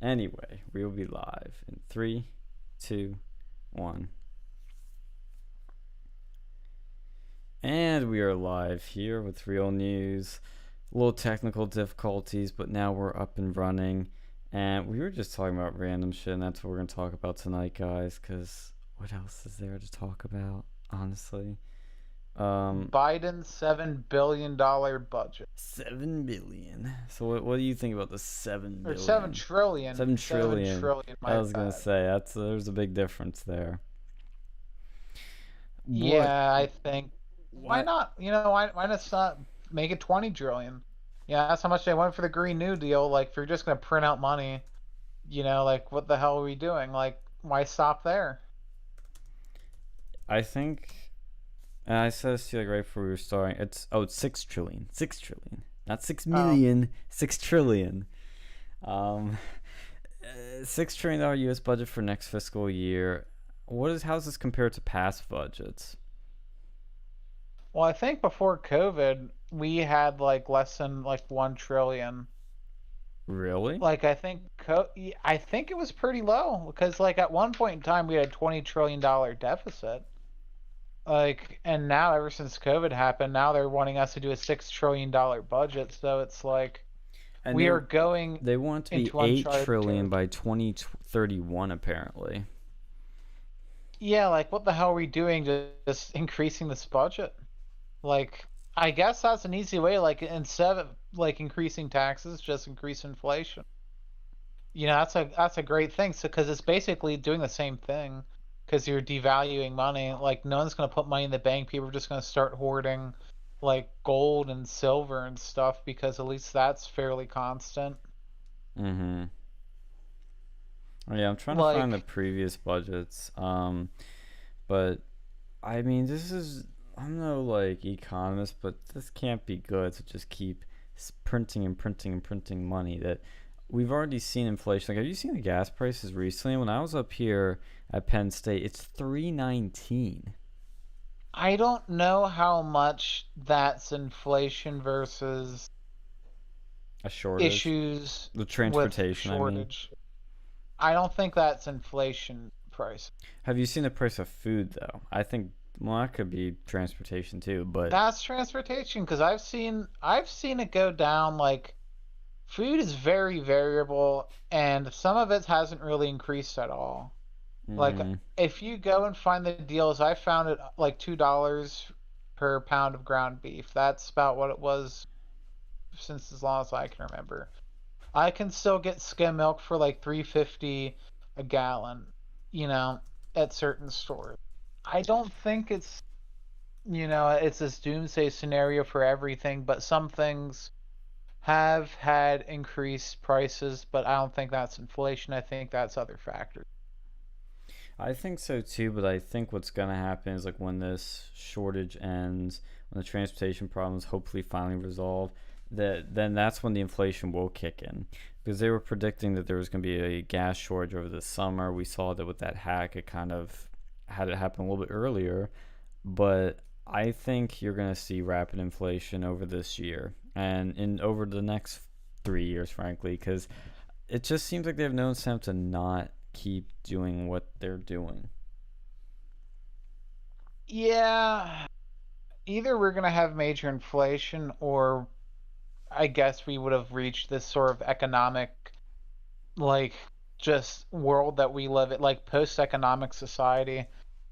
Anyway, we will be live in 3, 2, 1. And we are live here with real news. A little technical difficulties, but now we're up and running. And we were just talking about random shit, and that's what we're going to talk about tonight, guys. Because what else is there to talk about, honestly? Biden's $7 billion budget. 7 billion. So what do you think about the 7 Or billion? 7 trillion. 7 trillion. I My was gonna bad. say there's a big difference there. What? Yeah, I think. Why What? not? Why not make it 20 trillion? Yeah, that's how much they went for the Green New Deal. Like, if you're just gonna print out money, like, what the hell are we doing? Like, why stop there? I think. And I said this to you like right before we were starting. It's 6 trillion. 6 trillion. Not six Oh, million. 6 trillion. Um, $6 trillion U.S. budget for next fiscal year. How's this compared to past budgets? well, I think before COVID, we had like less than like 1 trillion. Really? Like I think it was pretty low because like at one point in time we had a $20 trillion deficit. Like, and now ever since COVID happened, now they're wanting us to do a $6 trillion budget. So it's like And we are going they want to be into 8 trillion uncharted by territory. 2031 apparently. Yeah, like what the hell are we doing just increasing this budget? Like, I guess that's an easy way. Like instead of like increasing taxes, just increase inflation. That's a great thing. So because it's basically doing the same thing. Because you're devaluing money. Like no one's gonna put money in the bank. People are just gonna start hoarding like gold and silver and stuff because at least that's fairly constant. Mm-hmm. Oh, yeah, I'm trying to find the Like, previous budgets. But I mean, I'm no like economist, but this can't be good to just keep printing and printing and printing money. That we've already seen inflation. Like, have you seen the gas prices recently? When I was up here at Penn State, it's 3.19. I don't know how much that's inflation versus A shortage. issues The with transportation, I mean. shortage. I don't think that's inflation price. Have you seen the price of food though? I think well, that could be transportation too, but That's transportation because I've seen it go down. Like food is very variable and some of it hasn't really increased at all. Like mm, if you go and find the deals, I found it like $2 per pound of ground beef. That's about what it was since as long as I can remember. I can still get skim milk for like 3.50 a gallon, you know, at certain stores. I don't think it's this doomsday scenario for everything, but some things have had increased prices, but I don't think that's inflation. I think that's other factors. I think so too, but I think what's gonna happen is like when this shortage ends, when the transportation problems hopefully finally resolve, then that's when the inflation will kick in. Because they were predicting that there was gonna be a gas shortage over the summer. We saw that with that hack, it kind of had it happen a little bit earlier. But I think you're gonna see rapid inflation over this year and in over the next 3 years, frankly, because it just seems like they have no incentive to not keep doing what they're doing. Yeah, either we're going to have major inflation or I guess we would have reached this sort of economic, like, just world that we live in, like post-economic society,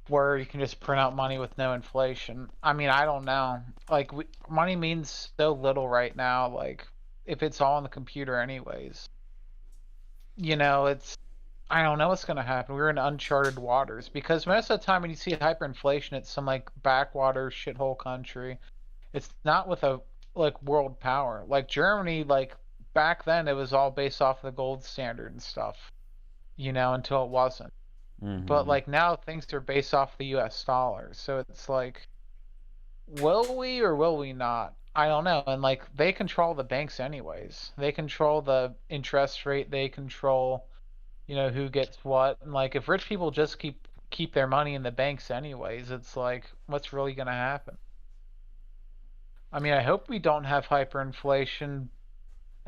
where you can just print out money with no inflation. I mean, I don't know. Like, money means so little right now. Like, if it's all on the computer, anyways, it's. I don't know what's going to happen. We're in uncharted waters because most of the time when you see hyperinflation, it's some like backwater shithole country. It's not with a like world power. Like Germany, like back then it was all based off the gold standard and stuff, until it wasn't. But Mm-hmm. like now things are based off the US dollar. So it's like will we or will we not? I don't know. And like they control the banks anyways. They control the interest rate, they control, who gets what. And like if rich people just keep their money in the banks anyways, it's like what's really going to happen? I mean, I hope we don't have hyperinflation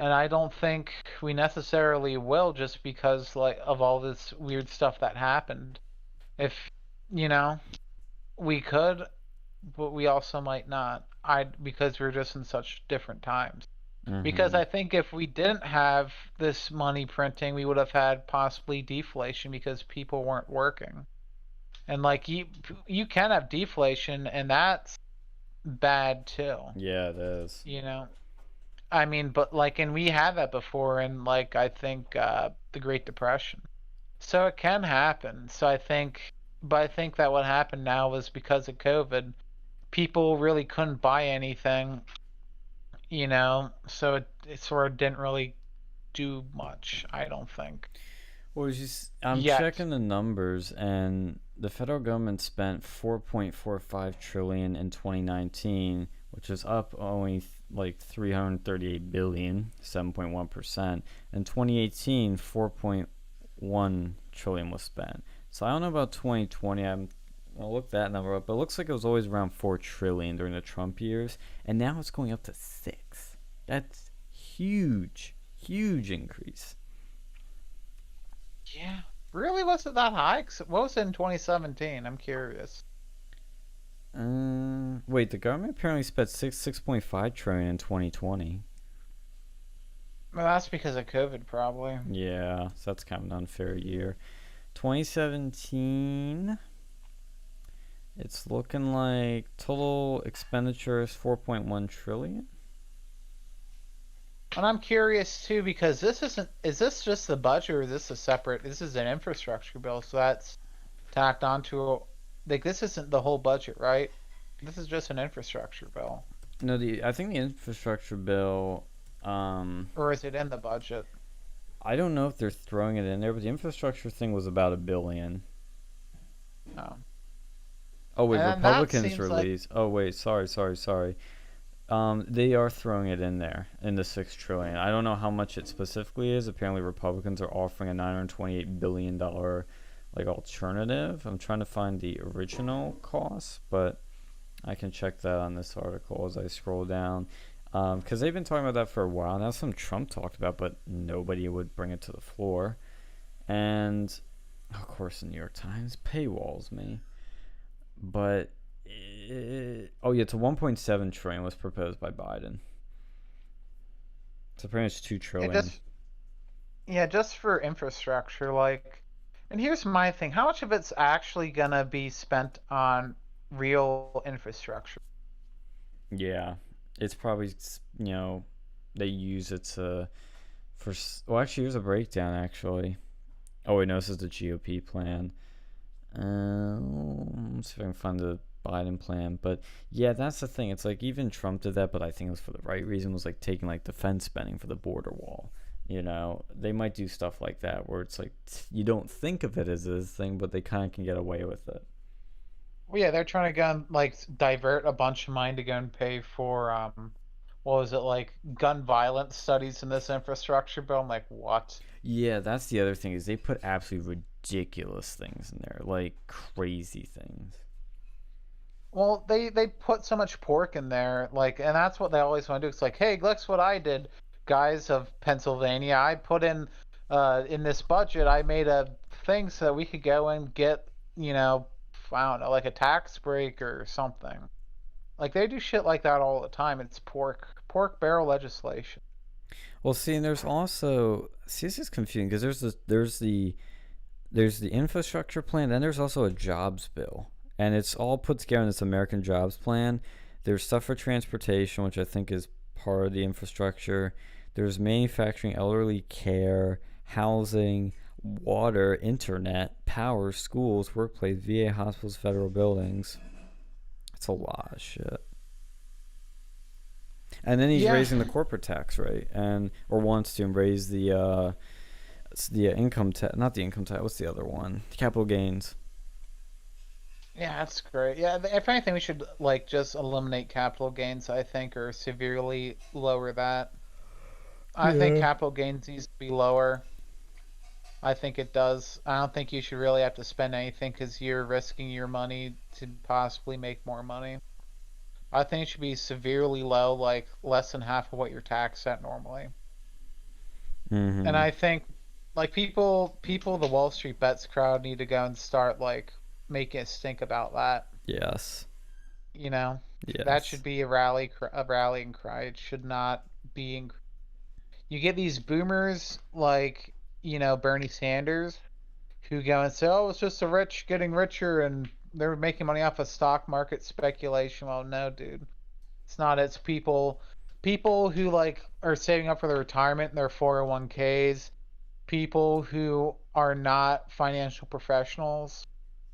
and I don't think we necessarily will just because like of all this weird stuff that happened. If you know, we could, but we also might not. I because we're just in such different times. Because Mm-hmm. I think if we didn't have this money printing, we would have had possibly deflation because people weren't working. And like you can have deflation and that's bad too, Yeah, it is. you know. I mean, but like and we had that before in like I think the Great Depression. So it can happen. So I think but I think that what happened now was because of COVID, people really couldn't buy anything, so it sort of didn't really do much, I don't think. Well, it's just I'm Yet. checking the numbers, and the federal government spent 4.45 trillion in 2019, which is up only like 338 billion, 7.1%. In 2018, 4.1 trillion was spent. So I don't know about 2020. I'll look that number up, but it looks like it was always around 4 trillion during the Trump years, and now it's going up to 6. That's huge, huge increase. Yeah. Really, was it that high? What was it in 2017? I'm curious. Wait, the government apparently spent 6.5 trillion in 2020. Well, that's because of COVID, probably. Yeah, so that's kind of an unfair year. 2017, it's looking like total expenditures 4.1 trillion. And I'm curious too because this isn't. Is this just the budget, or is this a separate? This is an infrastructure bill, so that's tacked onto. Like this isn't the whole budget, right? This is just an infrastructure bill, No, the I think the infrastructure bill. Um, or is it in the budget? I don't know if they're throwing it in there, but the infrastructure thing was about a billion. No. Oh wait, And that Republicans seems like released. Oh wait, sorry. They are throwing it in there in the 6 trillion. I don't know how much it specifically is. Apparently, Republicans are offering a $928 billion like alternative. I'm trying to find the original cost, but I can check that on this article as I scroll down. Because they've been talking about that for a while now. Some Trump talked about, but nobody would bring it to the floor. And of course, the New York Times paywalls me. But oh yeah, to 1.7 trillion was proposed by Biden. So pretty much 2 it trillion. just yeah, just for infrastructure, like. And here's my thing: how much of it's actually gonna be spent on real infrastructure? Yeah, it's probably they use it to for. Well, actually, here's a breakdown. Actually, oh wait, no, this is the GOP plan. Let's see if I can find the Biden plan. But yeah, that's the thing. It's like even Trump did that, but I think it was for the right reason. Was like taking like defense spending for the border wall. They might do stuff like that where it's like you don't think of it as this thing, but they kind of can get away with it. Well, yeah, they're trying to go like divert a bunch of money to go and pay for what was it like gun violence studies in this infrastructure bill? I'm like, what? Yeah, that's the other thing is they put absolutely ridiculous things in there, like crazy things. Well, they put so much pork in there, like, and that's what they always want to do. It's like, hey, look what I did, guys of Pennsylvania. I put in this budget, I made a thing so that we could go and get, you know, I don't know, like a tax break or something. Like they do shit like that all the time. It's pork barrel legislation. Well, see, and there's also see this is confusing because there's the infrastructure plan, then there's also a jobs bill, and it's all put together in this American Jobs Plan. There's stuff for transportation, which I think is part of the infrastructure. There's manufacturing, elderly care, housing, water, internet, power, schools, workplace, VA, hospitals, federal buildings. It's a lot of shit. And then he's Yeah, raising the corporate tax rate, and or wants to raise the income tax, not the income tax. What's the other one? Capital gains. yeah, that's great. Yeah, if anything, we should like just eliminate capital gains, I think, or severely lower that. I think Yeah. capital gains needs to be lower. I think it does. I don't think you should really have to spend anything because you're risking your money to possibly make more money. I think it should be severely low, like less than half of what you're taxed at normally. And Mm-hmm. I think like people the Wall Street Bets crowd need to go and start like making us think about that. Yes. You know, that Yes. should be a rallying cry. It should not be. You get these boomers like Bernie Sanders who go and say, "Oh, it's just the rich getting richer and they're making money off of stock market speculation." Well, no, dude, it's not. It's people who like are saving up for their retirement in their 401ks, people who are not financial professionals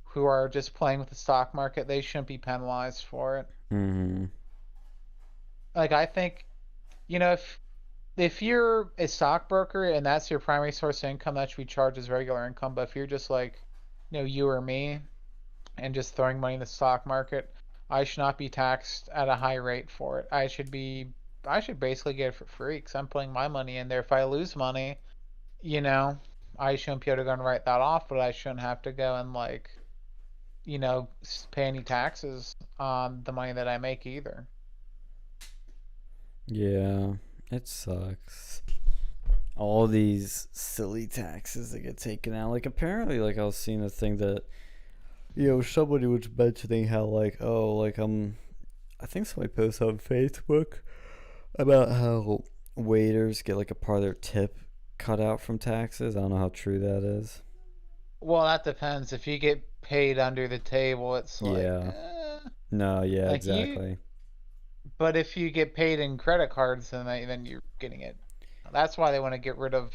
who are just playing with the stock market. They shouldn't be penalized for it. Mm-hmm. Like I think, if you're a stockbroker and that's your primary source of income, that should be charged as regular income. But if you're just like, you or me, and just throwing money in the stock market, I should not be taxed at a high rate for it. I should basically get it for free because I'm putting my money in there. If I lose money, you know, I shouldn't be able to go and write that off, but I shouldn't have to go and like, pay any taxes on the money that I make either. Yeah. It sucks. All these silly taxes that get taken out. Like apparently, like I was seeing a thing that somebody was mentioning how like I think somebody posted on Facebook about how waiters get like a part of their tip cut out from taxes. I don't know how true that is. Well, that depends. If you get paid under the table, it's like, Yeah. No, yeah, like you. exactly. But if you get paid in credit cards, then you're getting it. That's why they want to get rid of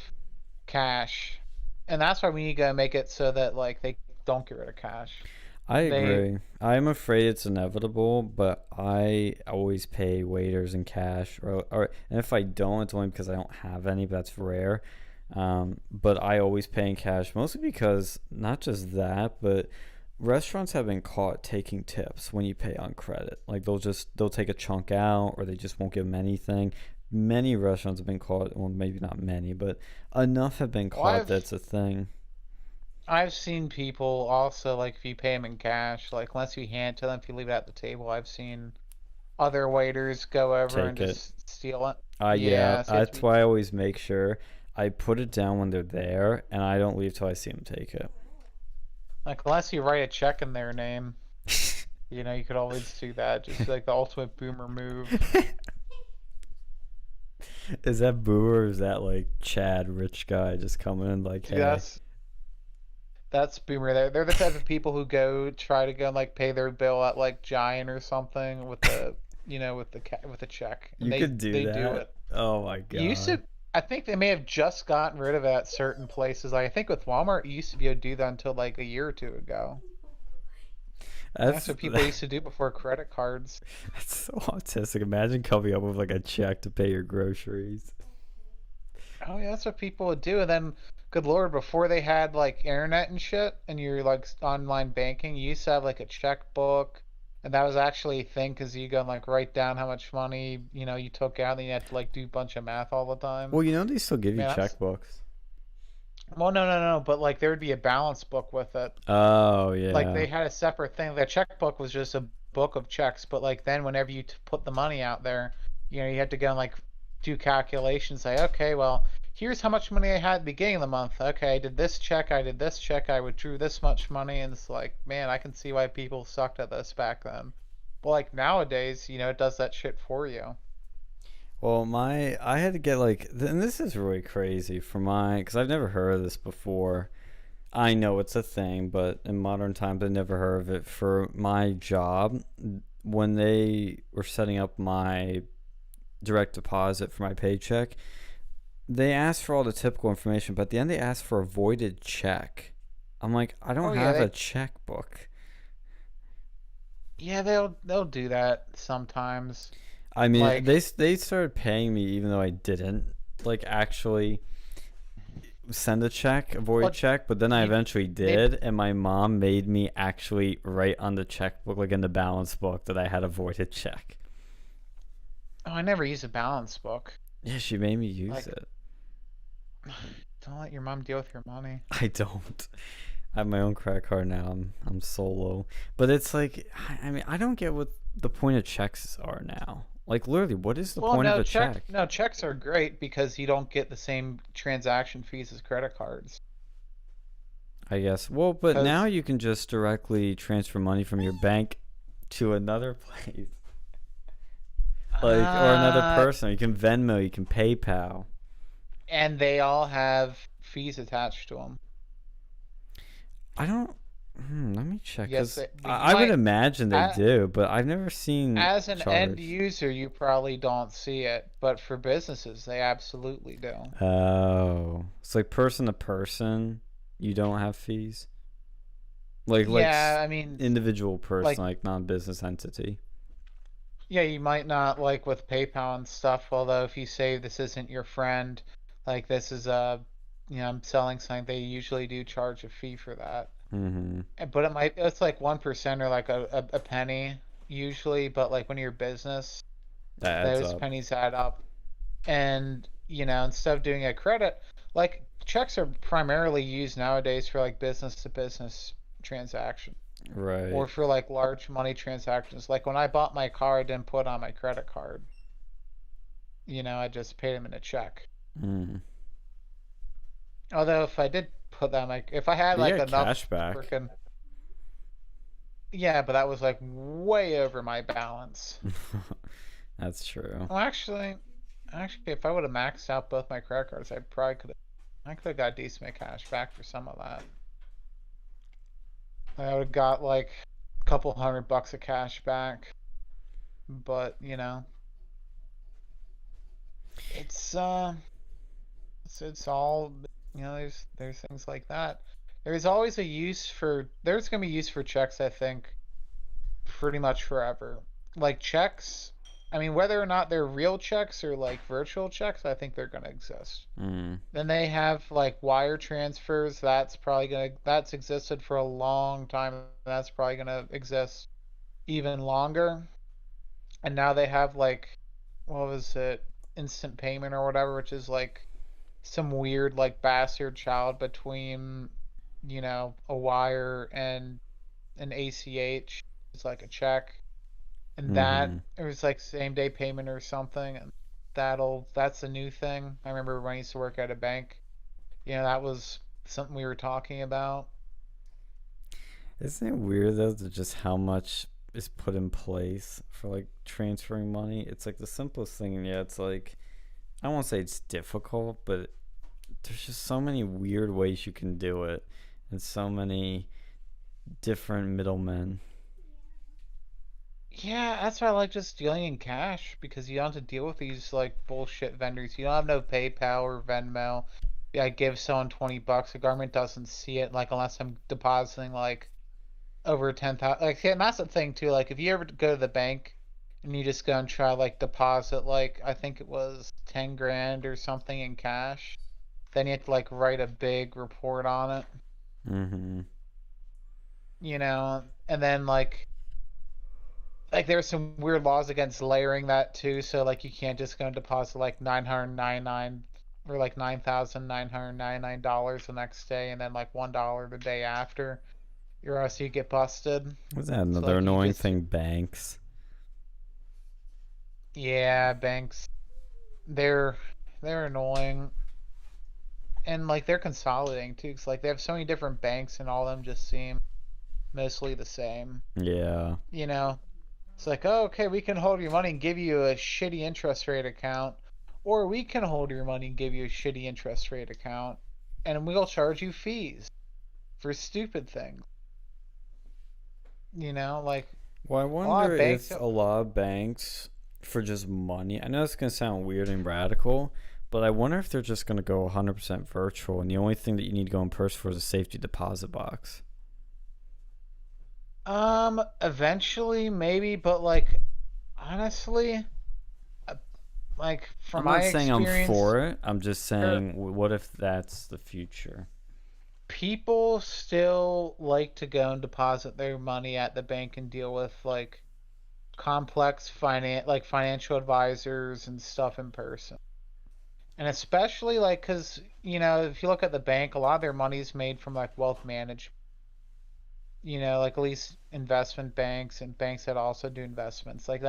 cash, and that's why we need to make it so that like they don't get rid of cash. I They agree. I'm afraid it's inevitable, but I always pay waiters in cash, or and if I don't, it's only because I don't have any. But that's rare. But I always pay in cash, mostly because not just that, but restaurants have been caught taking tips when you pay on credit. Like they'll take a chunk out, or they just won't give them anything. Many restaurants have been caught. Well, maybe not many, but enough have been well, caught that's a thing. I've seen people also like if you pay them in cash, like unless you hand it to them, if you leave it at the table, I've seen other waiters go over and Take it. just steal it. Yeah, Yeah, so you have to that's be why I always make sure I put it down when they're there, and I don't leave till I see them take it. like unless you write a check in their name, you could always do that. Just like the ultimate boomer move. Is that Boo or is that like Chad, rich guy, just coming in like, See, hey? that's boomer. They're the type of people who go try to go and like pay their bill at like Giant or something with with the check, and You they could do they do that? it. Oh my Used god. to, I think they may have just gotten rid of it at certain places. Like I think with Walmart, you used to be able to do that until like a year or two ago. And that's That's what people used to do before credit cards. that's so autistic. Imagine coming up with like a check to pay your groceries. Oh yeah, that's what people would do. And then, good lord, before they had like internet and shit, and your like online banking, you used to have like a checkbook, and that was actually a thing because you go and like write down how much money you took out, and you had to like do a bunch of math all the time. Well, they still give you Man, that's checkbooks. well, no, no, no, but like there would be a balance book with it. Oh Like yeah. they had a separate thing. The checkbook was just a book of checks, but like then whenever you put the money out there, you had to go and like do calculations. Say, okay, well, here's how much money I had at the beginning of the month. Okay, I did this check, I did this check, I withdrew this much money, and it's like, man, I can see why people sucked at this back then. But like nowadays, it does that shit for you. Well, I had to get like, and this is really crazy for because I've never heard of this before. I know it's a thing, but in modern times, I never heard of it. For my job, when they were setting up my direct deposit for my paycheck, they asked for all the typical information, but at the end, they asked for a voided check. I'm like, I don't Oh yeah, have a checkbook. they'll do that sometimes. I mean, Like they started paying me even though I didn't like actually send a check, a void what check, but then I you eventually they did, and my mom made me actually write on the checkbook, like in the balance book, that I had a voided check. oh, I never use a balance book. Yeah, she made me use Like it. don't let your mom deal with your money. I don't. I have my own credit card now. I'm solo, but it's like I mean I don't get what the point of checks are now. Like literally, what is the Well, point of no, a check? no, checks are great because you don't get the same transaction fees as credit cards. I guess. Well, but now Because you can just directly transfer money from your bank to another place, like or another uh, person. You can Venmo, you can PayPal. and they all have fees attached to them. I don't. Let me check Yes, because but you I would might, imagine they a- do, but I've never seen as an end charge. user, you probably don't see it, but for businesses, they absolutely do. Oh, it's like person to person. You don't have fees, like Yeah, I mean, individual person, like, like non-business entity. yeah, you might not like with PayPal and stuff, although if you say this isn't your friend, like this is I'm selling something, they usually do charge a fee for that. Mm-hmm. But it's like 1% or like a penny usually, but like when you're a business, That adds those up. pennies add up. And, instead of doing a credit, like checks are primarily used nowadays for like business to business transactions or Right. for like large money transactions. Like when I bought my car, I didn't put on my credit card. I just paid him in a check. Mm. Although if I did put that, like if I had But you like get enough cash back. freaking, yeah, but that was like way over my balance. That's true. Well, actually, if I would have maxed out both my credit cards, I could have got decent cash back for some of that. I would have got like a couple $100 of cash back, but it's it's all there's things like that. There's gonna be use for checks, I think, pretty much forever. Like checks, I mean, whether or not they're real checks or like virtual checks, I think they're gonna exist. Mm. Then they have like wire transfers. That's existed for a long time. That's probably gonna exist even longer. And now they have like, what was it, instant payment or whatever, which is like some weird like bastard child between, a wire and an ACH. It's like a check, and that Mm-hmm. it was like same day payment or something. And that's a new thing. I remember when I used to work at a bank. That was something we were talking about. Isn't it weird though that just how much is put in place for like transferring money? It's like the simplest thing, and yeah, it's like I won't say it's difficult, but there's just so many weird ways you can do it, and so many different middlemen. Yeah, that's why I like just dealing in cash because you don't have to deal with these like bullshit vendors. You don't have no PayPal or Venmo. Yeah, I give someone $20, the government doesn't see it like unless I'm depositing like over 10,000. Like, yeah, and that's the thing too. Like, if you ever go to the bank and you just go and try like deposit like I think it was 10 grand or something in cash, then you have to like write a big report on it, Mm-hmm. and then like there's some weird laws against layering that too. So like you can't just go and deposit like 999 or like $9,999 the next day and then like $1 the day after, or else you get busted. What's that? So Another like you annoying just thing? Banks. yeah, banks, they're they're annoying, and like they're consolidating too. Cause like they have so many different banks and all of them just seem mostly the same. Yeah. You know, It's like, oh, okay, we can hold your money and give you a shitty interest rate account, or we can hold your money and give you a shitty interest rate account, and we'll charge you fees for stupid things. Like Well, I a lot wonder of banks. if a lot of banks, for just money, I know it's going to sound weird and radical, but I wonder if they're just going to go 100% virtual, and the only thing that you need to go in person for is a safety deposit box. Eventually maybe, but like honestly, uh, like from I'm not my saying I'm experience, for it. I'm just er, saying, what if that's the future? people still like to go and deposit their money at the bank and deal with like financial advisors and stuff in person. And especially like cuz if you look at the bank, a lot of their money is made from like wealth management. Like at least investment banks and banks that also do investments. Like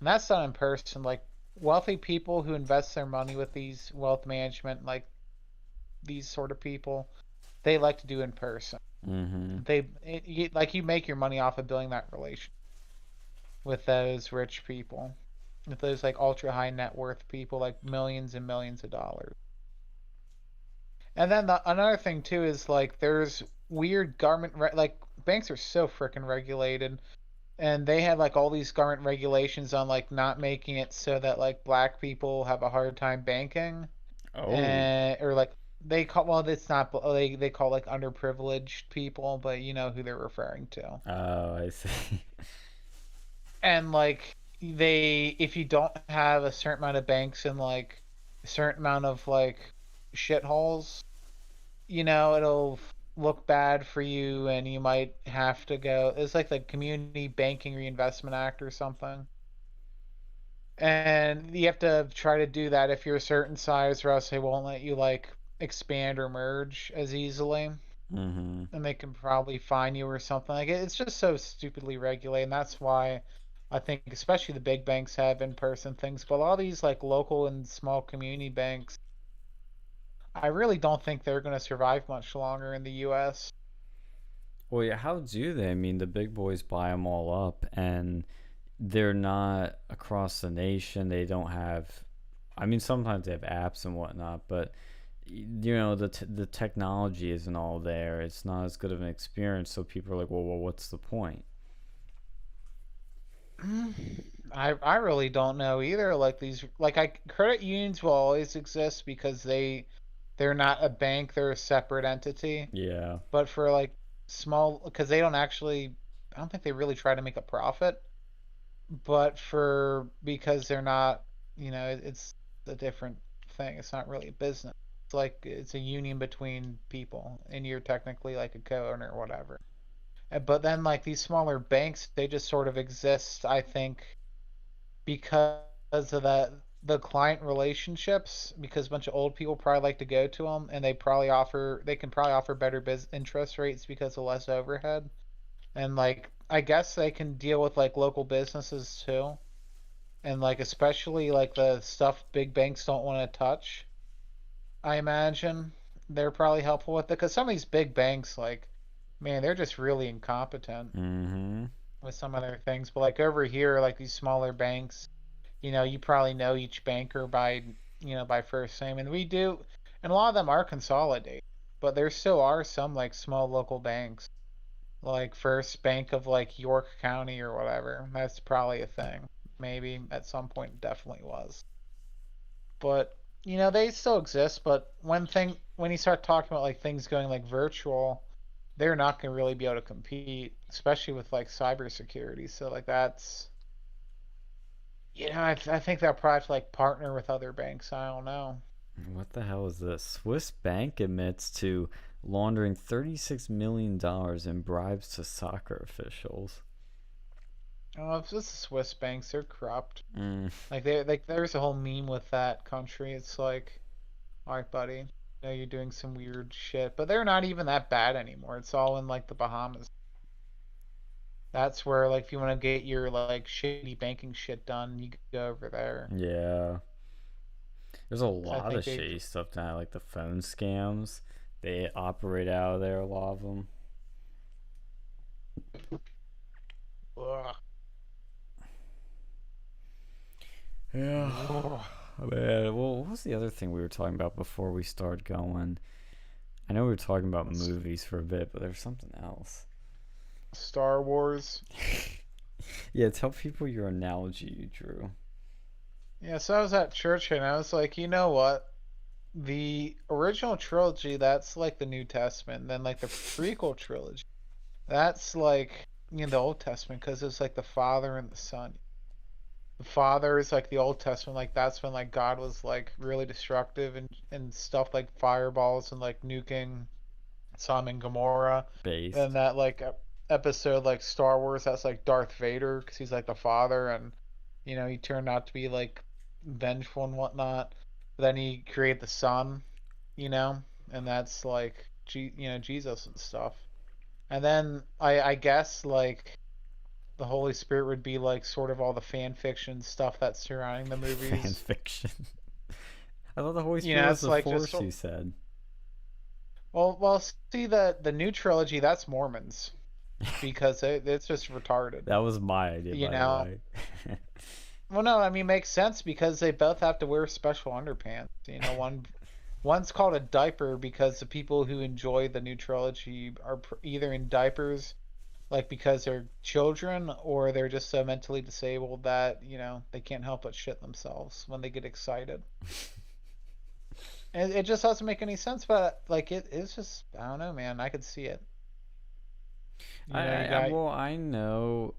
And that's done in person. Like wealthy people who invest their money with these wealth management, like these sort of people, they like to do in person. Mm-hmm. Like you make your money off of building that relation with those rich people, with those like ultra high net worth people, like millions and millions of dollars. And then another thing too is like there's weird like banks are so freaking regulated, and they have like all these government regulations on like not making it so that like black people have a hard time banking, Oh. and or like they call well it's not they call like underprivileged people, but you know who they're referring to. Oh, I see. And like they if you don't have a certain amount of banks and like a certain amount of like shitholes, you know, it'll look bad for you and you might have to go. It's like the Community Banking Reinvestment Act or something. And you have to try to do that if you're a certain size, or else they won't let you like expand or merge as easily. Mm-hmm. And they can probably fine you or something. Like it's just so stupidly regulated, and that's why I think especially the big banks have in-person things, but a lot of these like local and small community banks, I really don't think they're going to survive much longer in the U.S. Well, yeah, how do they? I mean, the big boys buy them all up, and they're not across the nation. They don't have. I mean, sometimes they have apps and whatnot, but the technology isn't all there. It's not as good of an experience. So people are like, well, what's the point? I really don't know either. Like these like I credit unions will always exist because they're not a bank, they're a separate entity. Yeah. But for like small because they don't actually I don't think they really try to make a profit, but for because they're not, you know, it's a different thing. It's not really a business. It's like it's a union between people and you're technically like a co-owner or whatever. But then like these smaller banks, they just sort of exist, I think, because of the client relationships because a bunch of old people probably like to go to them and they can probably offer better biz interest rates because of less overhead and like I guess they can deal with like local businesses too and like especially like the stuff big banks don't want to touch. I imagine they're probably helpful with it because some of these big banks like man they're just really incompetent Mm-hmm. with some of their things but like over here like these smaller banks, you know, you probably know each banker by, you know, by first name, and we do, and a lot of them are consolidated, but there still are some like small local banks, like First Bank of like York County or whatever. That's probably a thing. Maybe at some point definitely was, but you know they still exist. But when you start talking about like things going like virtual, they're not gonna really be able to compete, especially with like cybersecurity. So like that's you know, I think they'll probably like partner with other banks. I don't know. What the hell is this? Swiss bank admits to laundering $36 million in bribes to soccer officials. Oh, if this is Swiss banks, they're corrupt. Mm, Like they like there's a whole meme with that country. It's like, all right, buddy, I know you're doing some weird shit, but they're not even that bad anymore. It's all in like the Bahamas. That's where like if you want to get your like shitty banking shit done, you go over there. yeah. There's a 'Cause I lot think of they've. shady stuff now, like the phone scams. They operate out of there, a lot of them. Ugh. Yeah. Ugh. Man, well, what was the other thing we were talking about before we started going? I know we were talking about movies for a bit, but there's something else. Star Wars. Yeah, tell people your analogy you drew. Yeah, so I was at church and I was like, you know what? The original trilogy, that's like the New Testament. Then like the prequel trilogy, that's like you know the Old Testament because it's like the Father and the Son. The Father is like the Old Testament, like that's when like God was like really destructive and stuff like fireballs and like nuking Sodom and Gomorrah. Then Based. that like episode like Star Wars, that's like Darth Vader because he's like the Father and you know he turned out to be like vengeful and whatnot. But then he created the Son, you know, and that's like you know Jesus and stuff. And then I guess like the Holy Spirit would be like sort of all the fan fiction stuff that's surrounding the Fan movies. fiction. I thought the Holy You Spirit know, was it's the like just Force. You said. well, see the new trilogy that's Mormons because it's just retarded. That was my idea, You by the know, way. well, no, I mean makes sense because they both have to wear special underpants. You know, one's called a diaper because the people who enjoy the new trilogy are either in diapers like because they're children or they're just so mentally disabled that they can't help but shit themselves when they get excited. And it just doesn't make any sense, but like it's just I don't know, man. I could see it. You got Well, I know.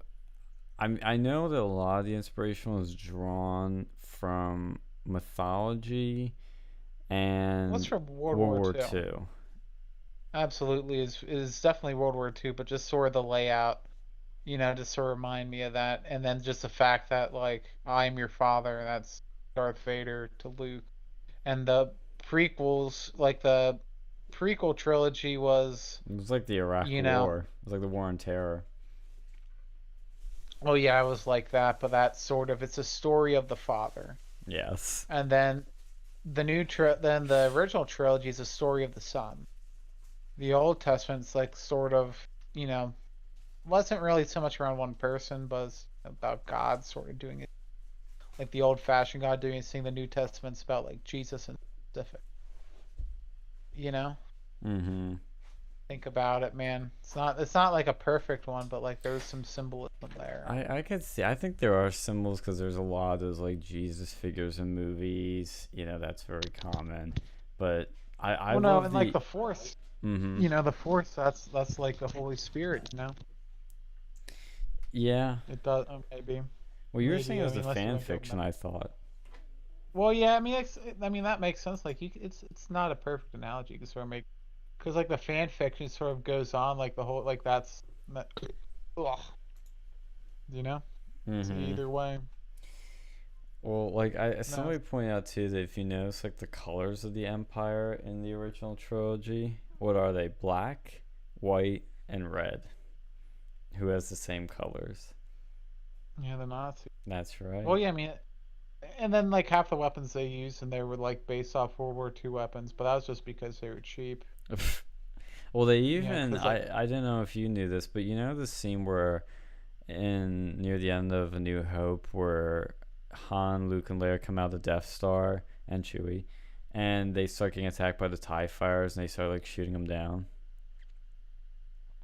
I know that a lot of the inspiration was drawn from mythology what's and from World World War War Two. Two. Absolutely is definitely World War Two, but just sort of the layout, just sort of remind me of that, and then just the fact that like I'm your father, that's Darth Vader to Luke, and the prequels, like the prequel trilogy was, It was like the Iraq you know, War. It was like the War on Terror. oh yeah, I was like that, but that sort of it's a story of the father, Yes. and then then the original trilogy is a story of the son. The Old Testament's like sort of, you know, wasn't really so much around one person, but it's about God sort of doing it, like the old-fashioned God doing his thing. The New Testament's about like Jesus and specific. You know, Mm-hmm. think about it, man. It's not like a perfect one, but like there's some symbolism there. I could see. I think there are symbols because there's a lot of those like Jesus figures in movies. That's very common. But I Well, no, love and like the. the Force, Mm-hmm. the Force, that's like the Holy Spirit. Yeah. It does maybe, Well, you were saying it I was the mean, unless you fan want to go fiction. back. I thought. Well, yeah, I mean that makes sense. Like it's not a perfect analogy to sort of make because like the fan fiction sort of goes on like the whole like that's ugh, you know. So Mm-hmm. either way, Well, like no, somebody pointed out too that if you notice like the colors of the Empire in the original trilogy, what are they? Black, white, and red. Who has the same colors? yeah, the Nazis. That's Well, right. yeah, I mean, and then like half the weapons they used and they were like based off World War II weapons, but that was just because they were cheap. Well, they even Because like I didn't know if you knew this, but the scene where in near the end of A New Hope where Han, Luke, and Leia come out of the Death Star and Chewie, and they start getting attacked by the Tie Fighters, and they start like shooting them down.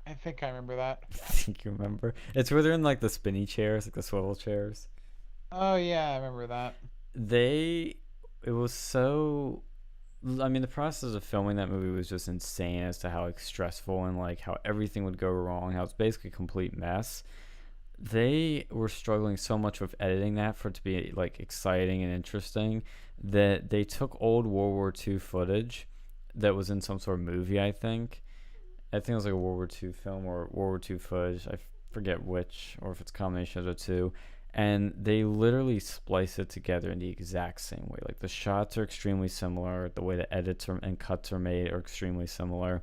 I think I remember that. I think you remember. It's where they're in like the spinny chairs, like the swivel chairs. Oh yeah, I remember that. They, it was so. I mean, the process of filming that movie was just insane as to how like stressful and like how everything would go wrong. How it's basically a complete mess. They were struggling so much with editing that for it to be like exciting and interesting that they took old World War II footage that was in some sort of movie. I think it was like a World War II film or World War II footage. I forget which, or if it's a combination of the two. And they literally splice it together in the exact same way. Like the shots are extremely similar. The way the edits and cuts are made are extremely similar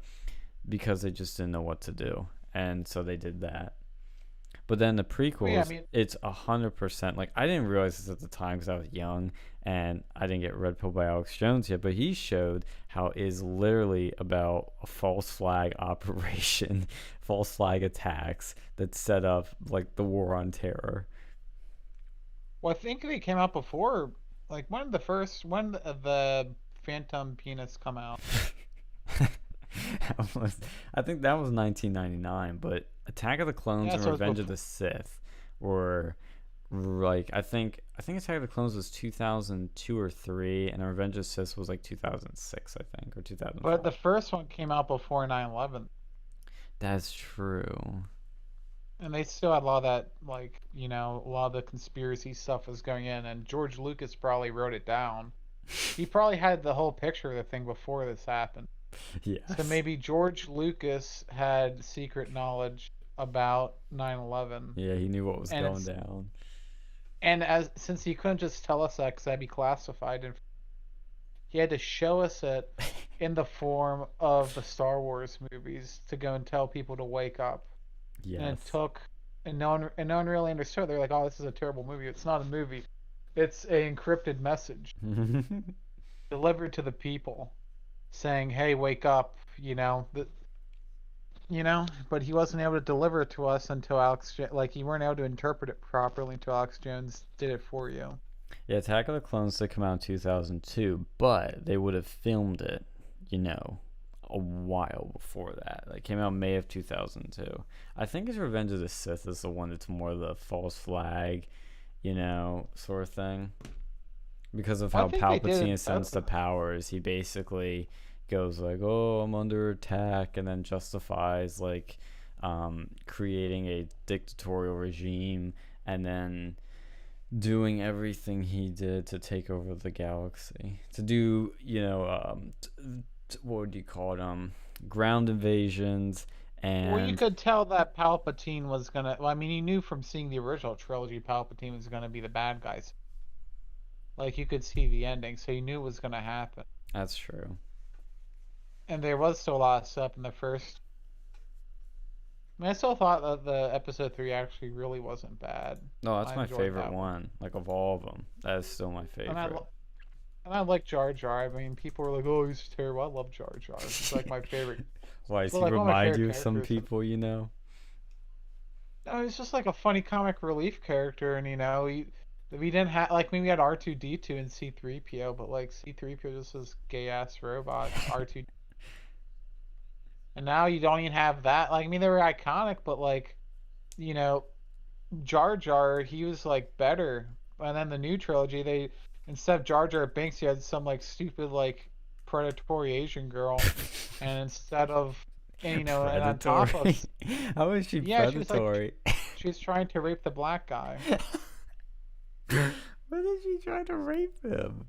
because they just didn't know what to do. And so they did that. But then the Well, yeah, I prequels, mean, it's 100%. Like I didn't realize this at the time because I was young and I didn't get Red Pill by Alex Jones yet. But he showed how it is literally about a false flag operation, false flag attacks that set up like the war on terror. well, I think they came out before. Like when the Phantom Penis come out. was, I think that was 1999. But Attack of the Clones Yeah, and so it's Revenge of before. the Sith were like I think Attack of the Clones was 2002 or 3 and Revenge of the Sith was like 2006 I think or But 2005. the first one came out before 9/11, That's true. and they still had a lot of that, like a lot of the conspiracy stuff was going in, and George Lucas probably wrote it down. He probably had the whole picture of the thing before this happened. So Yes. maybe George Lucas had secret knowledge about 9/11, Yeah, he knew what was and going it's down. and as since he couldn't just tell us that because that'd be classified, and he had to show us it in the form of the Star Wars movies to go and tell people to wake up. And it Yes. took and no one really understood. They're like, "Oh, this is a terrible movie." It's not a movie. It's a encrypted message delivered to the people saying, "Hey, wake up," but he wasn't able to deliver it to us until like you weren't able to interpret it properly until Alex Jones did it for you. Yeah, Attack of the Clones did come out in 2002, but they would have filmed it, you know, a while before that. Like, came out May of 2002. I think it's Revenge of the Sith is the one that's more the false flag, sort of thing. Because of I how think they did Palpatine it ascends both. to power, he basically goes like, "Oh, I'm under attack," and then justifies like creating a dictatorial regime, and then doing everything he did to take over the galaxy, to do what would you call it, ground invasions Well, you and could tell that Palpatine was gonna. Well, I mean, you knew from seeing the original trilogy, Palpatine was gonna be the bad guys. Like you could see the ending, so you knew it was gonna happen. that's true. And there was still a lot of stuff in the first. I mean, I still thought that the episode 3 actually really wasn't bad. No, that's I my enjoyed favorite that one, one, like of all of them. That is still my and I favorite. and I like Jar Jar. I mean, people were like, "Oh, he's terrible." I love Jar Jar. He's like my favorite. Why does Well, he like one of my remind favorite you of some characters. people, No, he's just like a funny comic relief character, and we didn't have like maybe we had R2D2 and C3PO, but like C3PO just this gay ass robot. R2, and now you don't even have that. Like I mean, they were iconic, but like you know, Jar Jar, he was like better. And then the new trilogy, they instead of Jar Jar Binks, he had some like stupid like predatory Asian girl, and instead of and on top of Predatory. How is she yeah, she was like predatory? she was trying to rape the black guy. Why did she try to rape him?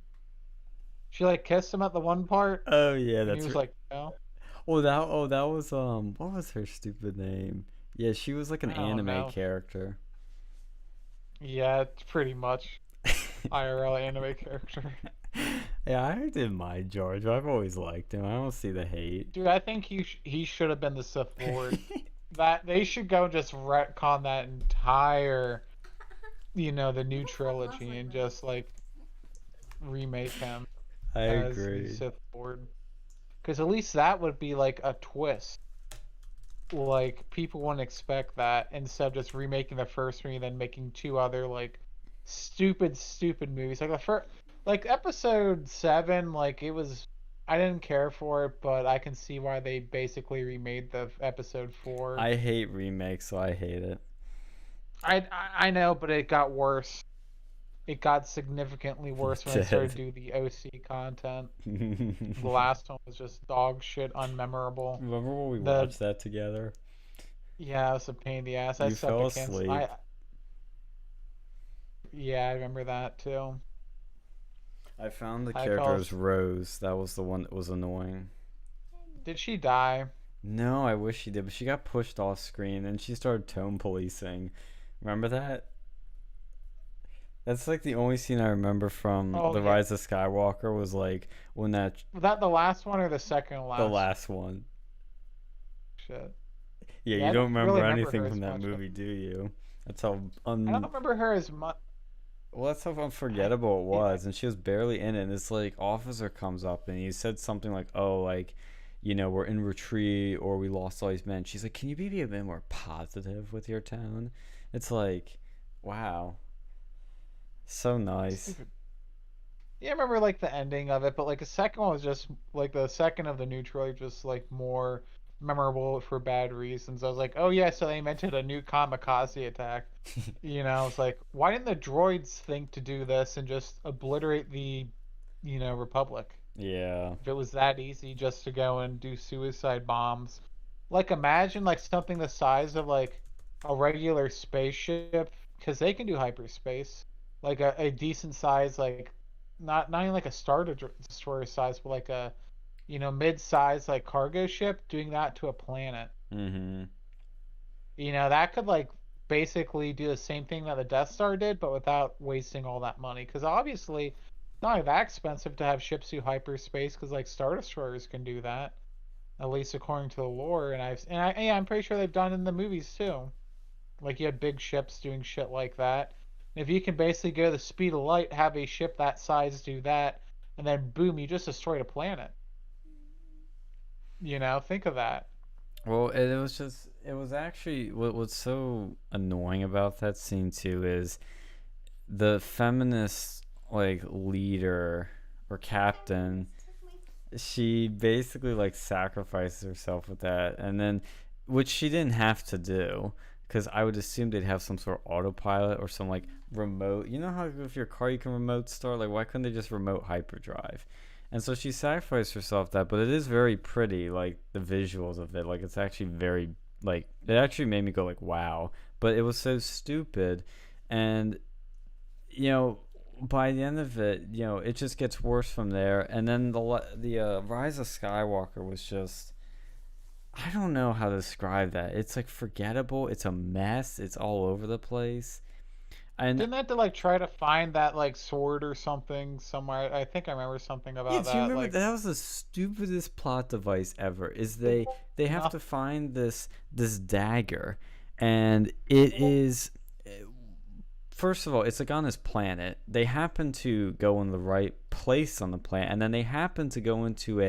She like kissed him at the one part, Oh yeah, and he that's was right. like, no, Oh that was what was her stupid name? Yeah, she was like an I don't anime know. character. Yeah, it's pretty much IRL anime character. Yeah, I didn't mind George. I've always liked him. I don't see the hate. Dude, I think he should have been the Sith Lord. That they should go and just retcon that entire, the new trilogy and just like remake him I as the agree. Sith Lord. Because at least that would be like a twist. Like people wouldn't expect that instead of just remaking the first movie and then making two other like stupid movies. Like the first, like episode 7, like it was. I didn't care for it, but I can see why they basically remade the episode 4. I hate remakes, so I hate it. I know, but it got worse. It got significantly worse when I started Dead. to do the OC content. The Remember last one was just dog shit, unmemorable. when we The watched that together? Yeah, it was a pain in the ass. I You still have to fell cancel. asleep. Yeah, I remember that too. I found the I fell. character as Rose. That was the one that was annoying. Did she die? No, I wish she did, but she got pushed off screen and she started tone policing. Remember that? That's like the only scene I remember from Oh The yeah. Rise of Skywalker was like when Was that the last one or the second the last? last one. Shit. Yeah, Yeah, you I don't don't really remember remember anything her from as that much. movie, do you? That's how I don't remember her as much. well, that's how I unforgettable it yeah. was, and she was barely in it. And this like officer comes up and he said something like, "Oh, like, we're in retreat or we lost all these men." She's like, "Can you be a bit more positive with your tone?" It's like, wow, so nice. Stupid. Yeah, I remember like the ending of it, but like the second one was just like the second of the new trilogy, just like more memorable for bad reasons. I was like, oh yeah, so they invented a new kamikaze attack. It's like why didn't the droids think to do this and just obliterate the, Republic? Yeah. If it was that easy just to go and do suicide bombs. Like imagine like something the size of like a regular spaceship, because they can do hyperspace. Like a decent size, like not even like a star destroyer size, but like a mid-size like cargo ship doing that to a planet. Mhm. That could like basically do the same thing that the Death Star did, but without wasting all that money. Because obviously, it's not like that expensive to have ships do hyperspace. Because like star destroyers can do that, at least according to the lore. And yeah, I'm pretty sure they've done it in the movies too. Like you had big ships doing shit like that. If you can basically go the speed of light, have a ship that size do that, and then boom, you just destroyed a planet. Think of that. Well, it was just it was actually what's so annoying about that scene too is the feminist like leader or captain, she basically like sacrifices herself with that, and then which she didn't have to do, because I would assume they'd have some sort of autopilot or some like remote. You know how if your car you can remote start, like why couldn't they just remote hyperdrive? And so she sacrificed herself that, but it is very pretty, like the visuals of it. Like it's actually very like it actually made me go like wow, but it was so stupid, and you know, by the end of it, it just gets worse from there. And then the Rise of Skywalker was just I don't know how to describe that. It's like forgettable. It's a mess. It's all over the place. And Didn't they have to like try to find that like sword or something somewhere? I think I remember something yeah, about do you that. remember Like that was the stupidest plot device ever? Is they have to nothing. find this dagger, and it is first of all, it's like on this planet. They happen to go in the right place on the planet, and then they happen to go into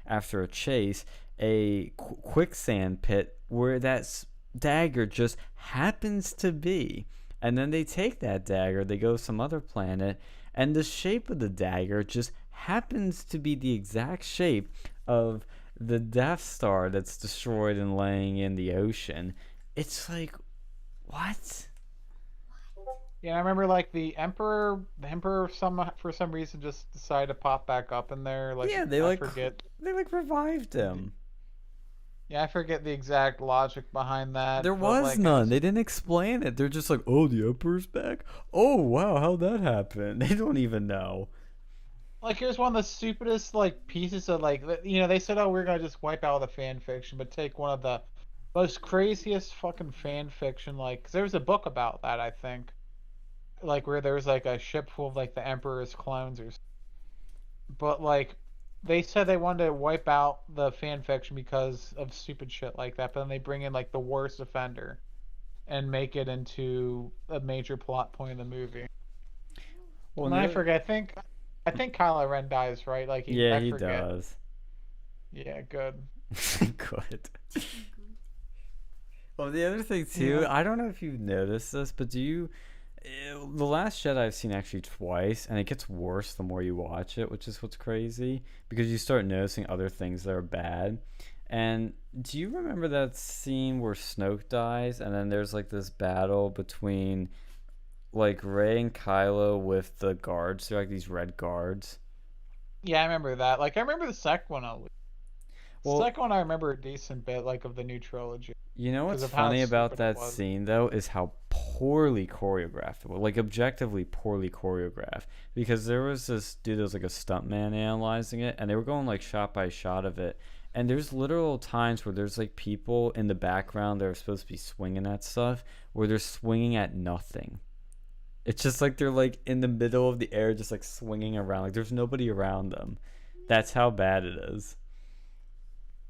after a chase, a quicksand pit where that dagger just happens to be. And then they take that dagger, they go some other planet, and the shape of the dagger just happens to be the exact shape of the Death Star that's destroyed and laying in the ocean. It's like, what? Yeah, I remember like the emperor some for some reason just decided to pop back up in there. Like Yeah, I forget. they like revived The, him. yeah, I forget the exact logic behind that, There but was like I none. just They didn't explain it. They're just like, "Oh, the Emperor's back. Oh, wow, how'd that happen?" They don't even know. like here's one of the stupidest like pieces of like they said, oh, we're gonna just wipe out the fan fiction, but take one of the most craziest fucking fan fiction. Like 'cause there was a book about that, I think, like where there was like a ship full of like the Emperor's clones or but like they said they wanted to wipe out the fan fiction because of stupid shit like that, but then they bring in like the worst offender and make it into a major plot point in the movie. Well, And then I forget. I think Kylo Ren dies, right? Like he, yeah, I he forget. does. Yeah, good. Good. Well, the other thing too, Yeah. I don't know if you've noticed this, but the Last Jedi I've seen actually twice, and it gets worse the more you watch it, which is what's crazy because you start noticing other things that are bad. And do you remember that scene where Snoke dies, and then there's like this battle between like Rey and Kylo with the guards? They're like these red guards. Yeah, I remember that. Like I remember the second one at least. Well, Second one I remember a decent bit, like of the new trilogy, you know because what's of how funny about stupid it that was. scene though is how poorly choreographed it was. Like objectively poorly choreographed. Because there was this dude that was like a stuntman analyzing it, and they were going like shot by shot of it. And there's literal times where there's like people in the background that are supposed to be swinging at stuff, where they're swinging at nothing. It's just like they're like in the middle of the air, just like swinging around. Like there's nobody around them. That's how bad it is.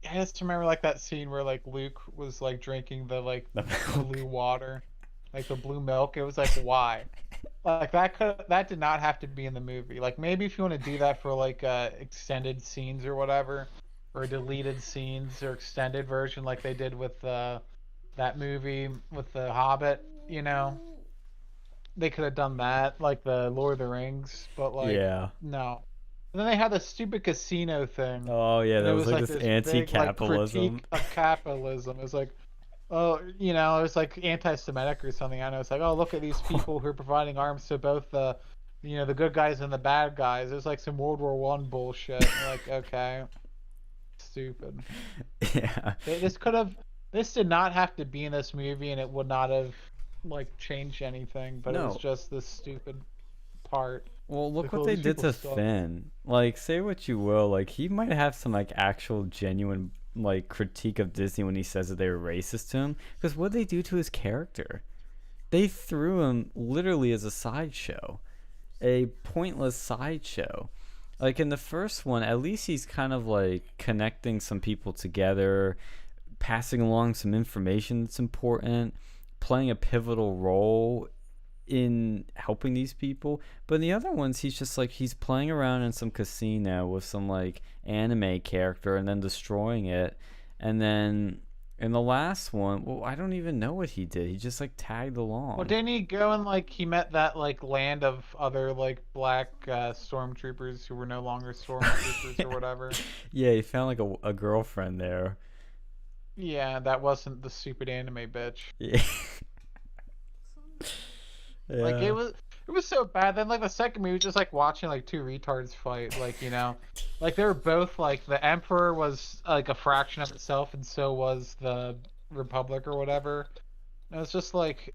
I just remember like that scene where like Luke was like drinking the like The blue milk. water, like the blue milk. It was like why? Like that did not have to be in the movie. Like maybe if you want to do that for like extended scenes or whatever, or deleted scenes or extended version like they did with that movie with the Hobbit, they could have done that like the Lord of the Rings, but like Yeah. no. And then they had the stupid casino thing, Oh yeah, and that it was was like like this this big like anti-capitalism. critique of capitalism. It was like, oh, it was like anti-Semitic or something. I know it's like, oh, look at these people who are providing arms to both the good guys and the bad guys. It was like some World War I bullshit. Like, okay, stupid. Yeah. This did not have to be in this movie, and it would not have like changed anything. But it was No. just this stupid part. Well, It's look like, what oh, they these did people to suck. Finn. Like, say what you will, like he might have some like actual genuine like critique of Disney when he says that they were racist to him. Because what did they do to his character? They threw him literally as a sideshow, a pointless sideshow. Like in the first one, at least he's kind of like connecting some people together, passing along some information that's important. playing a pivotal role in helping these people. But in the other ones, he's just like he's playing around in some casino with some like anime character and then destroying it. And then in the last one, well, I don't even know what he did. He just like tagged Well, along. didn't he go and like he met that like land of other like black stormtroopers who were no longer stormtroopers or whatever? Yeah, he found like a girlfriend there. Yeah, that wasn't the stupid anime bitch. Yeah. Like Yeah. it was so bad. Then like the second movie was just like watching like two retards fight. Like they were both like the Emperor was like a fraction of itself, and so was the Republic or whatever. And it's just like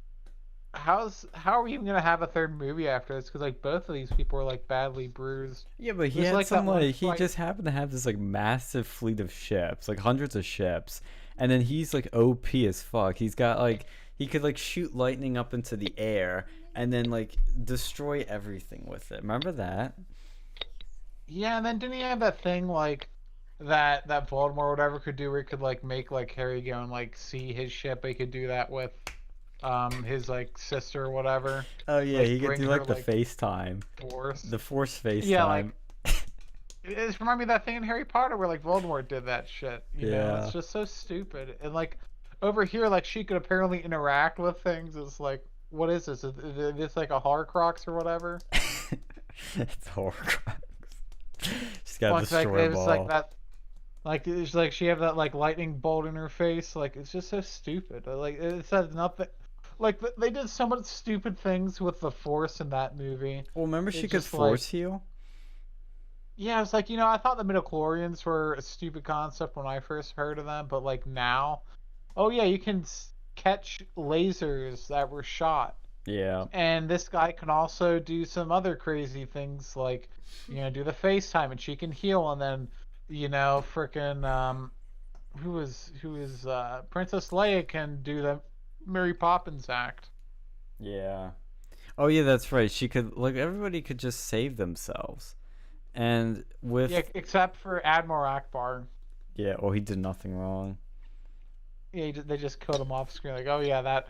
how are we even gonna have a third movie after this? Because like both of these people are like badly bruised. Yeah, but he There's had like that some one like he fight. just happened to have this like massive fleet of ships, like hundreds of ships, and then he's like OP as fuck. He's got like he could like shoot lightning up into the air and then like destroy everything with it. Remember that? Yeah, and then didn't he have that thing like that Voldemort or whatever could do where he could like make like Harry go and like see his ship. He could do that with his like sister or whatever. Oh yeah, Like he could bring do her like the like FaceTime, force. the Force Yeah, FaceTime. like it just reminded me of that thing in Harry Potter where like Voldemort did that shit. You know, it's Yeah. just so stupid. And like over here, like she could apparently interact with things. It's like, what is this? Is this like a Horcrux or whatever? It's Horcrux. She's got Well, to it's like destroy it them was like all. that. Like it's like she have that like lightning bolt in her face. Like it's just so stupid. Like it says nothing. Like they did so much stupid things with the Force in that movie. Well, remember she It's could just like force heal. yeah, it's like I thought the midichlorians were a stupid concept when I first heard of them, but like now, oh yeah, you can catch lasers that were shot, Yeah. and this guy can also do some other crazy things like do the FaceTime and she can heal, and then freaking who is Princess Leia can do the Mary Poppins act. Yeah. Oh yeah, that's right. She could like everybody could just save themselves. And Yeah, with except for Admiral Akbar. yeah, oh he did nothing wrong. Yeah, they just killed him off screen. Like, oh yeah, that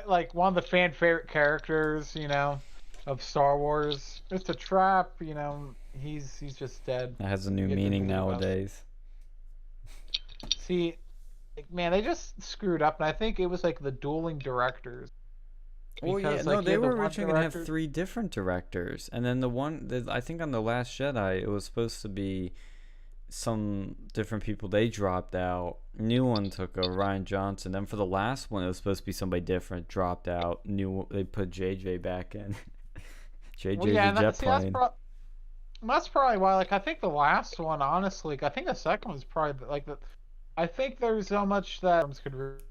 like one of the fan favorite characters, of Star Wars. It's a trap. He's just dead. It has a You new get to meaning believe us. nowadays. See, like, man, they just screwed up, and I think it was like the dueling directors Well, yeah, because no, like you they have the were one originally gonna have director. three different directors, and then I think on the Last Jedi, it was supposed to be some different people. They dropped out. New one took over, Ryan Johnson. Then for the last one, it was supposed to be somebody different. Dropped out. New they put JJ back in. Well, JJ yeah, the and jet see, plane. that's probably why. Like, I think the last one, honestly, I think the second one's probably like the. I think there's so much that could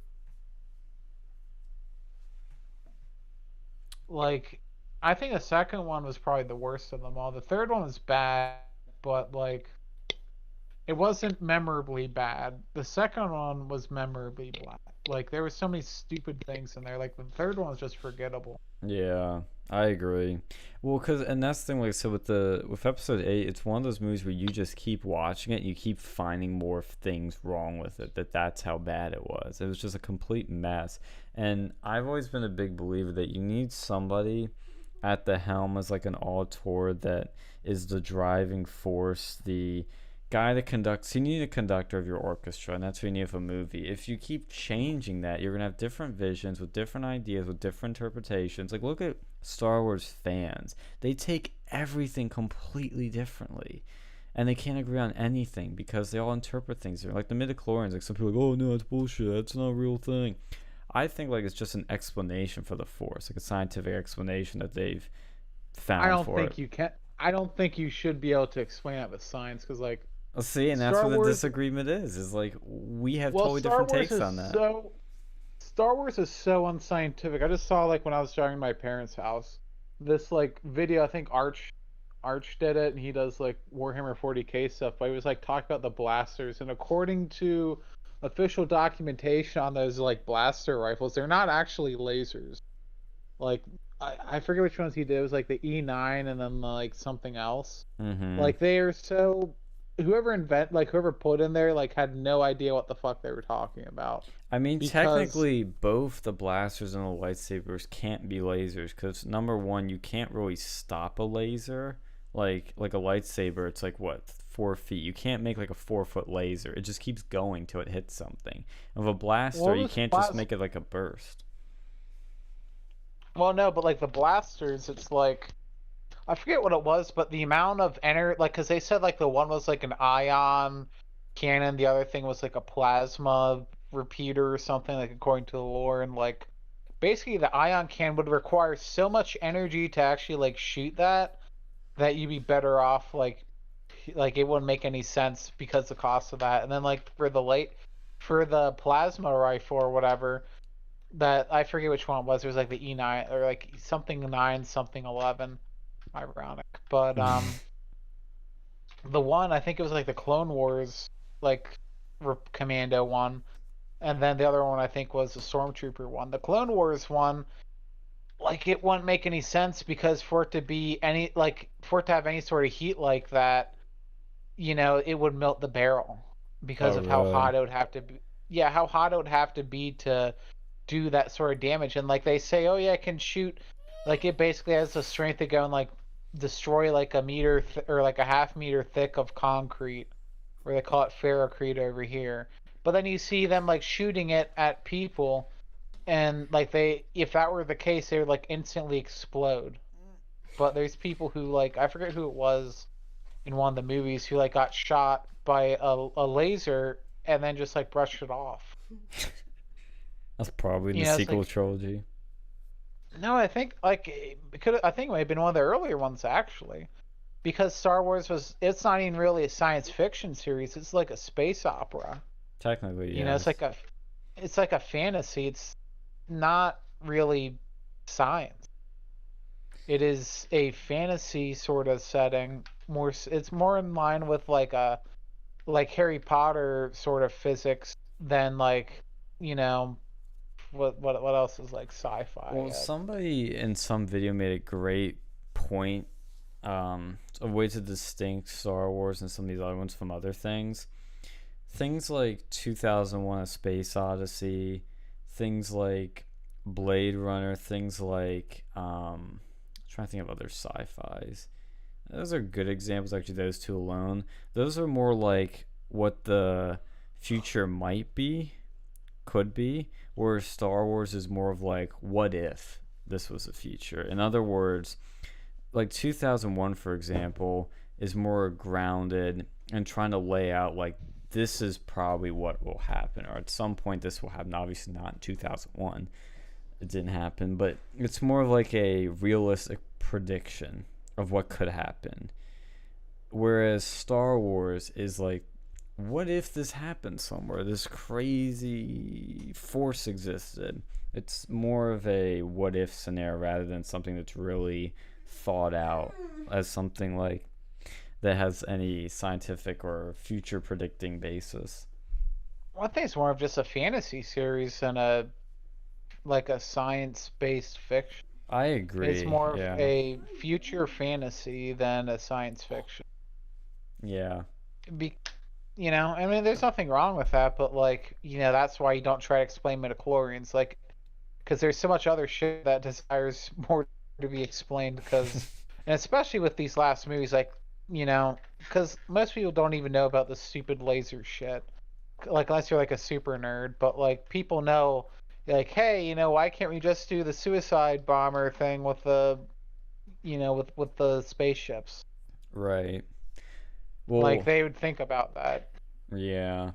like I think the second one was probably the worst of them all. The third one was bad, but like it wasn't memorably bad. The second one was memorably bad. Like there were so many stupid things in there. Like the third one was just forgettable. Yeah, I agree. Well, cause and that's the thing. Like I said, with episode 8, it's one of those movies where you just keep watching it, and you keep finding more things wrong with it. That's how bad it was. It was just a complete mess. And I've always been a big believer that you need somebody at the helm as like an auteur that is the driving force, the guy that conducts. You need a conductor of your orchestra, and that's what you need for a movie. If you keep changing that, you're gonna have different visions with different ideas with different interpretations. Like look at Star Wars fans; they take everything completely differently, and they can't agree on anything because they all interpret things different. Like the midichlorians, like some people are like, oh no, that's bullshit. That's not a real thing. I think like it's just an explanation for the Force, like a scientific explanation that they've I found don't for it. think you can. I don't think you should be able to explain that with science because like Well, see, and that's Star where the Wars. disagreement is. Is like we have Well, totally different takes on that. Star Wars is so unscientific. I just saw like when I was driving to my parents' house, this like video. I think Arch did it, and he does like Warhammer 40K stuff. But he was like talking about the blasters, and according to official documentation on those like blaster rifles, they're not actually lasers. Like I forget which ones he did. It was like the E9 and then like something else. Mm-hmm. Like they are so. whoever put in there like had no idea what the fuck they were talking about I mean, because technically, both the blasters and the lightsabers can't be lasers because number one, you can't really stop a laser. Like a lightsaber, it's like what 4 feet. You can't make like a 4 foot laser. It just keeps going till it hits something. Of a blaster, well you this can't just blast make it like a burst. well no but like the blasters it's like I forget what it was but the amount of energy like because they said like the one was like an ion cannon the other thing was like a plasma repeater or something like according to the lore and like basically the ion cannon would require so much energy to actually like shoot that you'd be better off like it wouldn't make any sense because the cost of that. And then like for the plasma rifle or whatever, that I forget which one it was. It was like the E9 or like something 9 something 11. Ironic. But the one I think it was like the Clone Wars like commando one. And then the other one I think was the Stormtrooper one. The Clone Wars one like it wouldn't make any sense because for it to be any like for it to have any sort of heat like that, it would melt the barrel because Oh, of how really? hot it would have to be. Yeah, how hot it would have to be to do that sort of damage. And like they say, oh yeah, it can shoot. Like it basically has the strength to go and like destroy like a meter or like a half meter thick of concrete, where they call it ferrocrete over here. But then you see them like shooting it at people, and like if that were the case, they would like instantly explode. But there's people who like I forget who it was in one of the movies who like got shot by a laser and then just like brushed it off. That's probably in the It's sequel like trilogy. no, I think like I think it might have been one of the earlier ones actually because Star Wars was it's not even really a science fiction series. It's like a space opera. Technically, It's like yes. a fantasy. It's not really science. It is a fantasy sort of setting. It's more in line with like Harry Potter sort of physics than like you know what else is like sci-fi. Well, somebody in some video made a great point. A way to distinct Star Wars and some of these other ones from other things. Things like 2001: A Space Odyssey, things like Blade Runner, things like trying to think of other sci-fi's. Those are good examples. Actually, those two alone. Those are more like what the future might be, could be, whereas Star Wars is more of like what if this was the future. In other words, like 2001 for example is more grounded and trying to lay out like this is probably what will happen or at some point this will happen, obviously not in 2001, it didn't happen, but it's more of like a realistic prediction of what could happen, whereas Star Wars is like what if this happened somewhere, this crazy force existed. It's more of a what if scenario rather than something that's really thought out as something like that has any scientific or future predicting basis. Well, I think it's more of just a fantasy series than a like a science-based fiction. I It's agree. more of Yeah. a future fantasy than a science fiction. Yeah. Be, I mean, there's nothing wrong with that, but like, that's why you don't try to explain midichlorians, like, because there's so much other shit that desires more to be explained. And especially with these last movies, like, because most people don't even know about the stupid laser shit, like unless you're like a super nerd. But like, people know, like, hey, why can't we just do the suicide bomber thing with the, with the spaceships? Right. Like, Well, they would think about that. yeah.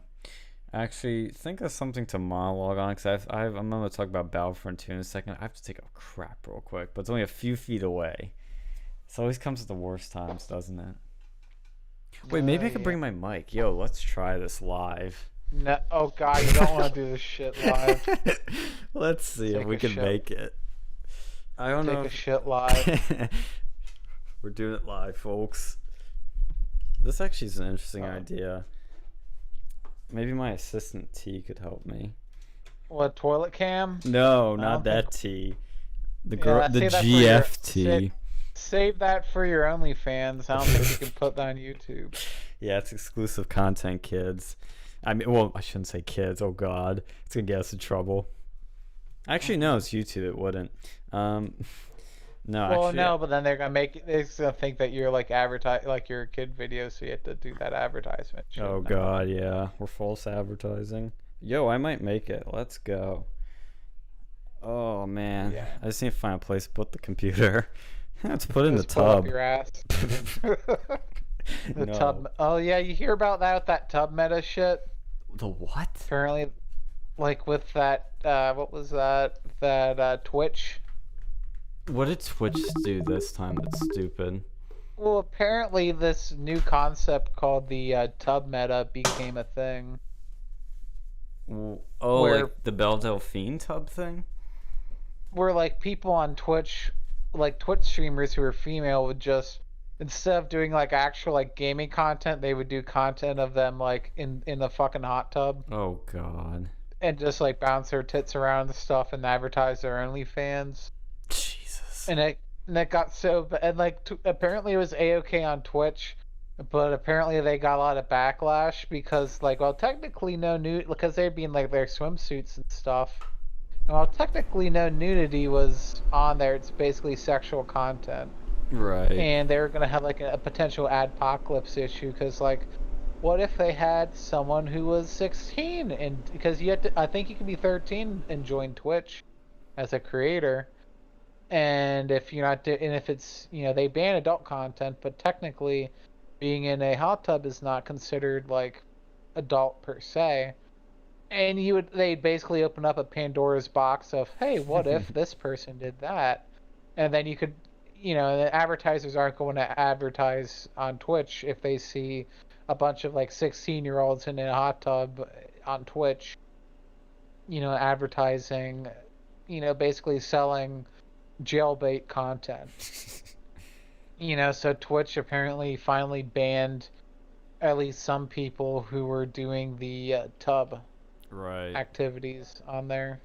Actually, think of something to monologue on because I'm going to talk about Battlefront 2 in a second. I have to take a crap real quick, but it's only a few feet away. It always comes at the worst times, doesn't it? Wait, maybe I could Yeah. bring my mic. Yo, let's try this live. No, oh god, you don't want to do this shit live. Let's see if Take we a can shit. make it. I don't Take know a if shit live. we're doing it live, folks. This actually is an interesting Uh, idea. Maybe my assistant T could help me. what toilet cam? No, I not don't think. that T. Yeah, The save that for your GFT. save that for your OnlyFans. I don't think you can put that on YouTube. Yeah, it's exclusive content, kids. I mean, well, I shouldn't say kids. Oh God, it's gonna get us in trouble. Actually, no, it's YouTube. It wouldn't. Um, no, Well, actually, no, but then they're gonna think that you're like like you're a kid video, so you have to do that advertisement shit oh now. God, yeah, we're false advertising. Yo, I might make it. Let's go. Oh man, Yeah, I just need to find a place to put the computer. Let's put it in the just pull up tub. your ass. The No. tub. Oh yeah, you hear about that tub meta shit? The what? Apparently, like with that, what was that? That Twitch. What did Twitch do this time that's stupid? Well, apparently this new concept called the tub meta became a thing Oh, where like the Belle Delphine tub thing? like people on Twitch, like Twitch streamers who are female would just instead of doing like actual like gaming content, they would do content of them like in the fucking hot tub Oh God. and just like bounce their tits around and stuff and advertise their OnlyFans. Jesus. And it got so and like apparently it was a-okay on Twitch, but apparently they got a lot of backlash because like well technically no nude because they'd be in like their swimsuits and stuff. And while technically no nudity was on there, it's basically sexual content. Right. And they were gonna have like a potential adpocalypse issue because like what if they had someone who was 16 and because you had to I think you can be 13 and join Twitch as a creator and if you're not and if it's they ban adult content but technically being in a hot tub is not considered like adult per se and they'd basically open up a Pandora's box of hey what if this person did that and then you could the advertisers aren't going to advertise on Twitch if they see a bunch of like 16-year-olds in a hot tub on Twitch advertising basically selling jailbait content. So Twitch apparently finally banned at least some people who were doing the tub Right. activities on there.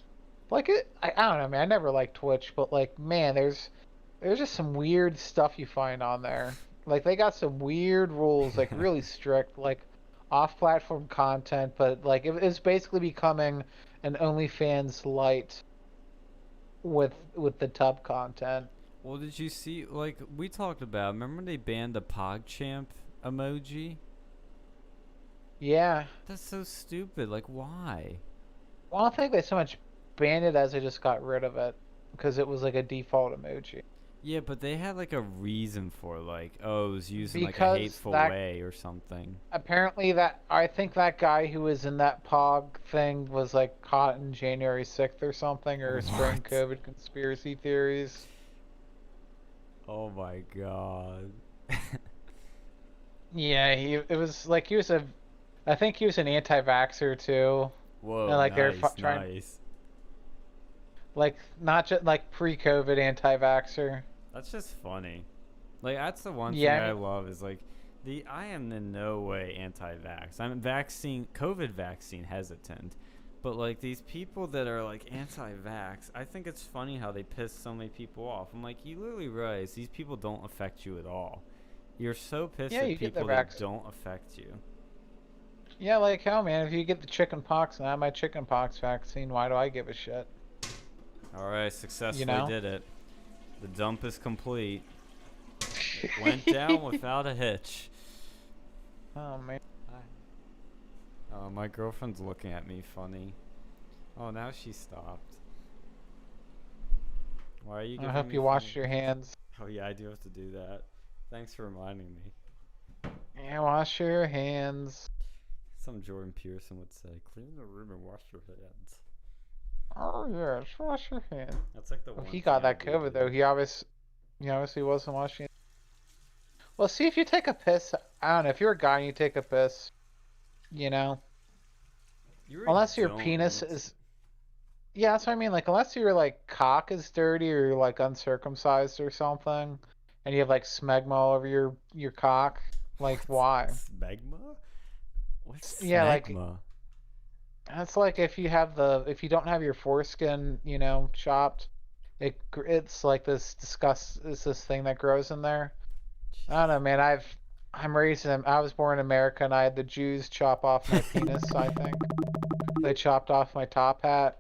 Like I don't know, man. I never liked Twitch, but like, man, there's just some weird stuff you find on there. Like they got some weird rules, like really strict, like off-platform content, but like it's basically becoming an OnlyFans light with the tub content. Well, did you see? Like we talked about. Remember they banned the PogChamp emoji? Yeah. That's so stupid. Like why? Well, I don't think they so much banned it as they just got rid of it because it was like a default emoji. Yeah, but they had like a reason for like, oh, it was used in like a Because hateful that way or something. apparently that I think that guy who was in that Pog thing was like caught in January 6th or something or spreading What? COVID conspiracy theories. Oh my God. Yeah, it was like I think he was an anti-vaxxer too. And Whoa, like they're nice, trying nice. like not just like pre-COVID anti-vaxxer. That's just funny. Like that's the one thing Yeah, I I mean, love is like the I am in no way anti-vax. I'm vaccine COVID vaccine hesitant. But like these people that are like anti-vax, I think it's funny how they piss so many people off. I'm like, you literally realize these people don't affect you at all. You're so pissed yeah, at you get the people that vaccine. don't affect you. Yeah, like how man, if you get the chicken pox and I have my chicken pox vaccine, why do I give a shit? All right, You successfully know? did it. The dump is complete. It went down without a hitch. Oh man. Hi. Oh, my girlfriend's looking at me funny. Oh, now she stopped. Why are you I giving hope me you funny? washed your hands. Oh yeah, I do have to do that. Thanks for reminding me. Yeah, wash your hands. Some Jordan Peterson would say, "Clean the room and wash your hands." Oh yeah, just wash your hands. That's like the Well, one he thing got I that do COVID though. do. He obviously wasn't washing. Well, see if you take a piss. I don't know if you're a guy and you take a piss. You know, You really unless your penis don't. is. Yeah, that's what I mean. Like, unless your like cock is dirty or you're like uncircumcised or something, and you have like smegma all over your cock. Like, What? why? Smegma? What's Yeah, like smegma? that's like if you don't have your foreskin, chopped, it's like this disgust. It's this thing that grows in there. I don't know, Jeez. man. I'm raising them. I was born in America, and I had the Jews chop off my penis. I think they chopped off my top hat.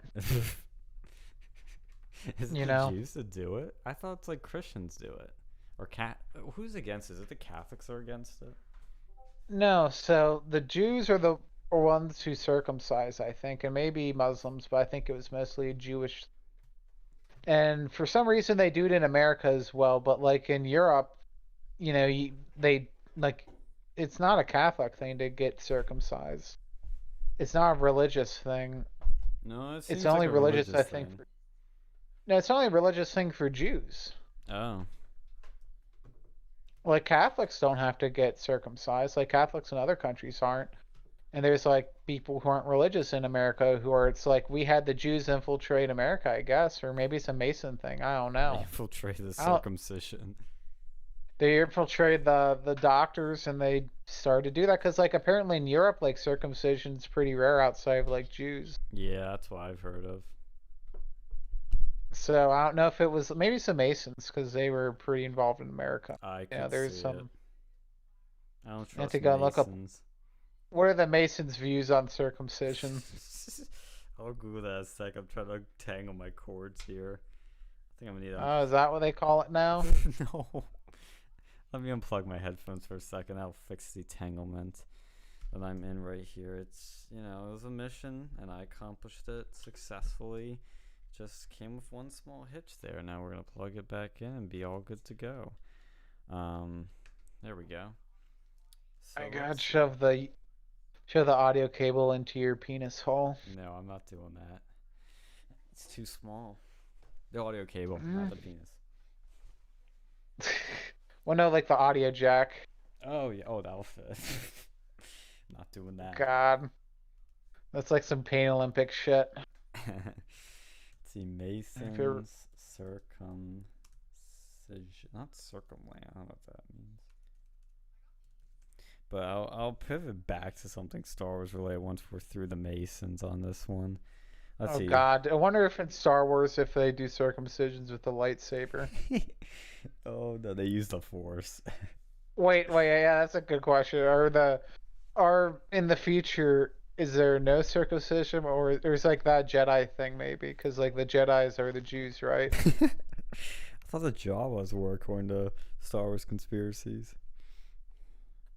Is it You the know. Jews that do it? I thought it's like Christians do it. Or cat? Who's against it? Is it the Catholics are against it? No, so the Jews are the ones who circumcise, I think, and maybe Muslims, but I think it was mostly Jewish. And for some reason, they do it in America as well. But like in Europe, they like it's not a Catholic thing to get circumcised. It's not a religious thing. No, it It's seems like only a religious, I religious think. thing. No, it's only a religious thing for Jews. Oh. Like Catholics don't have to get circumcised. Like Catholics in other countries aren't. And there's like people who aren't religious in America who are. It's like we had the Jews infiltrate America, I guess, or maybe it's a Mason thing. I don't They know. infiltrate the I don't, circumcision. they infiltrated the doctors and they started to do that because like apparently in Europe like circumcision's pretty rare outside of like Jews. Yeah, that's what I've heard of. So I don't know if it was maybe some Masons because they were pretty involved in America. I Yeah, could there's see it. some. I don't You have to trust go and look up Masons. what are the Masons' views on circumcision. I'll Google that in a sec. I'm trying to tangle my cords here. I think I'm gonna need Oh, is that what they call it now? no. Let me unplug my headphones for a second. That'll fix the entanglement that I'm in right here. It was a mission and I accomplished it successfully. Just came with one small hitch there. Now we're gonna plug it back in and be all good to go. Um, there we go. So I gotta shove the audio cable into your penis hole. no, I'm not doing that. It's too small. The audio cable, not Mm. the penis. Well, no, like the audio jack. Oh yeah. Oh, that'll fit. Not doing that. God, that's like some Pain Olympic shit. Let's see, If you're, Masons circumcision, not circumland. I don't know what that means. But I'll pivot back to something Star Wars related once we're through the Masons on this one. Let's oh see. God, I wonder if in Star Wars if they do circumcisions with the lightsaber. Oh no, they use the Force. Wait, yeah, that's a good question. Are in the future is there no circumcision or there's like that Jedi thing maybe because like the Jedi's are the Jews, right? I thought the Jawas were according to Star Wars conspiracies.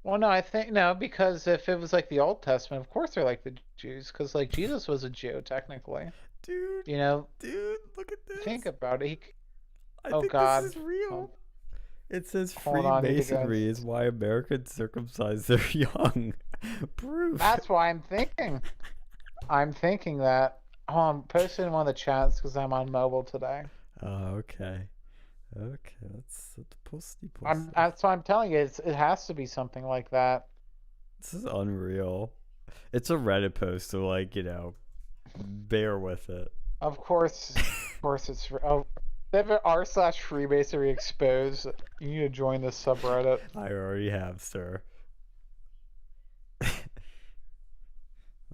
Well, no, I think no because if it was like the Old Testament, of course they're like the Jews because like Jesus was a Jew technically. Dude, You know, dude, look at think this. about it. I Oh think this God, is real. It says hold on, I need to go. Freemasonry is why Americans circumcise their young. Proof. That's why I'm thinking. I'm thinking that. Oh, I'm posting in one of the chats because I'm on mobile today. Oh, okay. Okay, that's the posty I'm. posty. That's why I'm telling you. It has to be something like that. This is unreal. It's a Reddit post, so bear with it. Of course, it's. Oh, they have an r/Freemasonry exposed. You need to join this subreddit. I already have, sir.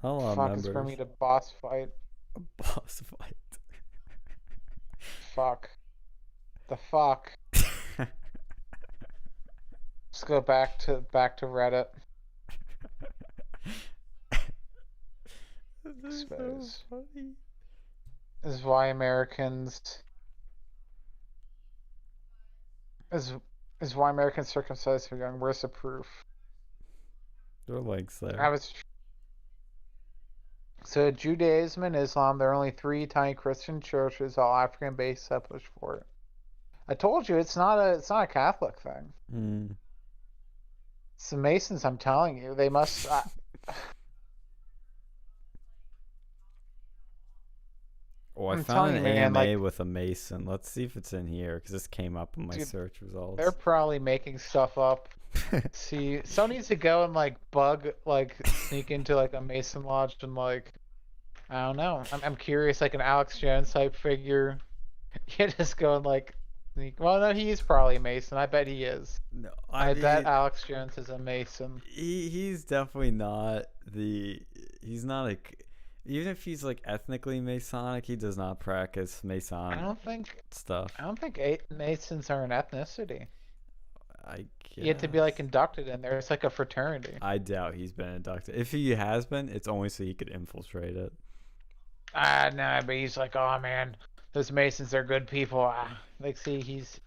A lot of Fuck, it's for members. me to boss fight. A boss fight. Fuck. The fuck. Let's go back to Reddit. This is so Expose. funny. This is why Americans is is why Americans circumcise their young. Where's the proof? There are links there. I was so Judaism and Islam. There are only three tiny Christian churches, all African-based, that push for it. I told you it's not a Catholic thing. Mm. It's the Masons. I'm telling you, they must. Oh, I I'm found telling an you, man. AMA Like, with a Mason. Let's see if it's in here because this came up in my dude, search they're results. probably making stuff up. See, someone needs to go and sneak into like a Mason lodge and like I don't know. I'm curious, like an Alex Jones type figure. You just go and like sneak. Well, no, he's probably a Mason. I bet he is. No, I bet Alex Jones is a Mason. he's definitely not the. He's not even if he's like ethnically Masonic, he does not practice I Masonic don't think stuff. I don't think Masons are an ethnicity. I You have to be like guess. inducted in there. It's like a fraternity. I doubt he's been inducted. If he has been, it's only so he could infiltrate it. Ah, no, but he's like, oh man, those Masons are good people. Like, see, he's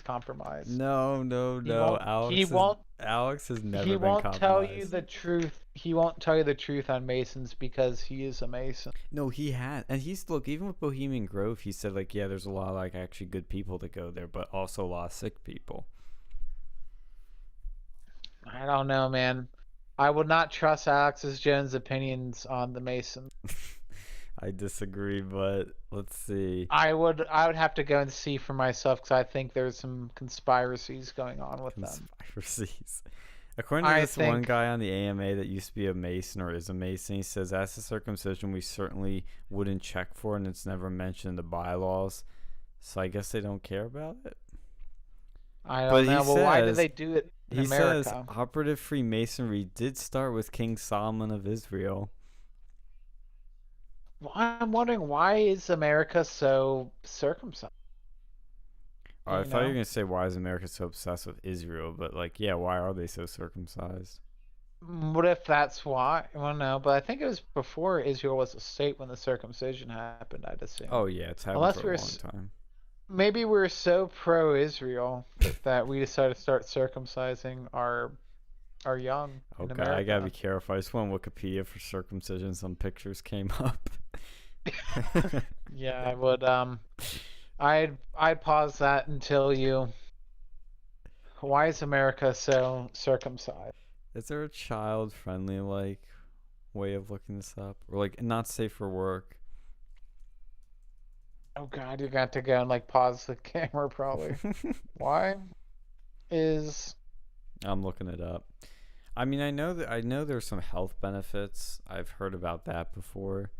compromised. No, no, He no. won't. He won't. Alex has He never been won't tell you compromised. the truth. He won't tell you the truth on Masons because he is a Mason. No, he had, and he's look even with Bohemian Grove. He said like, yeah, there's a lot of like actually good people that go there, but also a lot of sick people. I don't know, man. I would not trust Alex's Jones' opinions on the Masons. I disagree, but let's see. I would have to go and see for myself because I think there's some conspiracies going on with them. Conspiracies. According to I this one think guy on the AMA that used to be a Mason or is a Mason, he says that's a circumcision we certainly wouldn't check for, and it's never mentioned in the bylaws. So I guess they don't care about it. I But don't know. Well, why did they do it in he says America? operative Freemasonry did start with King Solomon of Israel. Well, I'm wondering why is America so circumcised? I You thought you were know, gonna say why is America so obsessed with Israel, but like, yeah, why are they so circumcised? what if that's why? Well, no, but I think it was before Israel was a state when the circumcision happened. I'd assume, Oh yeah, it's happened unless for a long time. maybe we're so pro-Israel that we decided to start circumcising our young in Okay, I gotta be America. careful. I just went on Wikipedia for circumcision. Some pictures came up. Yeah, I would. I'd pause that until you. Why is America so circumcised? Is there a child-friendly like way of looking this up, or like not safe for work? Oh God, you got to go and like pause the camera probably. Why is I'm looking it up. I mean, I know there's some health benefits. I've heard about that before.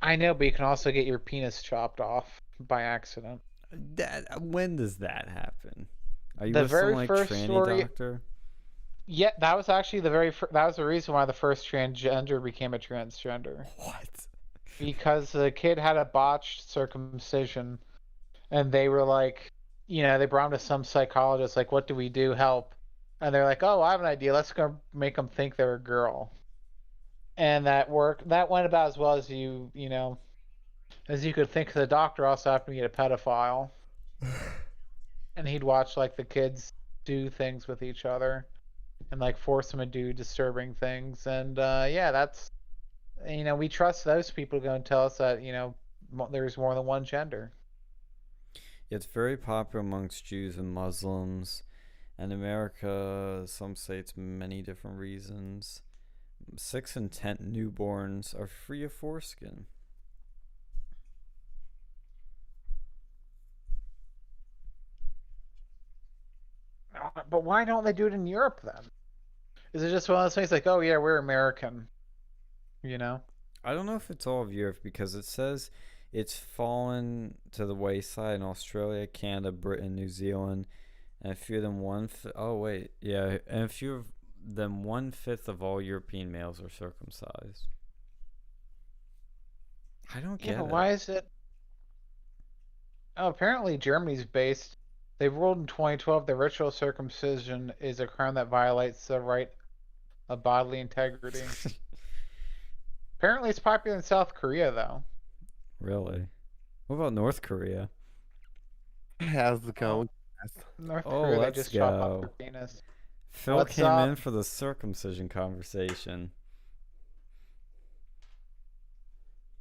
I know, but you can also get your penis chopped off by accident. That when does that happen? Are you The with some very like first tranny story, doctor? yeah, that was actually that was the reason why the first transgender became a transgender What? because the kid had a botched circumcision and they were like, they brought him to some psychologist, like, what do we do? Help. And they're like, oh, I have an idea. Let's go make them think they're a girl. And that worked. That went about as well as as you could think. The doctor also happened to be a pedophile, and he'd watch like the kids do things with each other and like force them to do disturbing things. And yeah, that's we trust those people to go and tell us that there's more than one gender. It's very popular amongst Jews and Muslims. And America, some say it's many different reasons. 6 in 10 newborns are free of foreskin. But why don't they do it in Europe then? Is it just one of those things like, oh yeah, we're American, you know? I don't know if it's all of Europe because it says it's fallen to the wayside in Australia, Canada, Britain, New Zealand, and a few of them oh wait, yeah, and a few of them 1/5 of all European males are circumcised. I don't Yeah, get but it. why is it? Oh, apparently Germany's based. They ruled in 2012 that ritual circumcision is a crime that violates the right of bodily integrity. Apparently, it's popular in South Korea, though. Really? What about North Korea? How's it Oh, going? North Oh, Korea, they let's just chop off their go. penis. Phil What's came in up? for the circumcision conversation.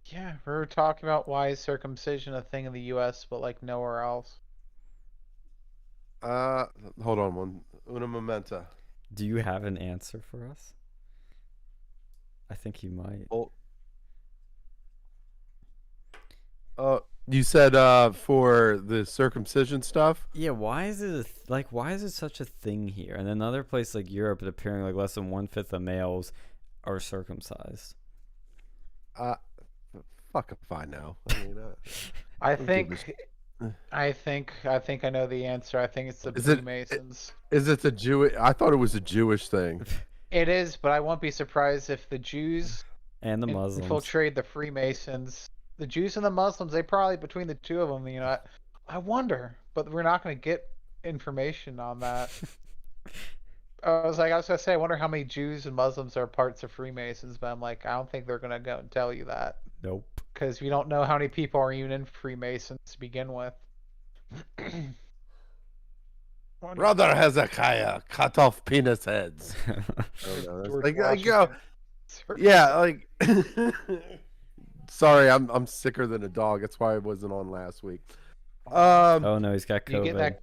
Yeah, we were talking about why is circumcision a thing in the U.S. but like nowhere else. Uh, Hold on una momenta. Do you have an answer for us? I think you might. Oh, you said for the circumcision stuff. Yeah, why is it why is it such a thing here? And another place like Europe, it appearing like less than 1/5 of males are circumcised. Uh, Fuck if I know. I mean, I don't give a sh- think, I think I know the answer. I think it's the Is it Freemasons. is it a Jewish? I thought it was a Jewish thing. It is, but I won't be surprised if the Jews And the Muslims. infiltrate the Freemasons. The Jews and the Muslims, they probably between the two of them, I wonder, but we're not going to get information on that. I was gonna say, I wonder how many Jews and Muslims are parts of Freemasons, but I'm like, I don't think they're gonna go and tell you that Nope. because we don't know how many people are even in Freemasons to begin with. Brother Hezekiah cut off penis heads. I don't know. It's George like, Washington. yeah, like. Sorry, I'm sicker than a dog. That's why I wasn't on last week. Oh no, he's got You get COVID.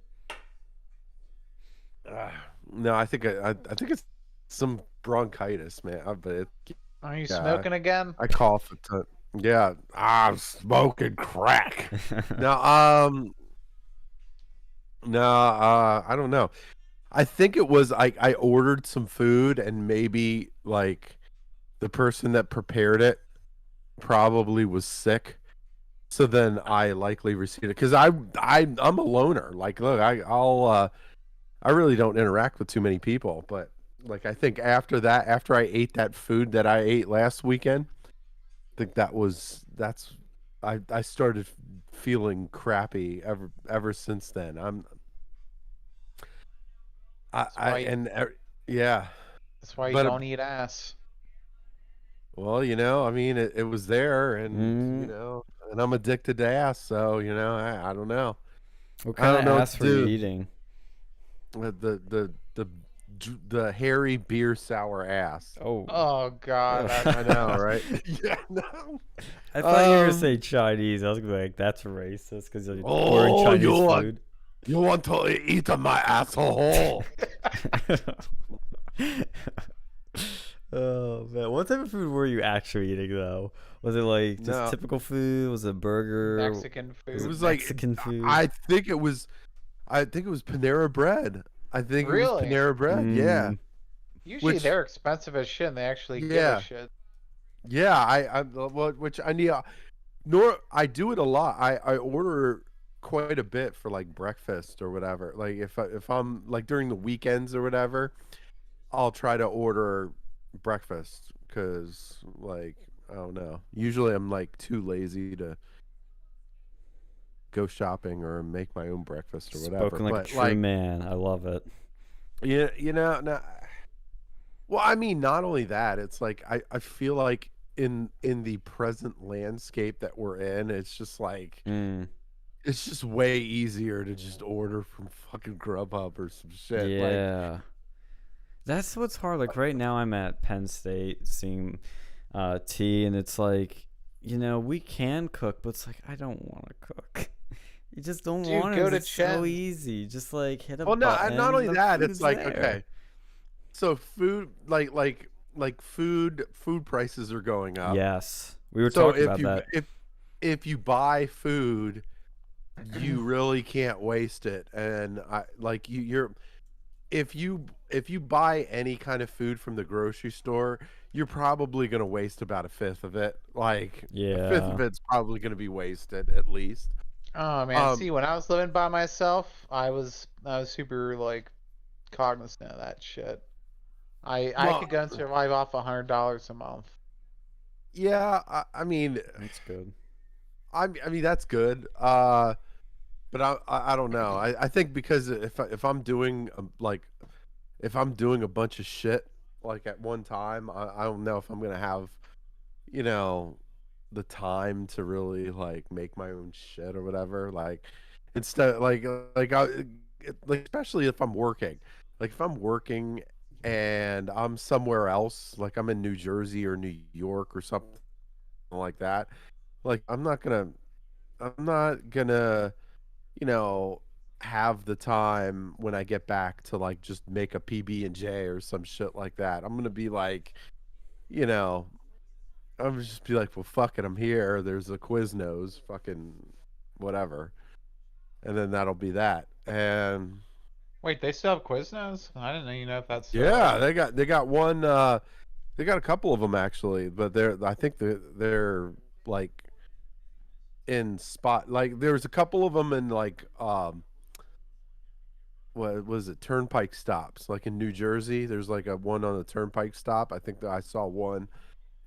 that? No, I think think it's some bronchitis, man. But Are you yeah, smoking again? I cough a ton. Yeah, I'm smoking crack. No, I don't know. I think it was I ordered some food and maybe like the person that prepared it probably was sick. So then I likely received it because I'm a loner. Like, look, I really don't interact with too many people, but like I think after that, after I ate that food that I ate last weekend, I think that's I started feeling crappy ever since then. Yeah, That's why you but don't eat ass. well, I mean, it was there, and Mm. and I'm addicted to ass, so I don't know. What I kind don't of know what ass to were you do. eating? The hairy beer sour ass. Oh. Oh God, Ugh. that's I know, right? Yeah, no. I thought you were gonna say Chinese. I was gonna be like, that's racist because you're ordering Oh, Chinese food. you want to eat my asshole? Oh man, what type of food were you actually eating though? Was it like just No, typical food? Was it a burger? Mexican it Was food. it was like Mexican food? I think it was. I think it was Panera Bread. I think it was Really? Panera Bread. Yeah. Mm. Usually Which, they're expensive as shit and they actually give a yeah, shit. yeah. Which I need. I do it a lot. I order quite a bit for like breakfast or whatever. Like if I'm like during the weekends or whatever, I'll try to order breakfast because like I don't know. Usually I'm like too lazy to go shopping or make my own breakfast or whatever. Spoken like a But true like man. I love it. yeah, no, well, I mean, not only that, it's like I feel like in the present landscape that we're in, it's just like Mm. it's just way easier to just order from fucking Grubhub or some shit. Like, Yeah. That's what's hard. Like right now, I'm at Penn State seeing T, and it's like, we can cook, but it's like I don't want to cook. You just don't Dude, want go to. to It's so Chen. easy. Just like hit a well, no, button. not only The that, it's food's like there. okay, so food, like food prices are going up. Yes, we were So talking about that. if you buy food, you really can't waste it, and I like you're if you buy any kind of food from the grocery store, you're probably going to waste about a fifth of it. Like a fifth Yeah. of it's probably going to be wasted at least. Oh man, Um, see, when I was living by myself, I was super like cognizant of that shit. I well, could go and survive off $100 a month. yeah, I mean, That's good. I mean that's good. But I don't know. I think because if I'm doing like if I'm doing a bunch of shit like at one time, I don't know if I'm gonna have you know the time to really like make my own shit or whatever. Like instead, like especially if I'm working, like if I'm working and I'm somewhere else, like I'm in New Jersey or New York or something like that. Like I'm not gonna you know, have the time when I get back to like just make a PB&J or some shit like that. I'm gonna be like, you know, I'm gonna just be like, well, fuck it, I'm here. There's a Quiznos, fucking whatever, and then that'll be that. And Wait, they still have Quiznos? I didn't even know if that's still yeah, open. they got one. They got a couple of them actually, but I think they're like in spot. Like there's a couple of them in like what was it turnpike stops like in New Jersey there's like a one on a turnpike stop. I think that I saw one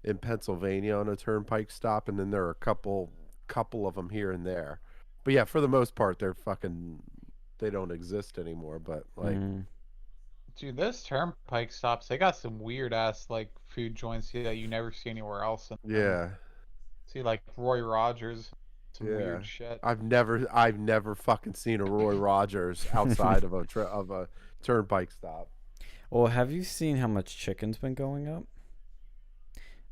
in Pennsylvania on a turnpike stop, and then there are a couple of them here and there, but yeah, for the most part they're fucking exist anymore. But like, Dude, those turnpike stops, they got some weird ass like food joints that you never see anywhere else in them. yeah, See like Roy Rogers, some yeah. weird shit. I've never fucking seen a Roy Rogers outside of a turnpike stop. Well, have you seen how much chicken's been going up?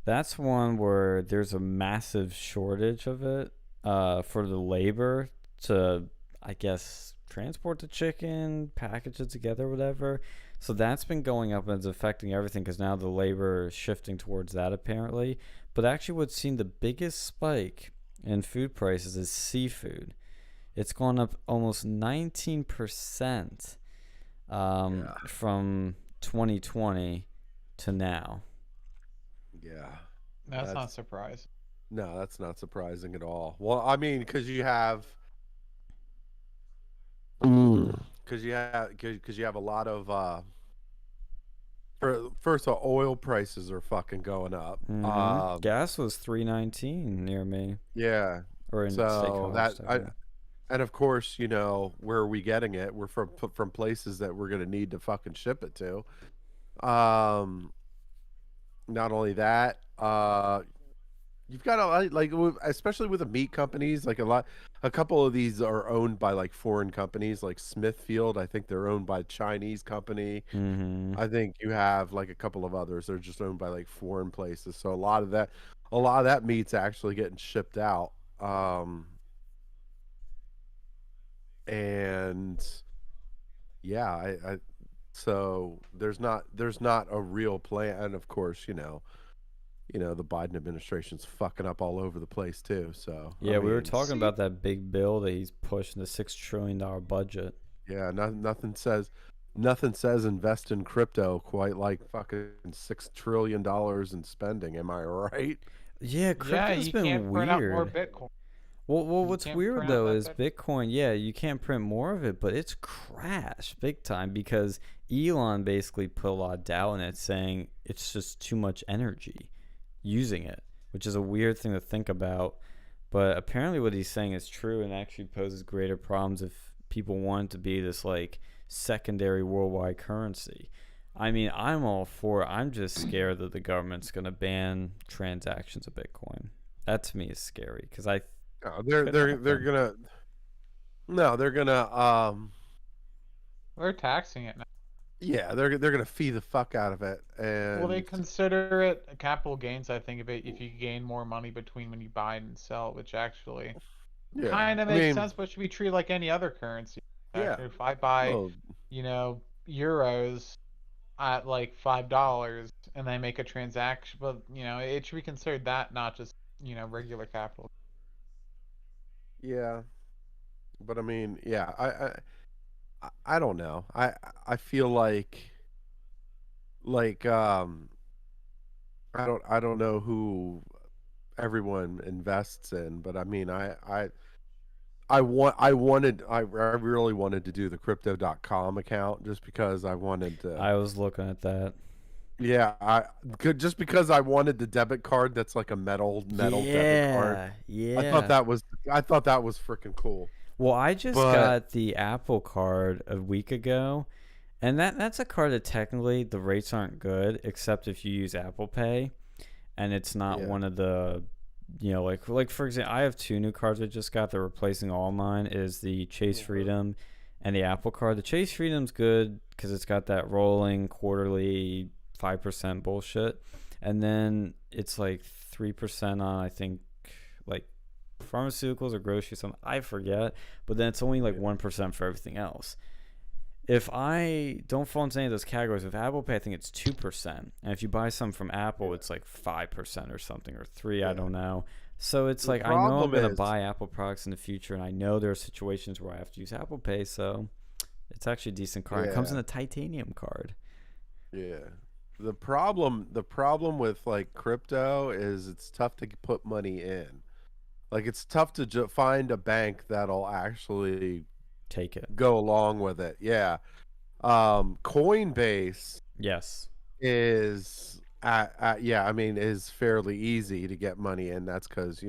That's one where there's a massive shortage of it for the labor to, I guess, transport the chicken, package it together, whatever. So that's been going up and it's affecting everything because now the labor is shifting towards that apparently. But actually, what's seen the biggest spike in food prices is seafood. It's gone up almost 19% Yeah, from 2020 to now. yeah. That's not That's surprising. No, that's not surprising at all. Well, I mean, because you have a lot of first of all, oil prices are fucking going up. Gas was 319 near me, Yeah. or in State So College. and of course, where are we getting it? We're from places that we're gonna need to fucking ship it to. Um, Not only that, you've got especially with the meat companies, a couple of these are owned by like foreign companies, like Smithfield. I think they're owned by a Chinese company. Mm-hmm. I think you have like a couple of others. They're just owned by like foreign places. So a lot of that meat's actually getting shipped out. And yeah, so there's not a real plan. And of course, the Biden administration's fucking up all over the place too. So I Yeah, we were mean, talking about that big bill that he's pushing, the $6 trillion budget. yeah, nothing says invest in crypto quite like fucking $6 trillion in spending. Am I right? Yeah, Yeah, crypto's you can't been print out more weird. Bitcoin. Well, You what's can't weird print out though that is Bitcoin. Bitcoin. Yeah, you can't print more of it, but it's crashed big time because Elon basically put a lot of doubt in it, saying it's just too much energy using it, which is a weird thing to think about. But apparently, what he's saying is true and actually poses greater problems if people want it to be this like secondary worldwide currency. I mean, I'm all for it. I'm just scared that the government's going to ban transactions of Bitcoin. That to me is scary because I No, could they're happen. gonna no, they're gonna We're taxing it now. yeah, they're gonna fee the fuck out of it. Well, they And consider it capital gains, I think, if you gain more money between when you buy and sell, which actually yeah, kind of I makes mean, sense, but should be treated like any other currency. yeah, If I buy, well, euros at like $5 and they make a transaction, but it should be considered that, not just regular capital. yeah, but I mean, yeah, I don't know. I feel like I don't know who everyone invests in, but I mean, I really wanted to do the crypto.com account just because I wanted to. I was looking at that. Yeah, I could just because I wanted the debit card that's like a metal debit card. Yeah, I thought yeah. that was I thought that was freaking cool. Well, I just But got the Apple card a week ago, and that's a card that technically the rates aren't good, except if you use Apple Pay, and it's not yeah, one of the, like for example, I have two new cards I just got. They're replacing all mine. Is the Chase Freedom and the Apple card. The Chase Freedom's good because it's got that rolling quarterly 5% bullshit, and then it's like 3% on I think like pharmaceuticals or groceries, something I forget, but then it's only like yeah, 1% for everything else. If I don't fall into any of those categories with Apple Pay, I think it's 2%, and if you buy some from Apple, yeah, it's like 5% or something, or 3, I yeah. don't know. So it's The like I know I'm problem gonna is, buy Apple products in the future, and I know there are situations where I have to use Apple Pay, so it's actually a decent card. It comes in yeah, a titanium card. yeah. The problem with like crypto is it's tough to put money in. Like it's tough to find a bank that'll actually Take it. go along with it. Yeah. Coinbase Yes. is yeah, I mean, is fairly easy to get money in. That's because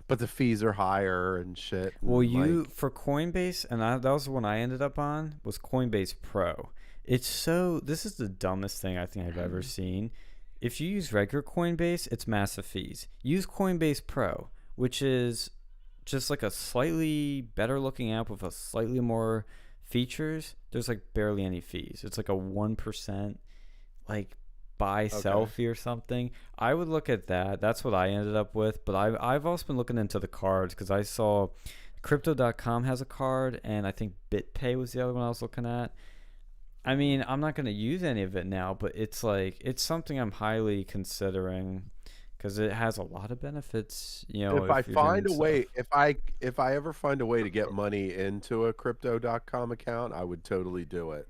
but the fees are higher and shit, Well, and like, for Coinbase, and that was the one I ended up on, was Coinbase Pro. This is the dumbest thing I think I've ever seen. If you use regular Coinbase, it's massive fees. Use Coinbase Pro, which is just like a slightly better looking app with a slightly more features. There's like barely any fees. It's like a 1% like buy sell okay, fee or something. I would look at that. That's what I ended up with. But I've also been looking into the cards because I saw Crypto.com has a card, and I think BitPay was the other one I was looking at. I mean, I'm not going to use any of it now, but it's something I'm highly considering because it has a lot of benefits. if I If you're doing find a stuff. way, if I ever find a way to get money into a crypto.com account, I would totally do it.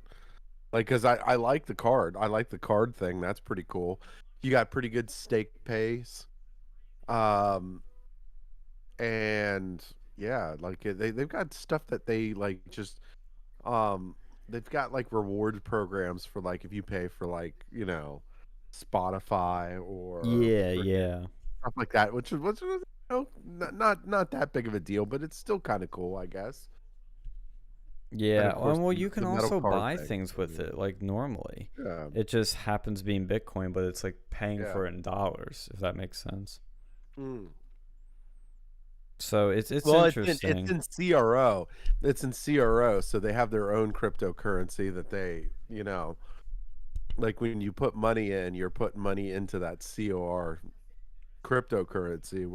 Like, because I like the card. I like the card thing. That's pretty cool. You got pretty good stake pays. Um, and yeah, like they've got stuff that they like just um they've got like reward programs for like if you pay for like, Spotify or Yeah, freaking yeah. stuff like that, which is not that big of a deal, but it's still kind of cool, I guess. And Yeah, of course well, you can the metal also card buy thing. things I with mean, it, like normally. yeah, It just happens being Bitcoin, but it's like paying yeah. for it in dollars, if that makes sense. Mm. So it's Well, it's interesting. in CRO. It's in CRO, so they have their own cryptocurrency that like when you put money in, you're putting money into that COR cryptocurrency,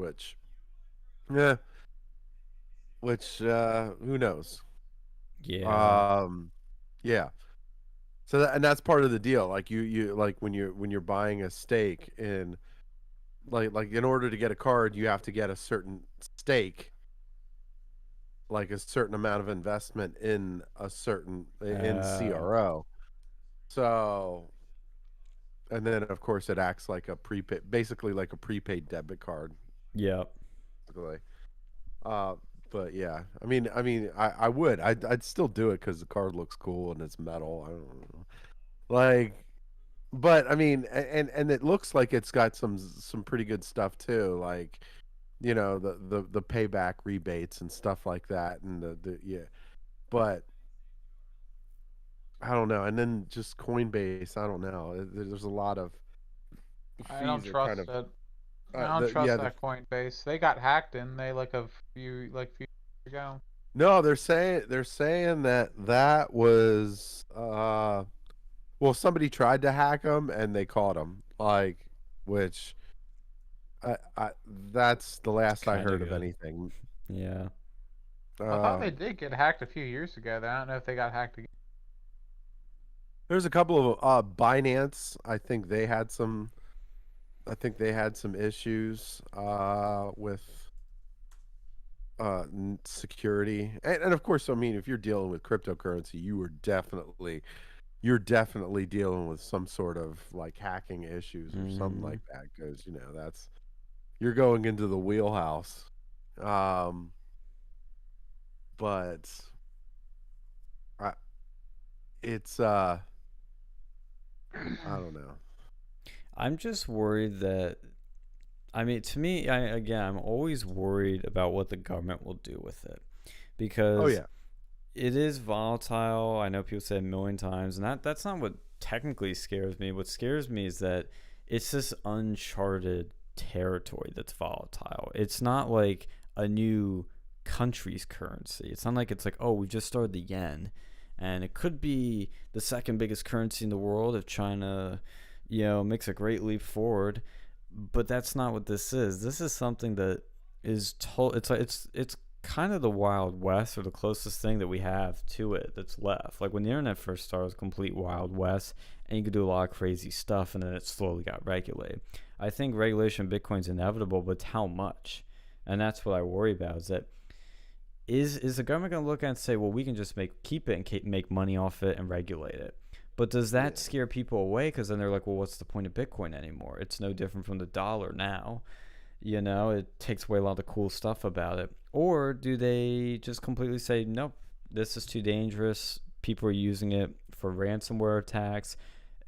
yeah, which who knows? Yeah. Um, yeah. So and that's part of the deal. Like you like when you're buying a stake in like in order to get a card, you have to get a certain stake, like a certain amount of investment in Uh, CRO. So, and then of course it acts like a prepaid, basically like a prepaid debit card, yep. basically. Uh, but yeah, I would, I'd still do it because the card looks cool and it's metal. I don't know, like, but I mean, and it looks like it's got some pretty good stuff too, like the payback rebates and stuff like that, and the yeah, but I don't know. And then just Coinbase, I don't know. There's a lot of I don't fees are kind trust of it. I don't the trust the that Coinbase. They got hacked in they like a few years ago. no, they're saying that was well, somebody tried to hack them and they caught them, like, which I that's the It's last I kind of heard of good. anything. Yeah. I thought Uh they did get hacked a few years ago. Though. I don't know if they got hacked again. there's a couple of Binance, I think they had some issues with security, and of course, I mean, if you're dealing with cryptocurrency, you're definitely dealing with some sort of like hacking issues or something Hmm. like that, because that's you're going into the wheelhouse. um but I, it's I don't know. I'm just worried that I mean, to me, I'm always worried about what the government will do with it Oh because yeah, it is volatile. I know people say a million times, and that's not what technically scares me. What scares me is that it's this uncharted territory that's volatile. It's not like a new country's currency. It's not like it's like, oh, we just started the yen, and it could be the second biggest currency in the world if China, makes a great leap forward. But that's not what this is. This is something that is told. It's kind of the Wild West, or the closest thing that we have to it that's left. Like when the internet first started, it was complete Wild West, and you could do a lot of crazy stuff, and then it slowly got regulated. I think regulation of Bitcoin's inevitable, but it's how much, and that's what I worry about. Is that is the government going to look at it and say, well, we can just keep it and make money off it and regulate it? But does that yeah, scare people away? Because then they're like, well, what's the point of Bitcoin anymore? It's no different from the dollar now. It takes away a lot of the cool stuff about it. Or do they just completely say, nope, this is too dangerous? People are using it for ransomware attacks.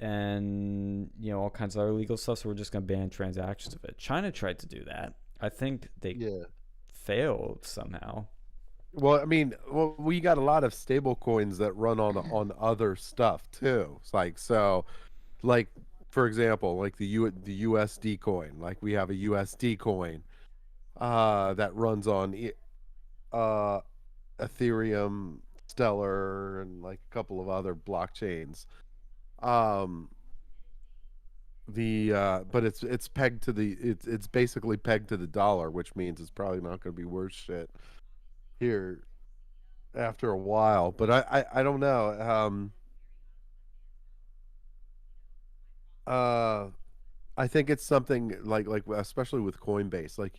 and all kinds of other legal stuff. So we're just going to ban transactions of it. China tried to do that. I think they Yeah. failed somehow. Well, I mean, well, we got a lot of stable coins that run on other stuff too. It's like so, like for example, like the USD coin. Like we have a USD coin that runs on uh Ethereum, Stellar, and like a couple of other blockchains. Um, the but it's pegged to it's basically pegged to the dollar, which means it's probably not going to be worth shit here after a while. But I don't know. Uh, I think it's something like especially with Coinbase, like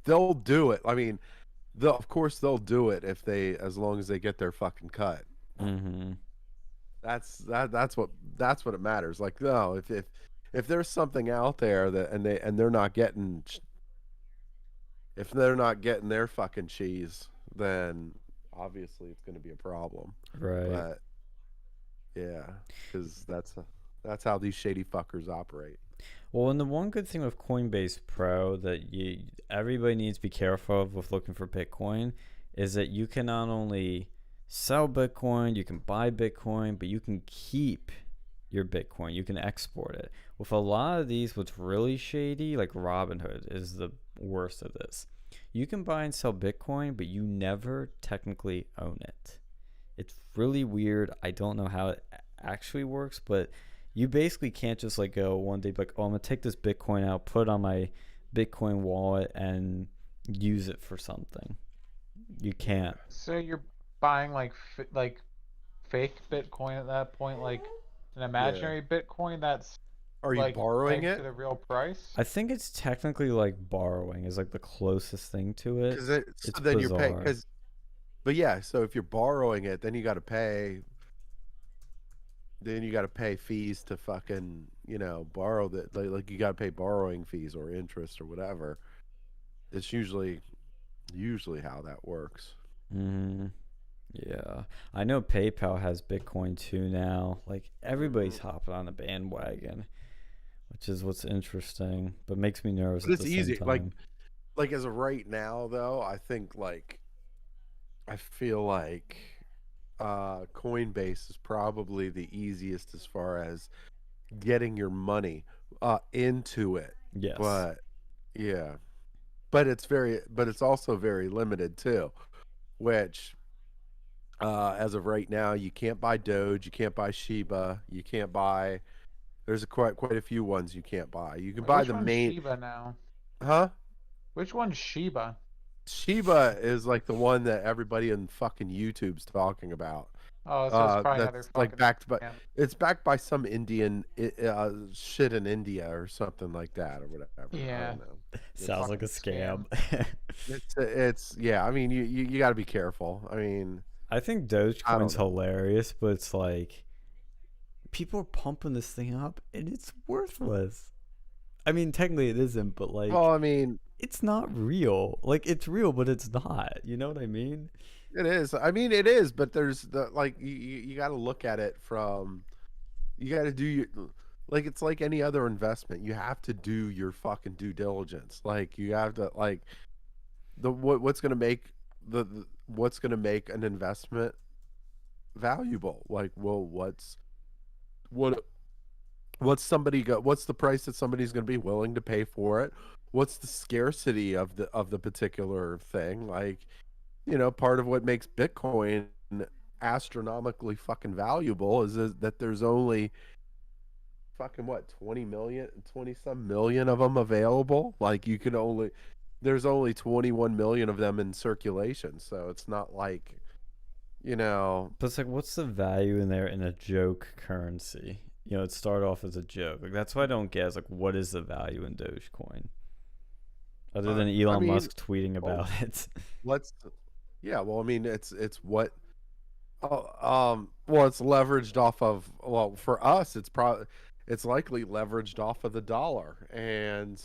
they'll do it. I mean, they'll of course they'll do it if they as long as they get their fucking cut. Mm-hmm. That's what it matters. Like no, if there's something out there that and they're not getting if they're not getting their fucking cheese, then obviously it's going to be a problem. Right. But yeah, because that's how these shady fuckers operate. Well, and the one good thing with Coinbase Pro that everybody needs to be careful of with looking for Bitcoin is that you can not only sell Bitcoin, you can buy Bitcoin, but you can keep your Bitcoin. You can export it. With a lot of these, what's really shady, like Robinhood, is the worst of this. You can buy and sell Bitcoin, but you never technically own it. It's really weird. I don't know how it actually works, but you basically can't just like go one day like, oh, I'm gonna take this Bitcoin out, put it on my Bitcoin wallet, and use it for something. You can't. So you're buying like fake Bitcoin at that point, like an Yeah. imaginary Bitcoin that's Are you like borrowing pegged to it? the real price. I think it's technically like borrowing is like the closest thing to it. Because It's so then you're paying. bizarre. Because but yeah, so if you're borrowing it, then you got to pay. Then you got to pay fees to fucking borrow that like you got to pay borrowing fees or interest or whatever. It's usually how that works. Mm, yeah, I know PayPal has Bitcoin too now. Like everybody's Mhm. hopping on the bandwagon, which is what's interesting, but makes me nervous But at it's the same easy. Like time. like as of right now though, I think I feel like Coinbase is probably the easiest as far as getting your money into it. Yes. But yeah, but it's also very limited too, which as of right now you can't buy Doge, you can't buy Shiba, you can't buy. There's quite a few ones you can't buy. You can Wait, buy which the one's main, Shiba now? huh? Which one's Shiba? Shiba is like the one that everybody in fucking YouTube's talking about. Oh, so it's probably another That's like fucking backed by scam. it's backed by some Indian shit in India or something like that or whatever. I Yeah, don't know. Sounds It's like a fucking scam. scam. it's yeah. I mean, you got to be careful. I mean, I think I don't Dogecoin's know. hilarious, but it's like people are pumping this thing up and it's worthless. I mean, technically it isn't, but Well, like I mean, it's not real. Like it's real, but it's not. You know what I mean? it is. I mean, it is. But there's the like you got to look at it from. You got to do your like it's like any other investment. You have to do your fucking due diligence. Like you have to like what's going to make what's going to make an investment valuable. Like, well, what what's the price that somebody's going to be willing to pay for it? What's the scarcity of the particular thing? Like, part of what makes Bitcoin astronomically fucking valuable is that there's only fucking what 20 million, 20 some million of them available. Like you can only there's only 21 million of them in circulation, so it's not like you know But it's like, what's the value in there in a joke currency? It started off as a joke. Like that's what I don't get. Is like, what is the value in Dogecoin other than I Elon mean, Musk tweeting well, about it? let's yeah, well, I mean, it's what well, it's leveraged off of, well, for us it's probably it's likely leveraged off of the dollar. And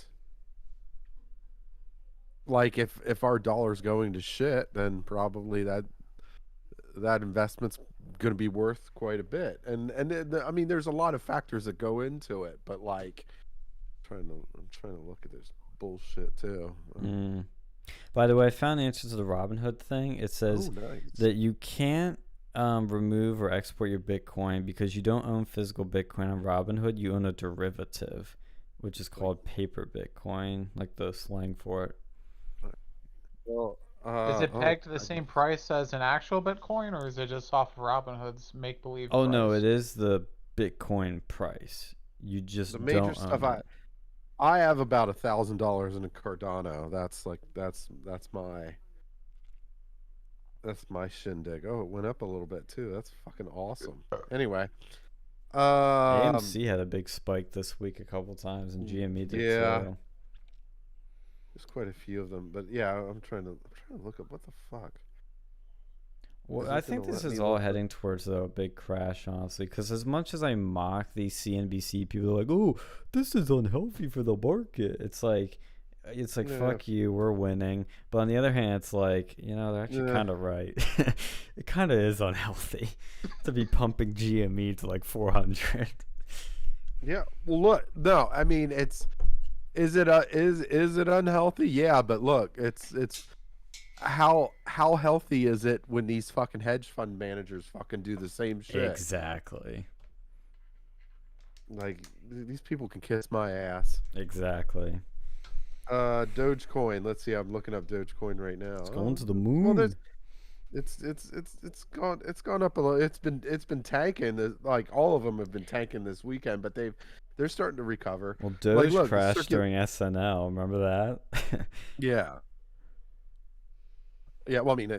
like if our dollar's going to shit, then probably that investment's going to be worth quite a bit. And I mean, there's a lot of factors that go into it, but like, I'm trying to look at this bullshit too. By the way, I found the answer to the Robinhood thing. It says nice. that you can't remove or export your Bitcoin because you don't own physical Bitcoin on Robinhood. You own a derivative, which is called paper Bitcoin, like the slang for it. Well, is it pegged to the same price as an actual Bitcoin, or is it just off of Robinhood's make-believe price? No, it is the Bitcoin price. You just the major don't stuff. own it. I have about $1,000 in a Cardano. That's my shindig. Oh, it went up a little bit too. That's fucking awesome. Anyway, AMC had a big spike this week a couple times, and GME did too. There's quite a few of them, but yeah, I'm trying to look up what the fuck. Well, I think this is all heading towards a big crash, honestly, because as much as I mock these CNBC people, like, oh, this is unhealthy for the market. It's like fuck you, we're winning. But on the other hand, it's like, they're actually kind of right. It kind of is unhealthy to be pumping GME to like 400. Yeah. Well, look, no, I mean, is it unhealthy? Yeah, but look, it's how healthy is it when these fucking hedge fund managers fucking do the same shit? Exactly. Like, these people can kiss my ass. Exactly. Dogecoin. Let's see. I'm looking up Dogecoin right now. It's going to the moon. Well, it's gone up a little. It's been tanking. Like, all of them have been tanking this weekend, but they're starting to recover. Well, Doge crashed during SNL. Remember that? Yeah. Yeah. Well, I mean,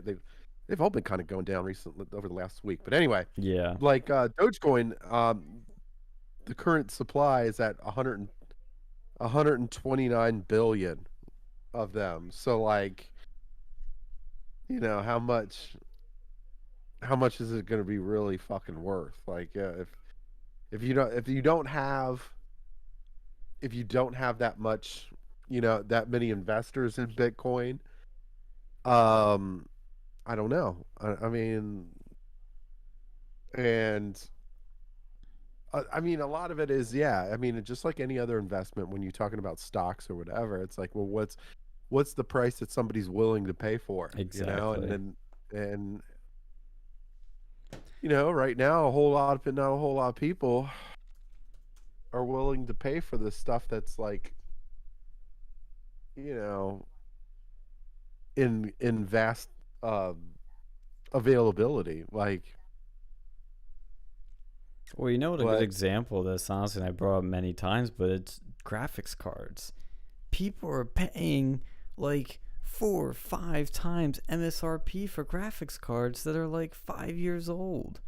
they've all been kind of going down recently over the last week. But anyway. Yeah. Like Dogecoin, the current supply is at 129 billion of them. So like, how much is it going to be really fucking worth? Like, if you don't have that much, that many investors in Bitcoin, I don't know. I mean, and I mean, a lot of it is, I mean, just like any other investment, when you're talking about stocks or whatever, it's like, well, what's the price that somebody's willing to pay for? Exactly. And right now, not a whole lot of people are willing to pay for this stuff that's like, in vast availability. Like, well, a good example of this, honestly, and I brought up many times, but it's graphics cards. People are paying like 4 or 5 times MSRP for graphics cards that are like 5 years old.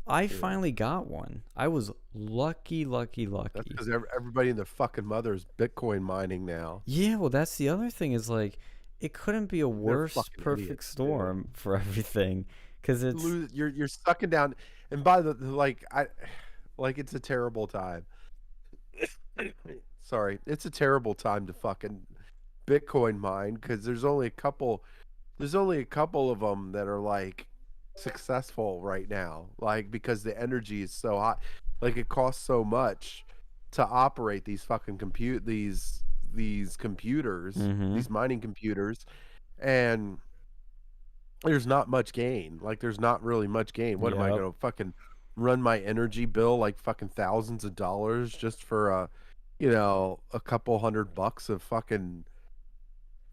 I finally got one. I was lucky. That's because everybody and their fucking mother is Bitcoin mining now. Yeah, well, that's the other thing is like, it couldn't be a worse perfect storm for everything, because you're sucking down. And by the it's a terrible time. Sorry, it's a terrible time to fucking Bitcoin mine, because there's only a couple of them that are like successful right now, like, because the energy is so hot. Like, it costs so much to operate these fucking computers, these mining computers, and there's not much gain. Like, there's not really much gain. What am I gonna fucking run my energy bill like fucking thousands of dollars just for a couple $100 of fucking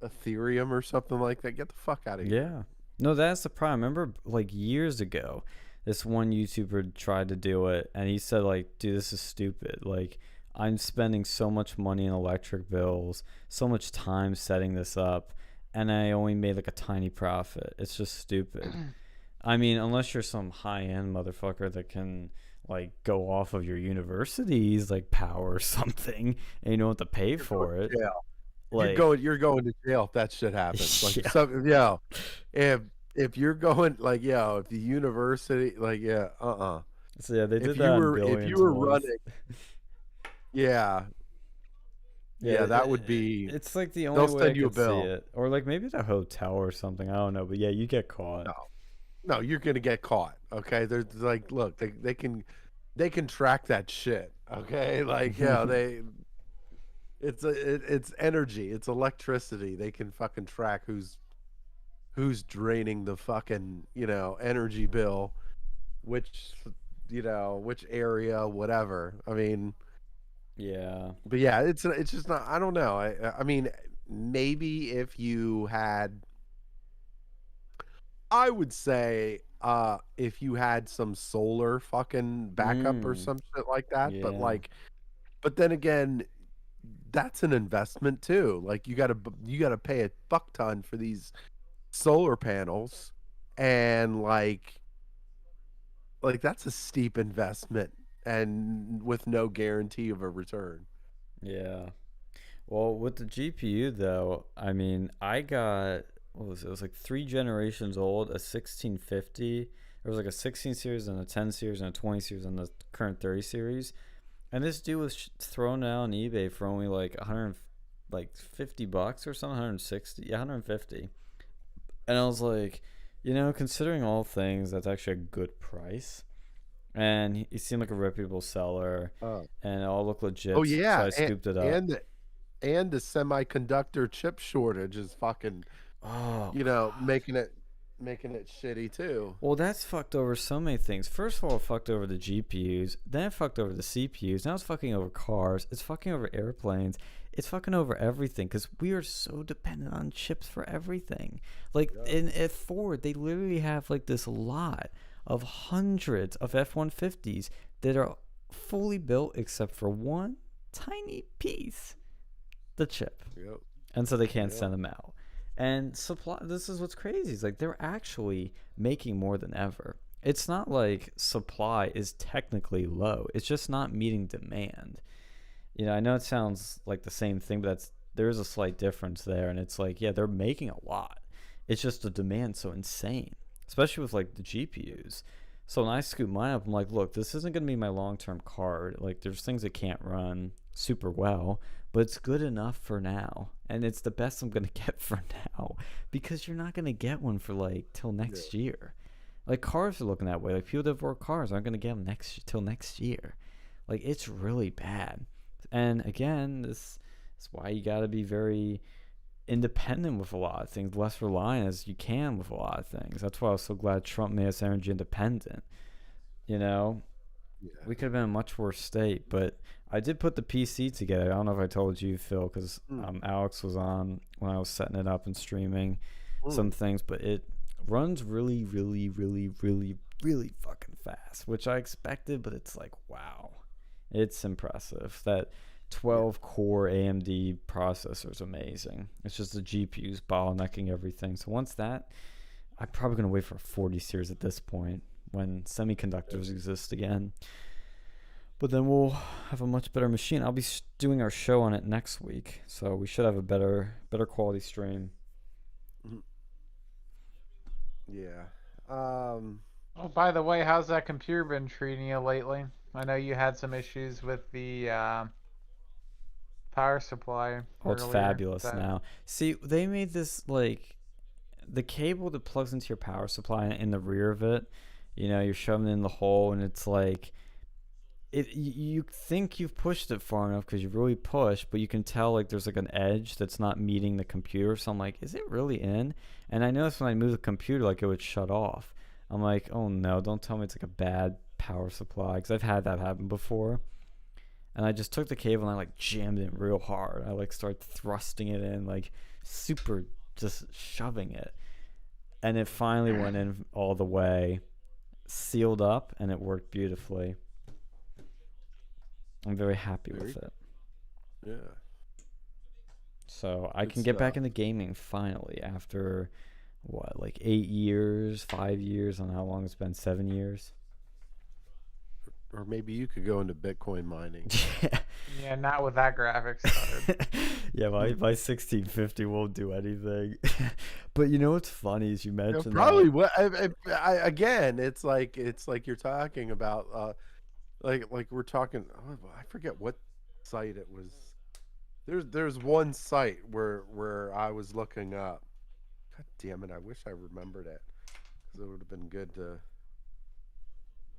Ethereum or something like that? Get the fuck out of here. Yeah. No, that's the problem. I remember like years ago, this one YouTuber tried to do it, and he said like, dude, this is stupid. Like, I'm spending so much money in electric bills, so much time setting this up, and I only made like a tiny profit. It's just stupid. I mean, unless you're some high-end motherfucker that can like go off of your university's like power or something, and you don't have to pay for it. Yeah. Like, you're going to jail if that shit happens. Like, if you're going, like, if the university, like, So yeah, they did if that. If you were running, that would be. It's like the only way I send you a could see bill. it, or like maybe at a hotel or something. I don't know, but yeah, you get caught. No, you're gonna get caught. Okay, there's like, look, they can track that shit. Okay, like yeah, it's energy, it's electricity. They can fucking track who's draining the fucking energy bill, which which area, whatever. I mean, Yeah. but yeah, it's just not. I don't know. I mean, maybe if you had, I would say, if you had some solar fucking backup or Mm. some shit like that. But Yeah. like, but then again, that's an investment too. Like you gotta pay a buck ton for these solar panels, and like that's a steep investment, and with no guarantee of a return. Yeah. Well, with the GPU though, I mean, I got what was it? It was like 3 generations old, a 1650. There was like a 16 series and a 10 series and a 20 series and the current 30 series. And this dude was thrown out on eBay for only like 100, like $50 or something, 160, yeah, 150. And I was like, considering all things, that's actually a good price. And he seemed like a reputable seller, Oh, and it all looked oh legit. So yeah, I scooped it up. and the semiconductor chip shortage is fucking, Oh making it shitty too. well, that's fucked over so many things. First of all, it fucked over the GPUs. Then it fucked over the CPUs. Now it's fucking over cars. It's fucking over airplanes. It's fucking over everything because we are so dependent on chips for everything. Like Yeah. at Ford, they literally have like this lot of hundreds of F-150s that are fully built except for one tiny piece, the chip, Yep. and so they can't Yep. send them out. And supply. This is what's crazy. It's like they're actually making more than ever. It's not like supply is technically low. It's just not meeting demand. I know it sounds like the same thing, but there is a slight difference there. And it's like, yeah, they're making a lot. It's just the demand's so insane, especially with like the GPUs. So when I scoop mine up, I'm like, look, this isn't going to be my long term card. Like, there's things that can't run super well, but it's good enough for now. And it's the best I'm going to get for now because you're not going to get one for like till Yeah. next year. Like, cars are looking that way. Like, people that bought cars aren't going to get them till next year. Like, it's really bad. And again, this is why you got to be very independent with a lot of things, less reliant as you can with a lot of things. That's why I was so glad Trump made us energy independent. You know, Yeah. we could have been in a much worse state, but I did put the PC together. I don't know if I told you, Phil, because Mm. Alex was on when I was setting it up and streaming some Mm. things, but it runs really, really, really, really, really fucking fast, which I expected, but it's like, wow, it's impressive. That Yeah. 12 core AMD processor is amazing. It's just the GPU's bottlenecking everything. So once that, I'm probably going to wait for a 40 series at this point when semiconductors exist again. But then we'll have a much better machine. I'll be doing our show on it next week, so we should have a better quality stream. Mhm. Yeah. Um. Oh, by the way, how's that computer been treating you lately? I know you had some issues with the power supply Oh, it's earlier. fabulous That now. See, they made this like the cable that plugs into your power supply in the rear of it. You're shoving it in the hole, and it's like you think you've pushed it far enough because you really push, but you can tell like there's like an edge that's not meeting the computer. So I'm like, is it really in? And I noticed when I moved the computer, like it would shut off. I'm like, oh no, don't tell me it's like a bad power supply because I've had that happen before. And I just took the cable and I like jammed it in real hard. I like started thrusting it in like super, just shoving it, and it finally went in all the way, sealed up, and it worked beautifully. I'm very happy Very. with it. Yeah. So I Good can get back stuff. into gaming finally after what, like 8 years, 5 years, I don't know how long it's been, 7 years. Or maybe you could go into Bitcoin mining. yeah, not with that graphics card. Yeah, my 1650 won't do anything. But you know what's funny is you mentioned Probably that. what again, it's like you're talking about like we're talking, I forget what site it was. There's one site where I was looking up. God damn it, I wish I remembered it. it would have been good to.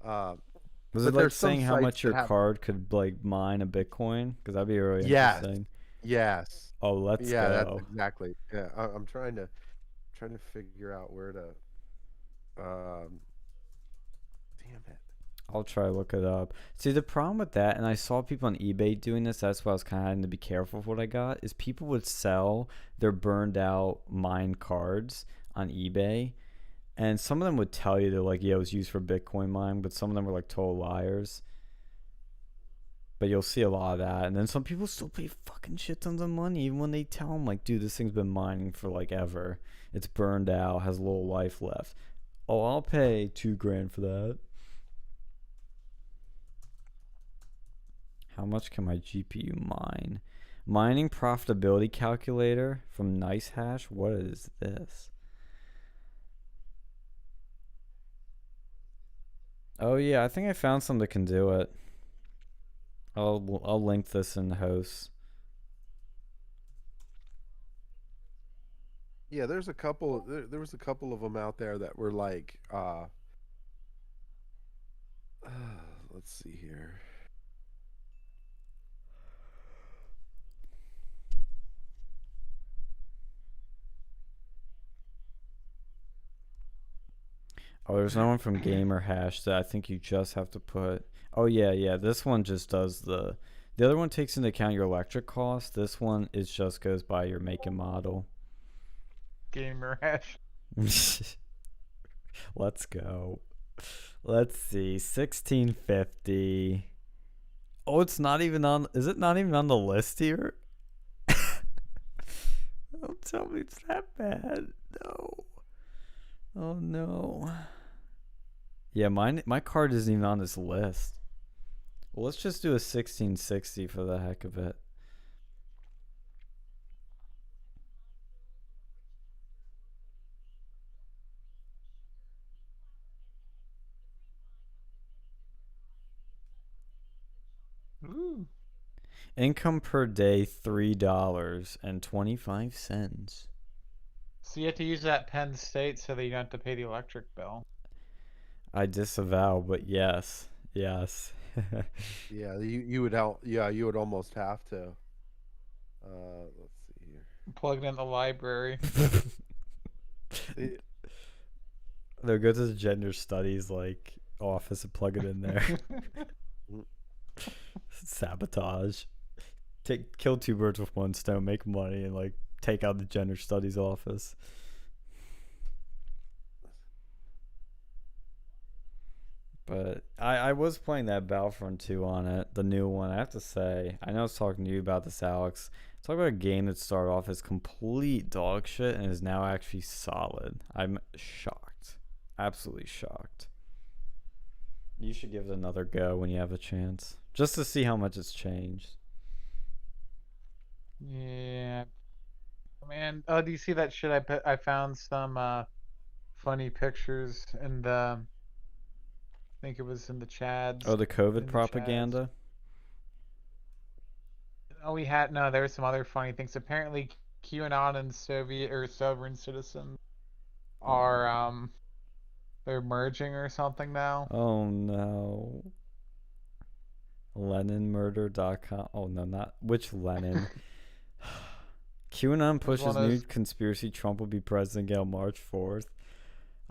Uh, Was it but like there's some saying how sites much that your have. card could like mine a Bitcoin? Because that'd be really Yes, interesting. yes, Oh, let's yeah. That's go. exactly. Yeah, I'm trying to figure out where to. Um, damn it. I'll try to look it up. See, the problem with that, and I saw people on eBay doing this, that's why I was kind of having to be careful of what I got, is people would sell their burned out mine cards on eBay. And some of them would tell you they're like, yeah, it was used for Bitcoin mine, but some of them were like total liars. But you'll see a lot of that. And then some people still pay fucking shit tons of money, even when they tell them, like, dude, this thing's been mining for like ever. It's burned out, has a little life left. Oh, I'll pay $2,000 for that. How much can my GPU mine? Mining profitability calculator from NiceHash. What is this? Oh yeah, I think I found something that can do it. I'll link this in the host. Yeah, there's a couple. There was a couple of them out there that were like. Let's see here. Oh, there's no one from Gamer Hash that I think you just have to put. Oh yeah. This one just does the. The other one takes into account your electric cost. This one is just goes by your make and model. Gamer hash. Let's go. Let's see. 1650. Oh, it's not even on. Is it not even on the list here? Don't tell me it's that bad. No. Oh no. Yeah, my card isn't even on this list. Well, let's just do a 1660 for the heck of it. Ooh. Income per day $3.25. So you have to use that Penn State so that you don't have to pay the electric bill. I disavow, but yes. Yes. Yeah, you would help. Yeah, you would almost have to. Let's see here. Plug it in the library. They'll go to the gender studies like office and plug it in there. Sabotage. Kill two birds with one stone, make money, and like take out the gender studies office. But I was playing that Battlefront 2 on it, the new one. I have to say, I know I was talking to you about this, Alex. Talk about a game that started off as complete dog shit and is now actually solid. I'm shocked. Absolutely shocked. You should give it another go when you have a chance, just to see how much it's changed. Yeah, man. Oh, do you see that shit? I found some funny pictures in the. I think it was in the Chads. Oh, the COVID in the Chads. propaganda? Oh, we had no. There were some other funny things. Apparently, QAnon and Soviet or sovereign citizens are they're merging or something now. Oh no. LeninMurder.com. Oh no, not which Lenin. QAnon pushes new conspiracy Trump will be president on March 4th.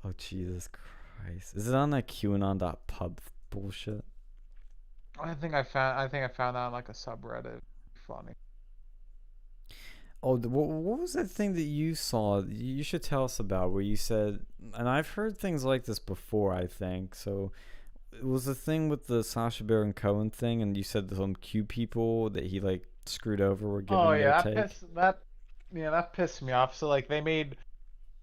Oh Jesus Christ! Is it on that QAnon.pub bullshit? I think I found that on like a subreddit. Funny. Oh, what was that thing that you saw? You should tell us about where you said, and I've heard things like this before. I think so. It was the thing with the Sacha Baron Cohen thing, and you said some Q people that he like screwed over were giving their take. That pissed me off. So like they made,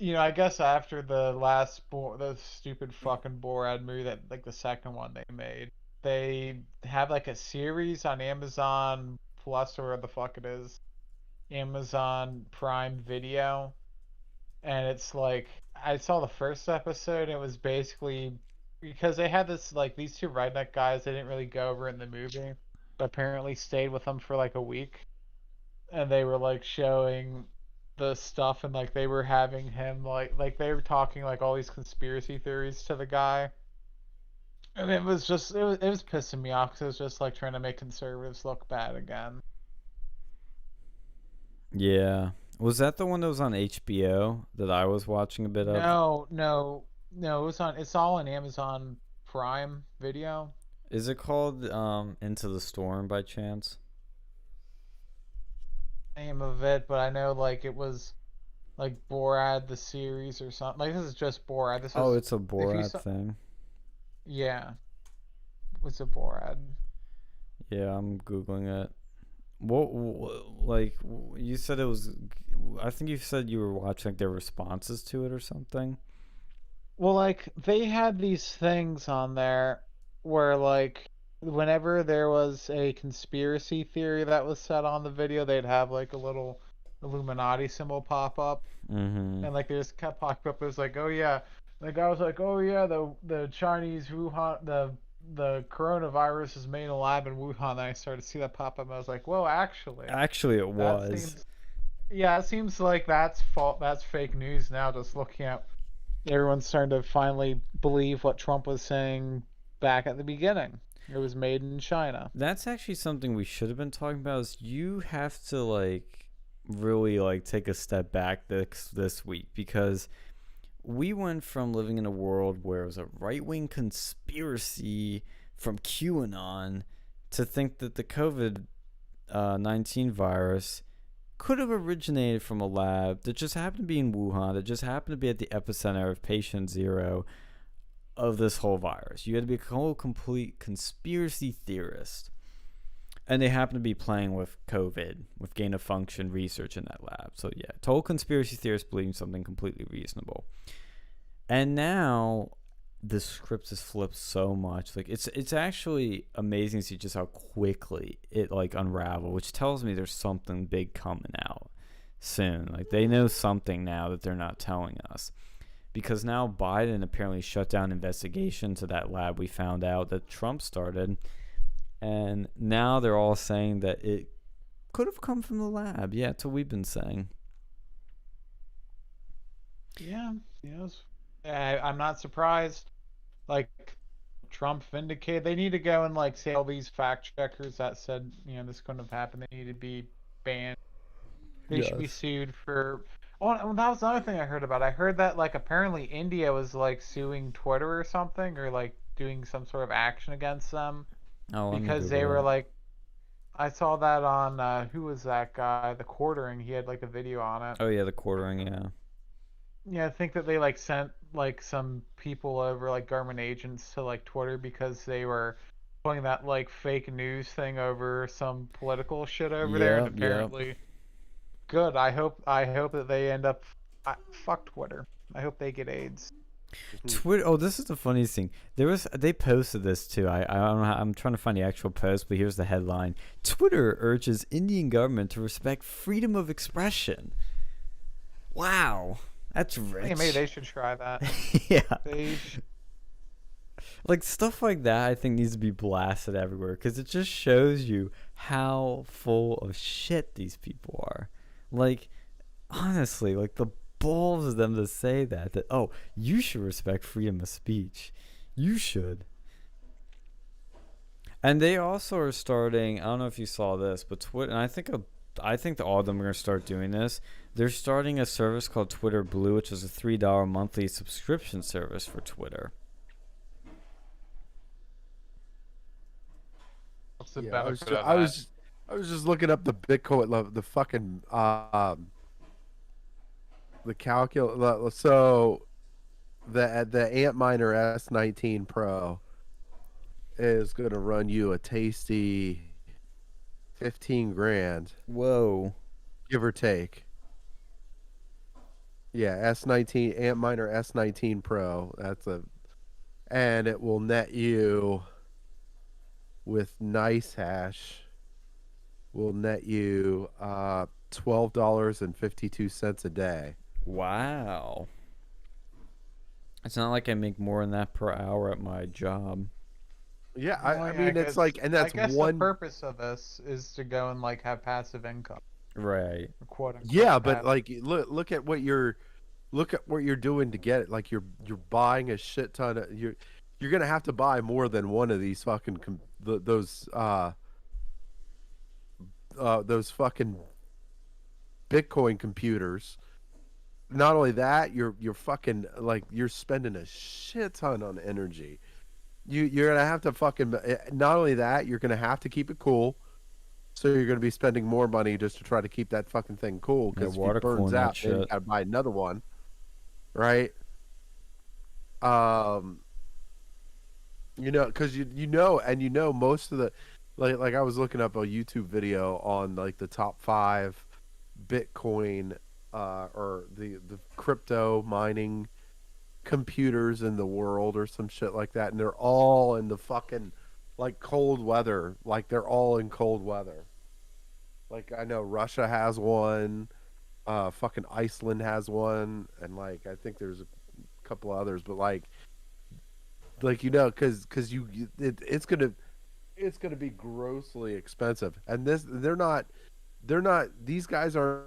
I guess after the stupid fucking Borat movie, that like the second one they made, they have like a series on Amazon Plus or whatever the fuck it is, Amazon Prime Video, and it's like I saw the first episode. It was basically because they had this like these two redneck guys. They didn't really go over in the movie, but apparently stayed with them for like a week, and they were like showing the stuff, and like they were having him like they were talking like all these conspiracy theories to the guy. And it was just it was pissing me off because it was just like trying to make conservatives look bad again. Yeah. Was that the one that was on HBO that I was watching a bit of? No, no, no. It's all on Amazon Prime Video. Is it called Into the Storm by chance? Name of it, but I know like it was like Borat the series or something. Like this is just Borat. This Oh, is it's a if you Borat saw, thing. yeah, it's a Borat. Yeah, I'm googling it. Like you said it was? I think you said you were watching like their responses to it or something. Well, like they had these things on there where like whenever there was a conspiracy theory that was set on the video, they'd have like a little Illuminati symbol pop up, Mm-hmm. and like they just kept popping up. It was like, oh yeah, the guy was like, oh yeah, the Chinese Wuhan the coronavirus is made in a lab in Wuhan. And I started to see that pop up, and I was like, whoa, actually, Actually, it that was. seems yeah, it seems like that's fake news now. Just looking at everyone's starting to finally believe what Trump was saying back at the beginning. It was made in China. That's actually something we should have been talking about. Is you have to like really like take a step back this week because we went from living in a world where it was a right wing conspiracy from QAnon to think that the COVID 19 virus could have originated from a lab that just happened to be in Wuhan, that just happened to be at the epicenter of patient zero of this whole virus. You had to be a whole complete conspiracy theorist. And they happen to be playing with COVID, with gain of function research in that lab. So, yeah, total conspiracy theorists believing something completely reasonable. And now the script is flipped so much. Like it's actually amazing to see just how quickly it like unraveled, which tells me there's something big coming out soon. Like they know something now that they're not telling us. Because now Biden apparently shut down investigation to that lab we found out that Trump started. And now they're all saying that it could have come from the lab. Yeah, that's what we've been saying. Yeah, yes. I'm not surprised. Like Trump vindicated. They need to go and like say all these fact checkers that said this couldn't have happened. They need to be banned. They should be Yes. sued for. Oh, and that was another thing I heard about. I heard that like apparently India was like suing Twitter or something, or like doing some sort of action against them Oh, let me because they Google were that. like I saw that on who was that guy? The Quartering. He had like a video on it. Oh, yeah, the quartering, yeah. Yeah, I think that they like sent like some people over like government agents to like Twitter because they were putting that like fake news thing over some political shit over there, and Yep, yep. apparently good. I hope that they end up fuck Twitter. I hope they get AIDS. Twitter. Oh, this is the funniest thing. They posted this too. I don't know. I'm trying to find the actual post, but here's the headline: Twitter urges Indian government to respect freedom of expression. Wow, that's Hey, maybe rich. they should try that. Yeah, They sh- like stuff like that. I think needs to be blasted everywhere because it just shows you how full of shit these people are. Like honestly, like the balls of them to say that oh, you should respect freedom of speech. You should. And they also are starting. I don't know if you saw this, but Twitter. And I think that all of them are going to start doing this. They're starting a service called Twitter Blue, which is a $3 monthly subscription service for Twitter. What's the Yeah, benefit of that? I was just looking up the Bitcoin, the fucking the calcul. So the Antminer S19 Pro is gonna run you a tasty 15 grand, Whoa. give or take. Yeah, S19 Antminer S19 Pro. And it will net you with nice hash. Will net you $12.52 a day. Wow. It's not like I make more than that per hour at my job. Yeah, Well, I yeah, mean it's like, and I that's guess the one. purpose of this is to go and like have passive income. Right. or quote unquote. Yeah, but bad. like look at what you're doing to get it. Like you're buying a shit ton of you're gonna have to buy more than one of these fucking those fucking Bitcoin computers. Not only that, you're fucking like you're spending a shit ton on energy. You're gonna have to fucking not only that, you're gonna have to keep it cool. So you're gonna be spending more money just to try to keep that fucking thing cool. Yeah, Because if water it burns cooling that out, then you shit. gotta buy another one, right? Um, because you know most of the like I was looking up a YouTube video on like the top 5 Bitcoin or the crypto mining computers in the world or some shit like that, and they're all in the fucking like cold weather. Like they're all in cold weather. Like I know Russia has one, fucking Iceland has one, and like I think there's a couple others, but like because it's gonna be grossly expensive, and this they're not these guys aren't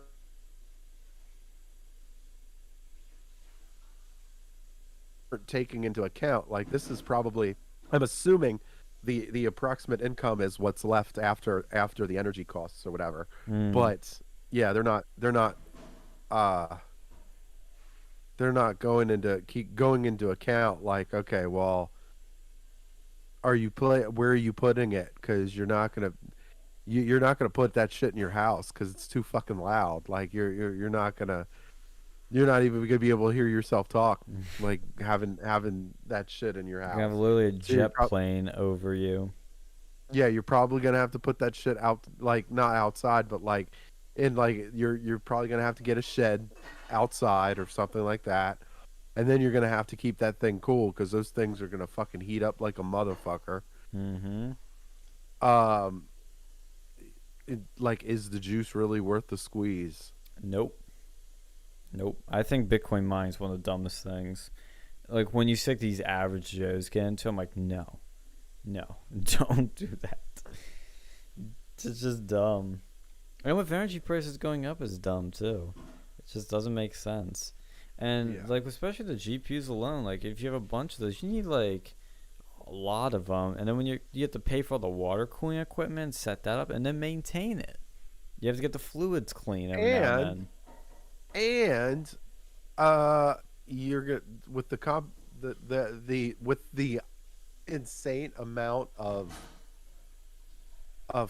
taking into account like this is probably I'm assuming the approximate income is what's left after the energy costs or whatever, Mm. but yeah uh they're not going into account like okay well where are you putting it because you're not gonna put that shit in your house because it's too fucking loud like you're not gonna you're not even gonna be able to hear yourself talk like having that shit in your You're gonna have house literally a so you're jet plane over you. yeah you're probably gonna have to put that shit out like not outside but like in like you're probably gonna have to get a shed outside or something like that and then you're gonna have to keep that thing cool because those things are gonna fucking heat up like a motherfucker. Mm-hmm. um like is the juice really worth the squeeze? Nope. Nope. I think Bitcoin mining is one of the dumbest things. Like when you stick these average Joes get into, I'm like, no, don't do that. It's just dumb. And with energy prices going up is dumb too. It just doesn't make sense. And Yeah. like especially the GPUs alone, like if you have a bunch of those, you need like a lot of them. And then when you have to pay for all the water cooling equipment, set that up, and then maintain it. You have to get the fluids clean every now and then. And you're good with the with the insane amount of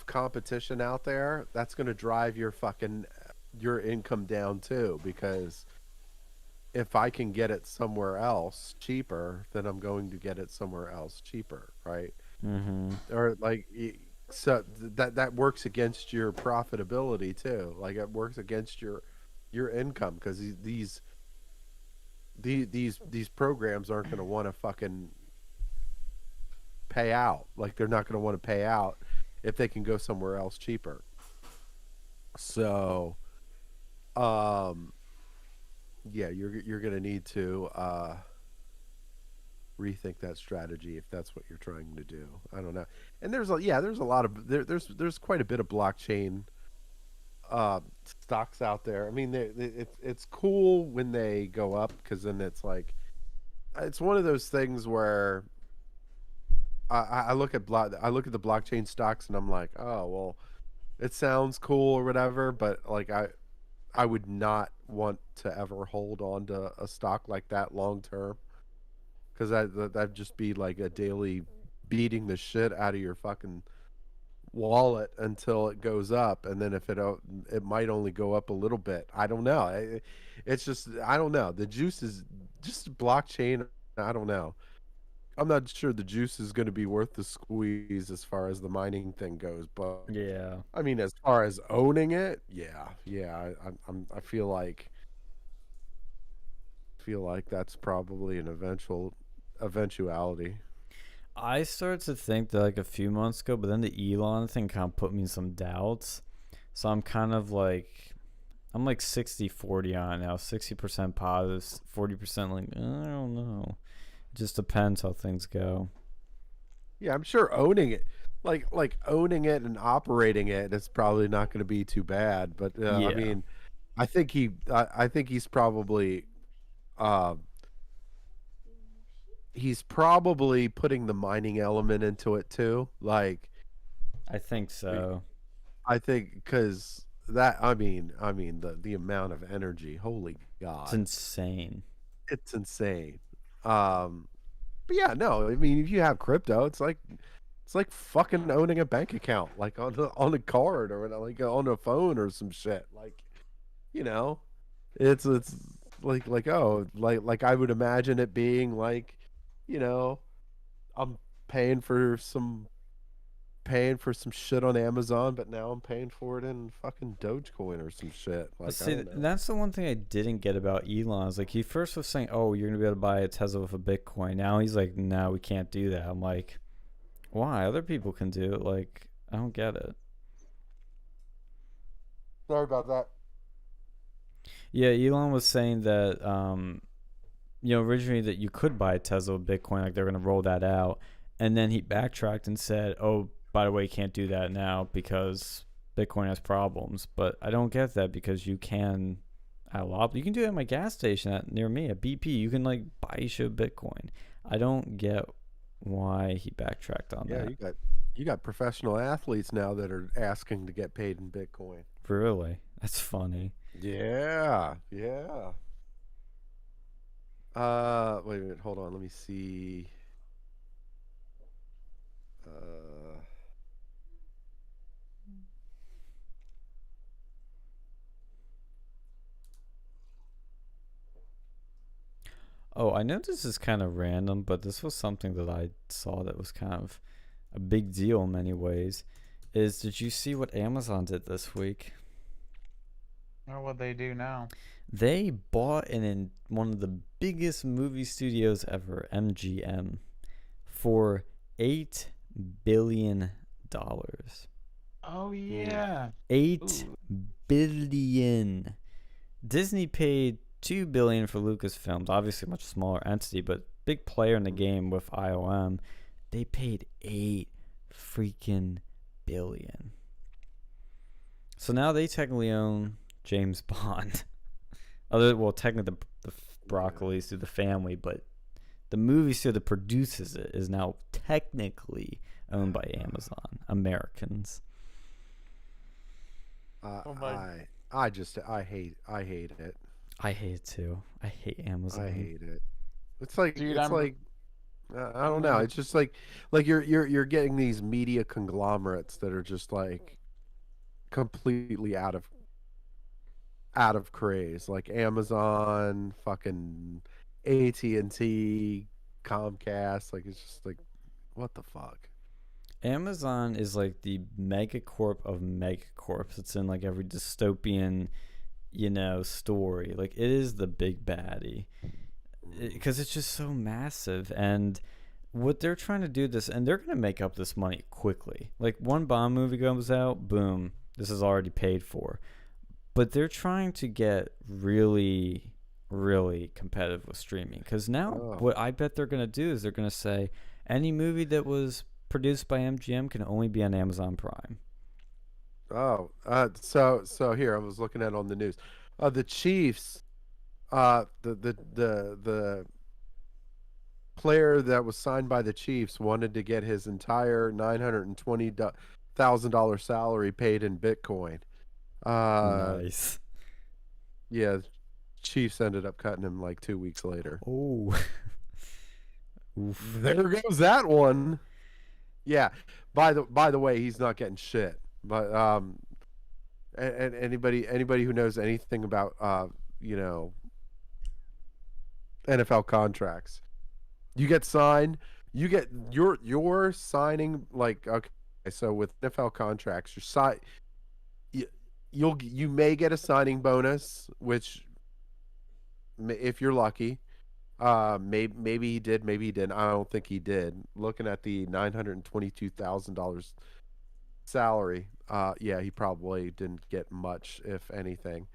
competition out there, that's going to drive your income down too because if I can get it somewhere else cheaper, then I'm going to get it somewhere else cheaper, right? Mm-hmm. Or like so that works against your profitability too. Like it works against your income because these programs aren't going to want to fucking pay out. Like they're not going to want to pay out if they can go somewhere else cheaper. So, um, yeah, you're going to need to rethink that strategy if that's what you're trying to do. I don't know. And there's a lot of there's quite a bit of blockchain stocks out there. I mean, it's cool when they go up because then it's like it's one of those things where I look at I look at the blockchain stocks and I'm like, oh well, it sounds cool or whatever, but like I would not want to ever hold on to a stock like that long term because that'd just be like a daily beating the shit out of your fucking wallet until it goes up, and then if it might only go up a little bit. I don't know. It's just I don't know. The juice is just blockchain. I don't know. I'm not sure the juice is going to be worth the squeeze as far as the mining thing goes, but Yeah. I mean, as far as owning it, yeah. I feel like that's probably an eventuality. I started to think that like a few months ago, but then the Elon thing kind of put me in some doubts. So I'm kind of like, I'm like 60-40 on it now. 60% positive, 40% like, I don't know. It just depends how things go. Yeah, I'm sure owning it, like owning it and operating it is probably not going to be too bad. But I Yeah. mean, I think uh, he's probably putting the mining element into it too. Like I think so. I think because I mean the amount of energy, holy It's God, insane. it's insane. Um, but yeah, no, I mean if you have crypto, it's like fucking owning a bank account, like on a card or like on a phone or some shit. Like you know, it's like oh like I would imagine it being like, you know, I'm paying for some paying for some shit on Amazon, but now I'm paying for it in fucking Dogecoin or some shit. But Like I see, don't know. that's the one thing I didn't get about Elon. Is like he first was saying, "Oh, you're gonna be able to buy a Tesla with a Bitcoin." Now he's like, "No, we can't do that." I'm like, "Why? Other people can do it." Like, I don't get it. Sorry about that. Yeah, Elon was saying that originally that you could buy a Tesla with Bitcoin, like they're gonna roll that out, and then he backtracked and said, "Oh, by the way, you can't do that now because Bitcoin has problems." But I don't get that because you can at a lot. You can do it at my gas station near me at BP. You can like buy shit with Bitcoin. I don't get why he backtracked on Yeah, that. you got professional athletes now that are asking to get paid in Bitcoin. Really, that's funny. Yeah, yeah. Wait a minute, hold on. Let me see. Uh, Oh, I know this is kind of random, but this was something that I saw that was kind of a big deal in many ways. Is did you see what Amazon did this week? Or what they do now. They bought in one of the biggest movie studios ever, MGM, for $8 billion. Oh hmm. yeah. Eight Ooh. billion. Disney paid $2 billion for Lucasfilms, obviously a much smaller entity, but big player in the game with IOM. They paid 8 freaking billion. So now they technically own James Bond. Technically the Yeah. Broccoli's through the family, but the movie studio that produces it is now technically owned by Amazon Americans. Oh my. I hate it. I hate it too. I hate I Amazon. hate it. Dude, It's like I don't know. I'm It's just like you're getting these media conglomerates that are just like completely out of craze, like Amazon, fucking AT&T, Comcast. Like it's just like what the fuck. Amazon is like the megacorp of megacorps. It's in like every dystopian, story. Like it is the big baddie because it's just so massive. And what they're trying to do this, and they're gonna make up this money quickly. Like one Bond movie comes out, boom, this is already paid for. But they're trying to get really, really competitive with streaming. Because now, Oh, what I bet they're gonna do is they're gonna say any movie that was produced by MGM can only be on Amazon Prime. oh. So here I was looking at on the news. The Chiefs. The player that was signed by the Chiefs wanted to get his entire $920,000 salary paid in Bitcoin. Uh, Nice. yeah, Chiefs ended up cutting him like 2 weeks later. Oh. Oof. There goes that one. Yeah. By the way, he's not getting shit. But and anybody who knows anything about you know NFL contracts, you get signed, you get your signing like okay. So with NFL contracts, you, you may get a signing bonus, which if you're lucky. Maybe he did, maybe he didn't. I don't think he did. Looking at the $922,000 salary, yeah, he probably didn't get much, if anything.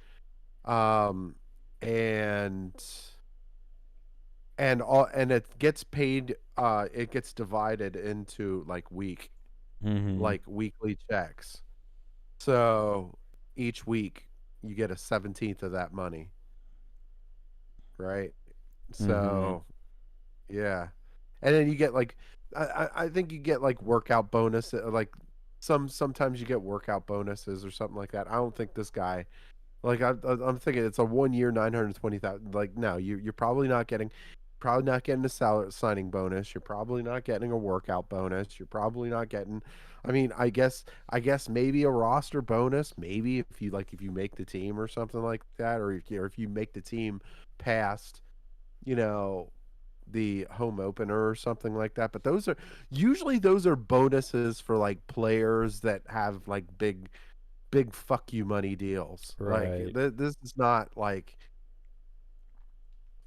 Um, and and it gets paid. It gets divided into like week. Mm-hmm. like weekly checks. So each week you get a 17th of that money, right? Mm-hmm. So yeah, and then you get like I think you get like workout bonus like sometimes you get workout bonuses or something like that. I don't think this guy like I'm thinking it's a 1 year 920,000. Like no, you're probably not getting a salary signing bonus. You're probably not getting a workout bonus. You're probably not getting. I mean, I guess maybe a roster bonus. Maybe if you make the team or something like that, or if you make the team past you know the home opener or something like that. But those are bonuses for like players that have like big fuck you money deals. Like Right.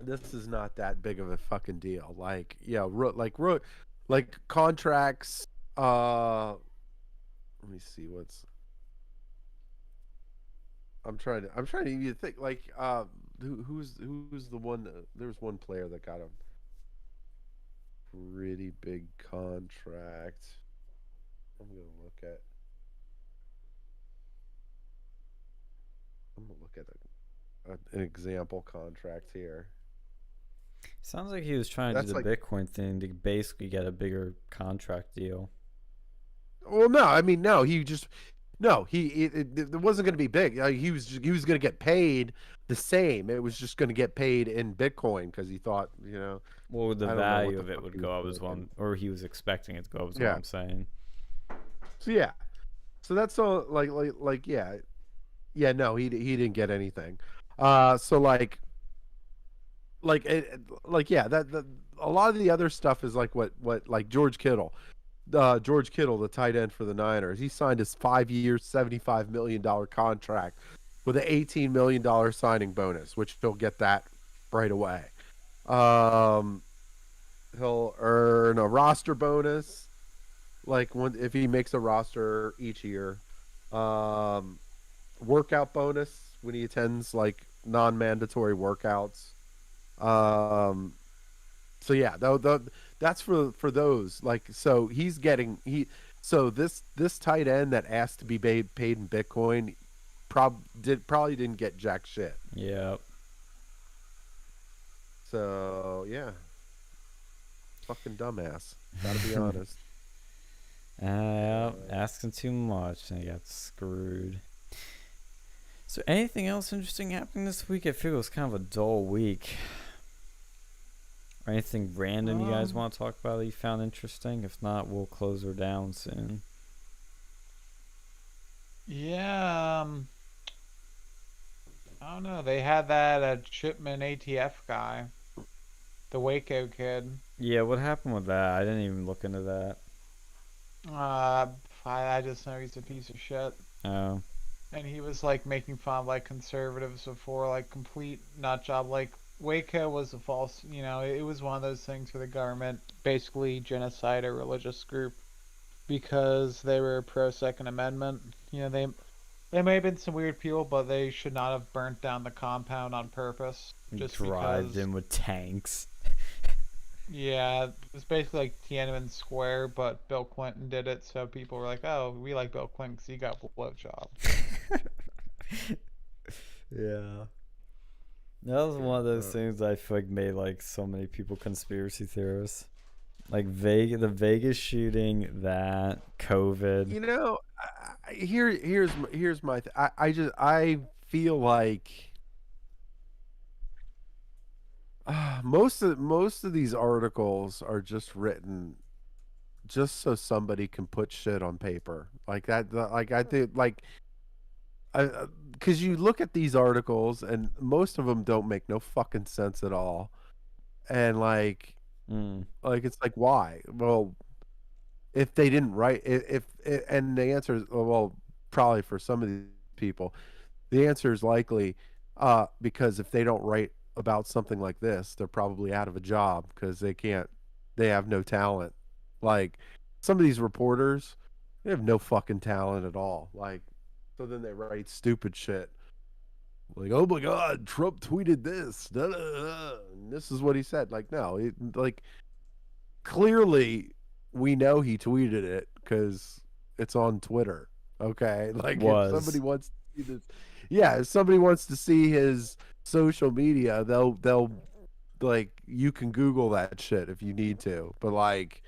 this is not that big of a fucking deal. Like yeah, like contracts. Let me see what's. I'm trying to even think like who's the one. There was one player that got a pretty big contract. I'm gonna look at. I'm gonna look at an example contract here. Sounds like he was trying to do That's the like Bitcoin thing to basically get a bigger contract deal. well, no, I mean no, he just no, it wasn't going to be big. He was going to get paid the same. It was just going to get paid in Bitcoin because he thought What would the I don't know what value the of it fuck would he was go up is thinking. or he was expecting it to go up is what Yeah. I'm saying. So yeah. So that's all like yeah. Yeah, no, he didn't get anything. So like yeah, that a lot of the other stuff is like what like George Kittle. George Kittle, the tight end for the Niners, he signed his 5 year, $75 million contract with an $18 million signing bonus, which he'll get that right away. Um, he'll earn a roster bonus, like when if he makes a roster each year. Um, workout bonus when he attends like non-mandatory workouts. Um, so yeah, though that's for those like so he's getting he so this tight end that asked to be paid in Bitcoin probably didn't get jack shit. Yeah. So yeah, fucking dumbass. Got to be honest. Yeah, Uh, asking too much and I got screwed. So anything else interesting happening this week? I feel it was kind of a dull week. Or anything random you guys want to talk about that you found interesting? If not, we'll close her down soon. Yeah, I don't know. They had that Chipman ATF guy, the Waco kid. Yeah, what happened with that? I didn't even look into that. Uh, I just know he's a piece of shit. Oh. And he was like making fun of like conservatives before, like complete nut job. Like Waco was a false, it was one of those things where the government basically genocide a religious group because they were pro Second Amendment. They may have been some weird people, but they should not have burnt down the compound on purpose. Just Drive because, in with tanks. yeah, it's basically like Tiananmen Square, but Bill Clinton did it, so people were like, "Oh, we like Bill Clinton because he got blowjobs." Yeah. That was one of those things I feel like made like so many people conspiracy theorists. Like the Vegas shooting, that COVID. here's my I feel like most of these articles are just written just so somebody can put shit on paper like that. Like I think like because you look at these articles and most of them don't make no fucking sense at all, and Mm. it's like why? Well, if they didn't write, and the answer is well, probably for some of these people, the answer is likely because if they don't write about something like this, they're probably out of a job because they have no talent. Like some of these reporters, they have no fucking talent at all. Like, so then they write stupid shit. Like, oh my God, Trump tweeted this. Da, da, da, and this is what he said. Like, no, like clearly we know he tweeted it because it's on Twitter. Okay, like if somebody Was. wants to see this, yeah, if somebody wants to see his social media, they'll like you can Google that shit if you need to, but like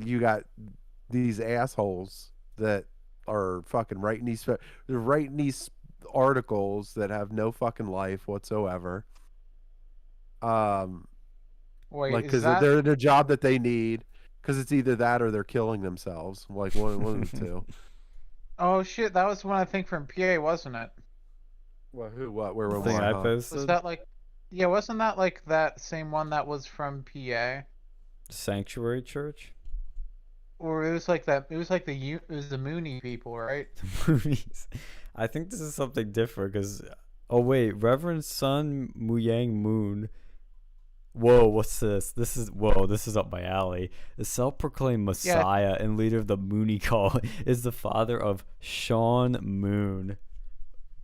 you got these assholes that are fucking writing they're writing these articles that have no fucking life whatsoever. Um, Wait, like is because that? they're in a job that they need, because it's either that or they're killing themselves. Like one of the two. Oh shit, that was one I think from PA, wasn't it? Well, who, what, where, The when, thing why, I huh? Was posted? that like, yeah, wasn't that like that same one that was from PA? Sanctuary Church? Or it was like that. It was like it was the Mooney people, right? The movies. I think this is something different because. Oh, wait. Reverend Sun Muyang Moon. Whoa, what's this? This is up my alley. The self-proclaimed Yeah, Messiah and leader of the Mooney call is the father of Sean Moon.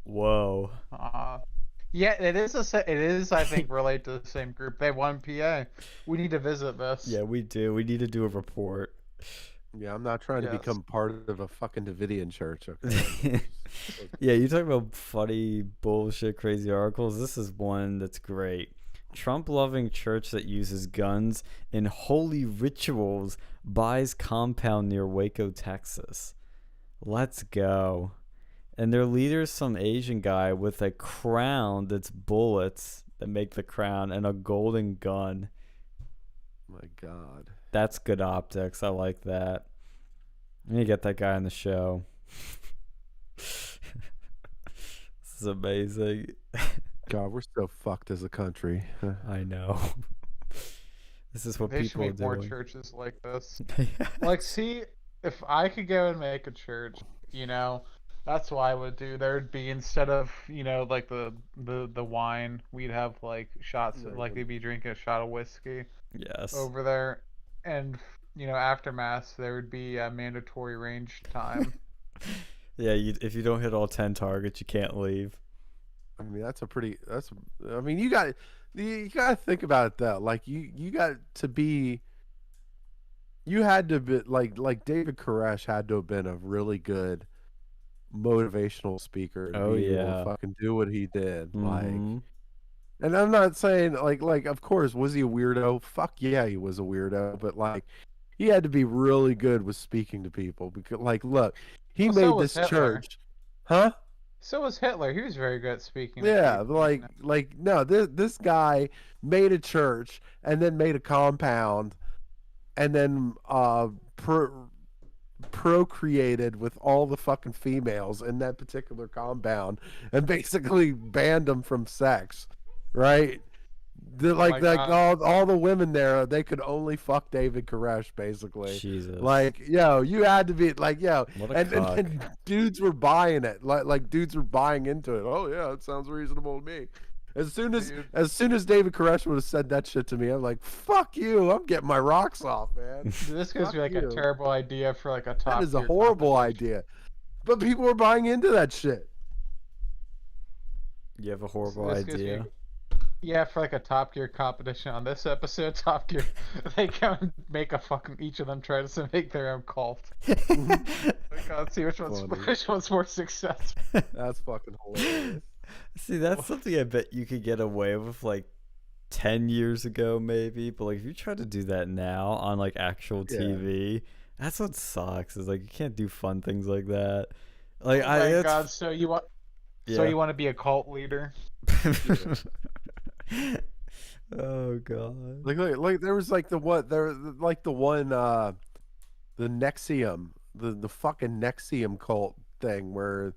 Whoa. uh, yeah, it is. I think related to the same group. They won PA. We need to visit this. Yeah, we do. We need to do a report. Yeah, I'm not trying to Yes. become part of a fucking Davidian church. Okay. Yeah, you talk about funny bullshit crazy articles. This is one that's great. Trump loving church that uses guns in holy rituals buys compound near Waco, Texas. Let's go. And their leader's some Asian guy with a crown that's bullets that make the crown and a golden gun. My God. That's good optics. I like that. I need to get that guy on the show. This is amazing. God, we're so fucked as a country. I know. This is what They should people are make more doing. churches like this. Yes. Like, see, if I could go and make a church, you know, that's what I would do. There'd be, instead of, like the wine, we'd have like shots, like they'd be drinking a shot of whiskey Yes. over there, and after mass there would be a mandatory range time. Yeah, if you don't hit all 10 targets, you can't leave. I mean, I mean, you got to think about it though. Like you got to be, you had to be like David Koresh had to have been a really good motivational speaker to Oh, be able to yeah. fucking do what he did. Like, Mm-hmm. and I'm not saying like of course was he a weirdo? Fuck yeah, he was a weirdo. But like, he had to be really good with speaking to people because like, look, he Well, so made was this Hitler. church, huh? So was Hitler. He was very good at speaking to Yeah, people. like no, this guy made a church and then made a compound and then procreated with all the fucking females in that particular compound and basically banned them from sex, right? Oh my Like God. all the women there, they could only fuck David Koresh, basically. Jesus. Like, yo, you had to be like, yo, What a and cock. dudes were buying it. Like dudes were buying into it. Oh yeah, it sounds reasonable to me. Dude, As soon as David Koresh would have said that shit to me, I'm like, fuck you. I'm getting my rocks off, man. this gives Fuck me like a you. terrible idea for like a That top is a tier horrible competition. idea. But people were buying into that shit. You have a So horrible this gives me, idea. yeah, for like a top tier competition on this episode, top tier, they come and make a fucking, each of them try to make their own cult. Like, let's see Funny. which one's more successful. That's fucking hilarious. See, that's something I bet you could get away with like 10 years ago, maybe. But like, if you try to do that now on like actual Yeah. TV, that's what sucks. Is like, you can't do fun things like that. Like, Oh my it's, God, so you want yeah. to be a cult leader? Oh, God. Like there was like the what there like the one the Nexium, the fucking Nexium cult thing where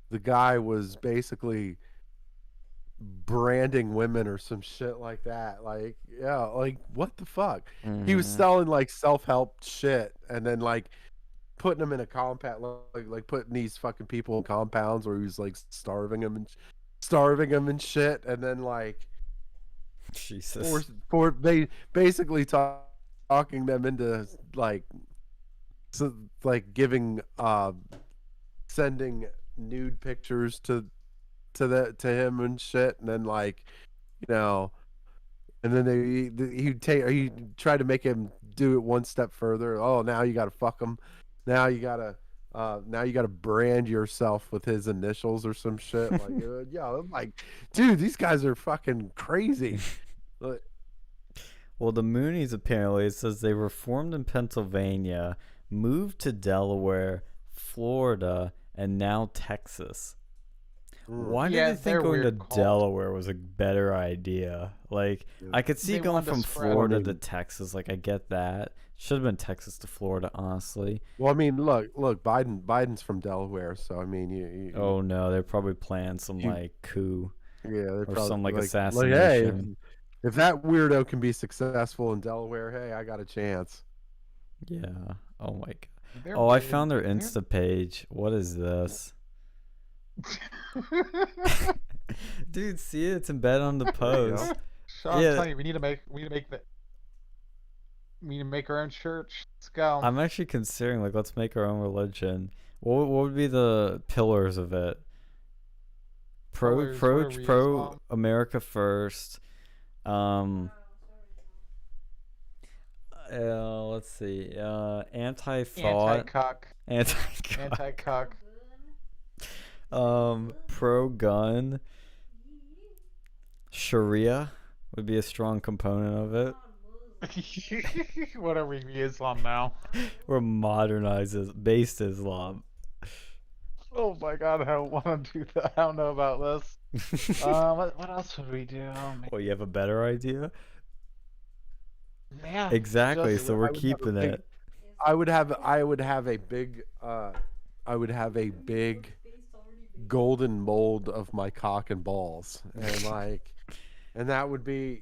the guy was basically branding women or some shit like that. Like, yeah, like what the fuck? He was Mhm. selling like self-help shit and then like putting them in a compound, like putting these fucking people in compounds where he was like starving them and shit, and then like Jesus. for they basically talking them into like giving sending nude pictures to him and shit, and then like, you know, and then he tried to make him do it one step further. Oh, now you got to fuck him. Now you gotta brand yourself with his initials or some shit. Like, yeah, I'm like, dude, these guys are fucking crazy. Like, Well, the Moonies apparently, it says they were formed in Pennsylvania, moved to Delaware, Florida, and now Texas. Why did Yeah, they think they're going to weird cult. Delaware was a better idea? Like, I could see They going wanted to from spread. Florida I to mean- Texas. Like, I get that. Should have been Texas to Florida, honestly. well, I mean, look, Biden's from Delaware, so I mean, Oh no, they're probably planning some You- like coup yeah, they're or probably some like hey, assassination. if that weirdo can be successful in Delaware, hey, I got a chance. Yeah. Oh my god. They're Oh, I weird. found their They're- Insta page. What is this? Dude, see it? It's embedded on the you go. post. Sean, Yeah. I'm telling you, we need to make our own church. Let's go. I'm actually considering like let's make our own religion. What would be the pillars of it? Pillars, what are we, Pro Islam? America first. Let's see. Anti-thought. Anti-cuck. Anti-cuck. Anti-cuck. Pro-gun. Sharia would be a strong component of it. What are we, Islam now? Or modernizes based Islam. Oh my god, I don't want to do that. I don't know about this. What else would we do? Oh, man. Well, you have a better idea? Yeah, Exactly, just- so I we're would have a keeping big- it. I would have a big golden mold of my cock and balls, and and that would be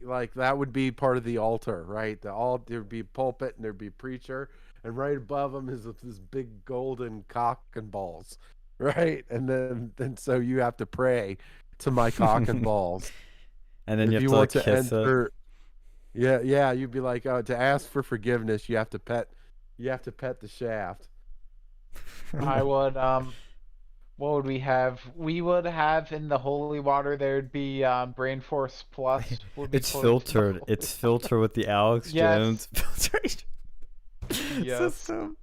part of the altar, right? There'd be a pulpit and there'd be a preacher, and right above him is this big golden cock and balls, right? And then so you have to pray to my cock and balls. And then If you you have to want like, to kiss it. enter, yeah, you'd be like, to ask for forgiveness, you have to pet the shaft. I would what would we have? We would have in the holy water there'd be Brain Force Plus. Would be It's poured into the filtered. holy It's filtered with the Alex Yes. Jones filtration Yes. system.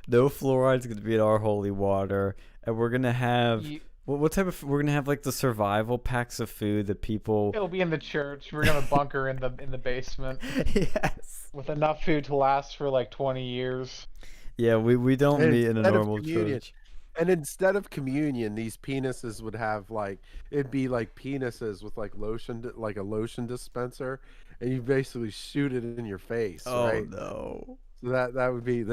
No fluoride's gonna be in our holy water, and we're gonna have You- what type of? We're gonna have like the survival packs of food that people. It'll be in the church. We're gonna bunker in the basement Yes. with enough food to last for like 20 years. Yeah, we don't And meet in a instead of normal communion- church. And instead of communion, these penises would have it'd be like penises with like like a lotion dispenser, and you basically shoot it in your face, Oh right? no. So that would be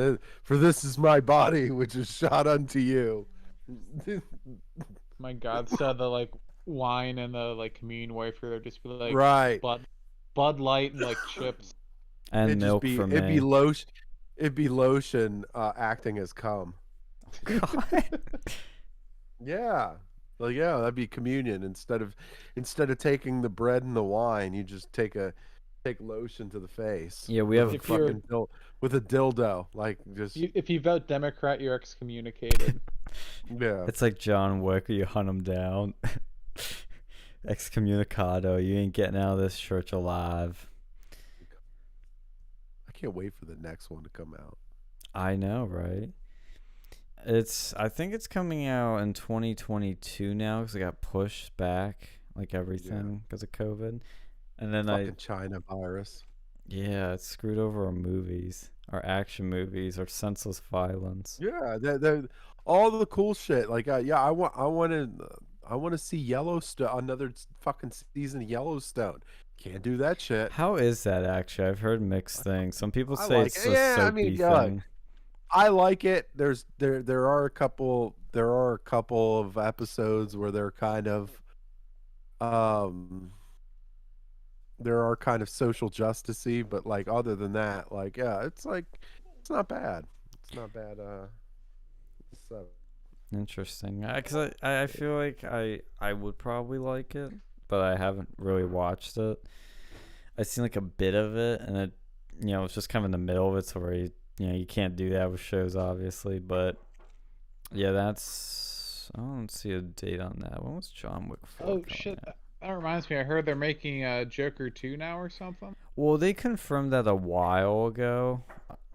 for this is my body which is shot unto you. My God, so the like wine and the like communion wafer, there'd just be like Right. Bud Light and like chips. And It'd milk just be for me. it'd be lotion acting as cum. God. Yeah. Well, yeah, that'd be communion. Instead of taking the bread and the wine, you just take lotion to the face. Yeah, we with have a If you're- fucking with a dildo, like just If you vote Democrat, you're excommunicated. yeah. It's like John Wick, where you hunt him down. Excommunicado. You ain't getting out of this church alive. I can't wait for the next one to come out. I know, right? I think it's coming out in 2022 now because it got pushed back, like everything, because of COVID. And then Fucking China virus. yeah, it screwed over our movies, our action movies, our senseless violence. Yeah, they're all the cool shit. Like, yeah, I want to see Yellowstone, another fucking season of Yellowstone. Can't do that shit. How is that actually? I've heard mixed things. Some people I say like it's it. a Yeah, I soapy mean, yeah. thing. I like it. There are a couple of episodes where they're kind of social justicey, but like other than that, like yeah, it's not bad. It's not bad. So Interesting. Because I feel like I would probably like it, but I haven't really watched it. I've seen like a bit of it, and it, it's just kind of in the middle of it, so where you can't do that with shows, obviously. But yeah, I don't see a date on that. When was John Wick 4 Oh coming shit! out? That reminds me, I heard they're making Joker 2 now or something. Well, they confirmed that a while ago.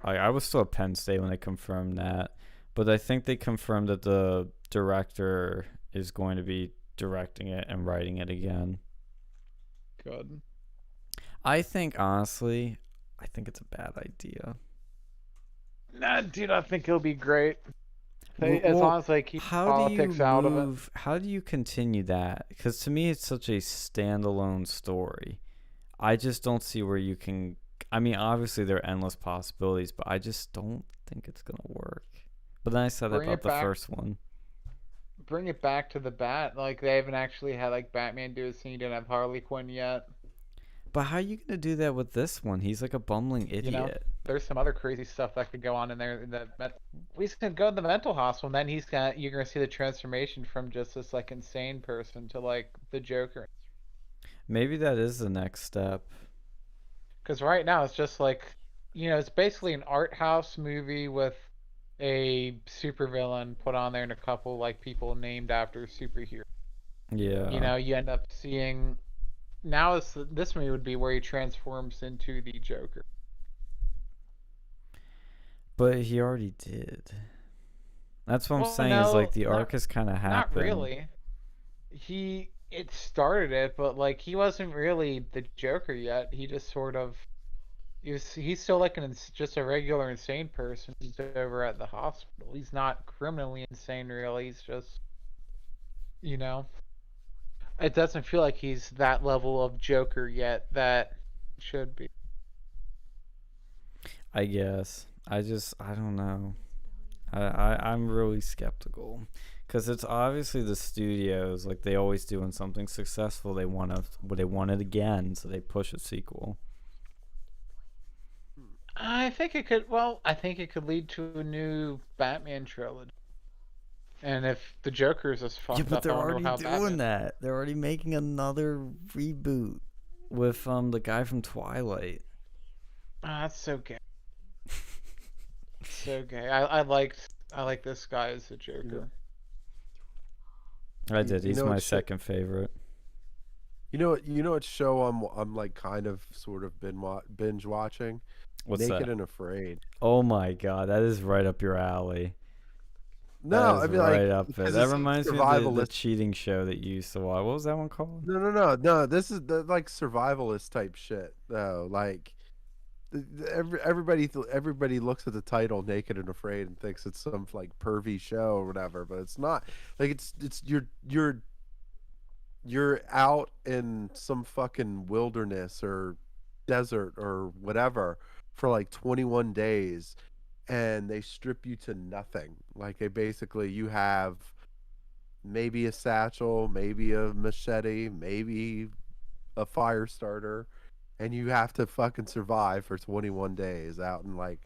I was still at Penn State when they confirmed that, but I think they confirmed that the director is going to be directing it and writing it again. Good. I think honestly, I think it's a bad idea. Nah, dude, I think it'll be great. Well, As long as they keep politics out of it. How do you continue that? Because to me, it's such a standalone story. I just don't see where you can. I mean, obviously there are endless possibilities, but I just don't think it's gonna work. But then I said that Bring about it the back. first one. Bring it back to the Bat. Like they haven't actually had like Batman do a scene. Didn't have Harley Quinn yet. But how are you gonna do that with this one? He's like a bumbling You know, idiot. there's some other crazy stuff that could go on in there. He's gonna go to the mental hospital, and then you're gonna see the transformation from just this like insane person to like the Joker. Maybe that is the next step. Because right now it's just like, it's basically an art house movie with a supervillain put on there and a couple like people named after superheroes. Yeah. You end up seeing now this movie would be where he transforms into the Joker. But he already did. That's what I'm Well, saying is no, like the arc has kind of not happened. really. It started it, but like he wasn't really the Joker yet. He just sort of he's still like just a regular insane person who's over at the hospital. He's not criminally insane really. He's just you know it doesn't feel like he's that level of Joker yet that should be. I guess. I don't know. I'm really skeptical because it's obviously the studios, like they always do when something successful, they want it again, so they push a sequel. I think it could. Well, I think it could lead to a new Batman trilogy. And if the Joker is as Yeah, fucked but up, they're I wonder already how doing Batman. that. They're already making another reboot with the guy from Twilight. Ah, that's so gay. So gay. I like this guy as the Joker. I did. He's my what second favorite. You know what show I'm like kind of sort of binge watching? What's Naked that? and Afraid. Oh my god, that is right up your alley. No, That is I mean right like up there. because That it's reminds me of the survivalist. cheating show that you used to watch. What was that one called? No. This is the like survivalist type shit though. Like everybody looks at the title Naked and Afraid and thinks it's some like pervy show or whatever, but it's not. Like it's you're out in some fucking wilderness or desert or whatever for like 21 days and they strip you to nothing. Like they basically you have maybe a satchel, maybe a machete, maybe a fire starter, and you have to fucking survive for 21 days out in like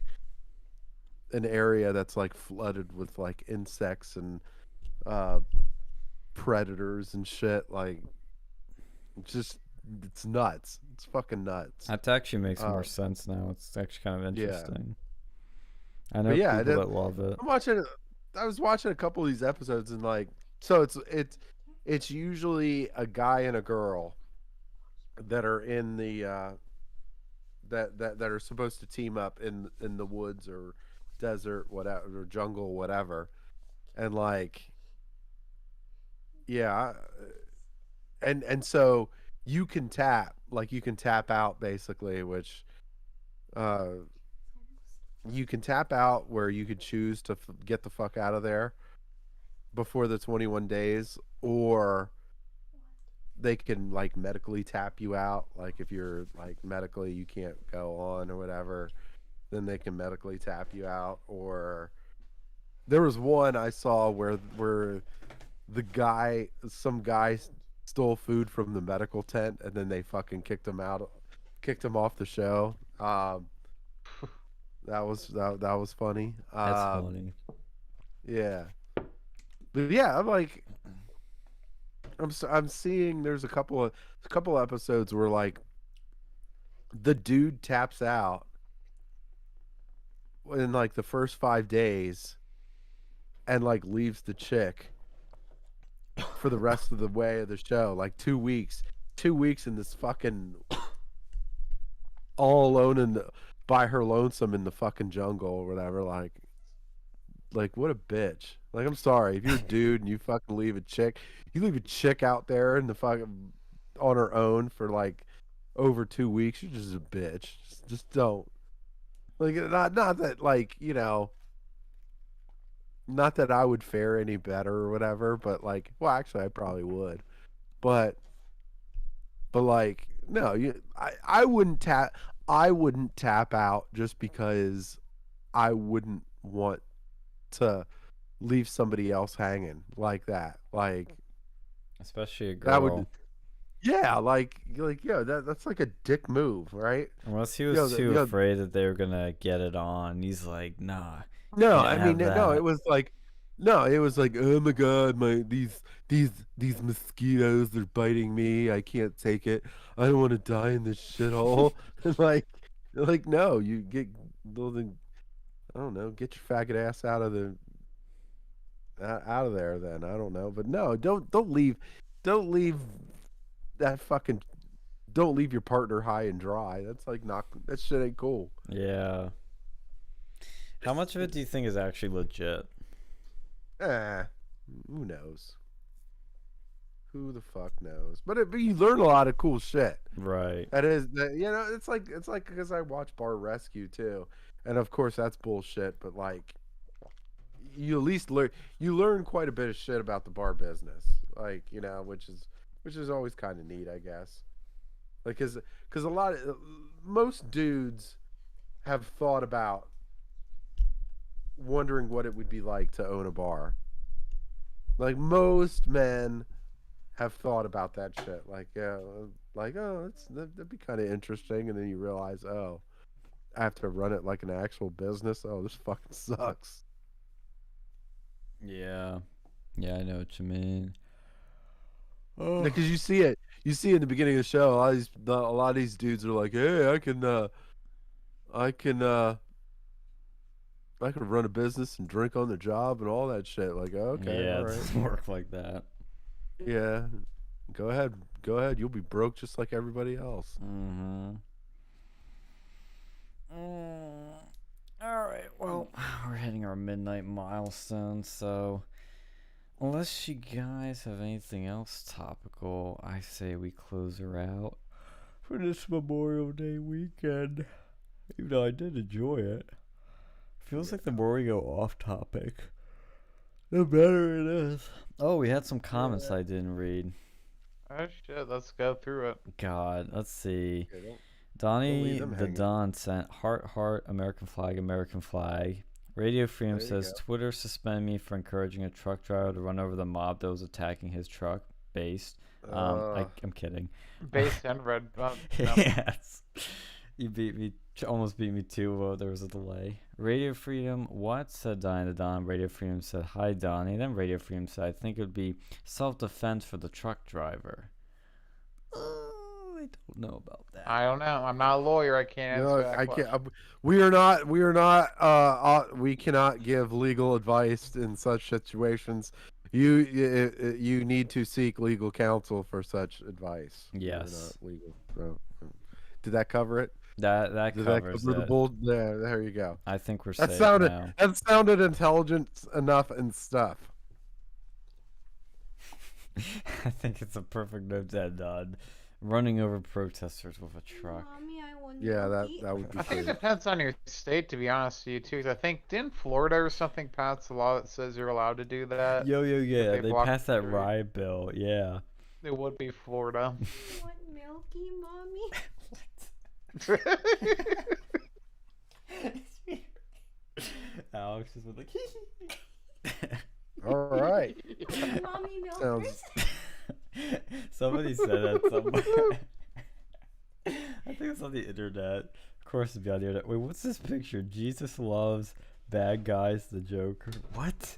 an area that's like flooded with like insects and uh predators and shit. Like just it's nuts. It's fucking nuts. That actually makes more Uh, sense now. It's actually kind of yeah, interesting. I know but yeah, people that love it. I'm watching. I was watching a couple of these episodes and like, so it's usually a guy and a girl that are in the that are supposed to team up in the woods or desert whatever or jungle whatever, and like yeah, and so you can tap out basically, which uh you can tap out where you could choose to get the fuck out of there before the 21 days, or they can like medically tap you out. Like if you're like medically you can't go on or whatever, then they can medically tap you out. Or there was one I saw where some guy stole food from the medical tent and then they fucking kicked him off the show. That was funny. That's funny. Yeah, but yeah, I'm seeing there's a couple episodes where like the dude taps out in like the first 5 days and like leaves the chick for the rest of the way of the show, like 2 weeks, 2 weeks in this fucking all alone by her lonesome in the fucking jungle or whatever. Like what a bitch. Like I'm sorry if you're a dude and you fucking leave a chick out there in the fucking on her own for like over 2 weeks. You're just a bitch. Just don't. Like not that like not that I would fare any better or whatever, but like, well, actually, I probably would, but like, no, I wouldn't tap out just because I wouldn't want to leave somebody else hanging like that, like Especially a that girl. would, yeah, yeah, that's like a dick move, right? Unless he was too afraid that they were gonna get it on. He's like, nah. No, Can't I mean, have no, that. it was like, oh my god, these mosquitoes, they're biting me. I can't take it. I don't want to die in this shithole. And like, no, you get, well, then, I don't know, get your faggot ass out of there. Then I don't know, but no, don't leave that fucking, don't leave your partner high and dry. That's like not, that shit ain't cool. Yeah. How much of it do you think is actually legit? Who knows? Who the fuck knows? But you learn a lot of cool shit. Right. That is, it's like because I watch Bar Rescue too, and of course that's bullshit. But like, you at least learn quite a bit of shit about the bar business, like which is always kind of neat, I guess. Like, because most dudes have thought about wondering what it would be like to own a bar. Like most men have thought about that shit. Like, yeah, like, oh, that'd be kind of interesting, and then you realize, oh, I have to run it like an actual business. Oh, this fucking sucks. Yeah. Yeah, I know what you mean. Oh. Because you see in the beginning of the show, a lot of these dudes are like, hey, I can run a business and drink on the job and all that shit. Like, okay, yeah, all it right. doesn't work like that. Yeah, go ahead. You'll be broke just like everybody else. Mm-hmm. All right. Well, we're hitting our midnight milestone, so unless you guys have anything else topical, I say we close her out for this Memorial Day weekend. Even though I did enjoy it. Feels like the more we go off topic, the better it is. Oh, we had some comments I didn't read. Oh shit, let's go through it. God, let's see. Okay, Donnie the Don sent heart, American flag. Radio Freedom says Twitter suspended me for encouraging a truck driver to run over the mob that was attacking his truck. Based. I'm kidding. Based and red. No. Yes. You beat me. Almost beat me too. There was a delay. Radio Freedom, what? Said Donnie the Don. Radio Freedom said, hi, Donnie. Then Radio Freedom said, I think it would be self-defense for the truck driver. I don't know about that. I don't know. I'm not a lawyer. I can't answer that question. We cannot give legal advice in such situations. You need to seek legal counsel for such advice. Yes. Not legal. So, did that cover it? That covers it. There you go. I think we're safe now. That sounded intelligent enough and stuff. I think it's a perfect note to end on. Running over protesters with a truck. Mommy, I want Yeah, that would be. I think it depends on your state, to be honest with you, too. Because I think, didn't Florida or something pass a law that says you're allowed to do that? Yeah. They passed that riot bill. Yeah. It would be Florida. You want milky, Mommy? Alex is like, all right. Mommy, milkers? Somebody said that somewhere. I think it's on the internet. Of course, it'd be on the internet. Wait, what's this picture? Jesus loves bad guys, the Joker. What?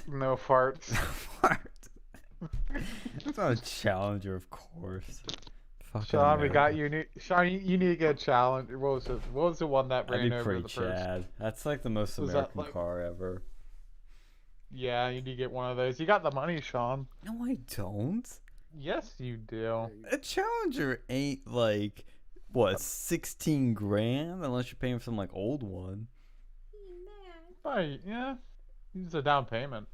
No farts. Fart. It's not a challenger, of course. Sean, we got you. Sean, you need to get a challenge. What was the one that ran over the first? Chad. That's like the most American car ever. Yeah, you need to get one of those. You got the money, Sean. No, I don't. Yes, you do. A Challenger ain't like what 16 grand unless you're paying for some like old one. Right, yeah. Use a down payment.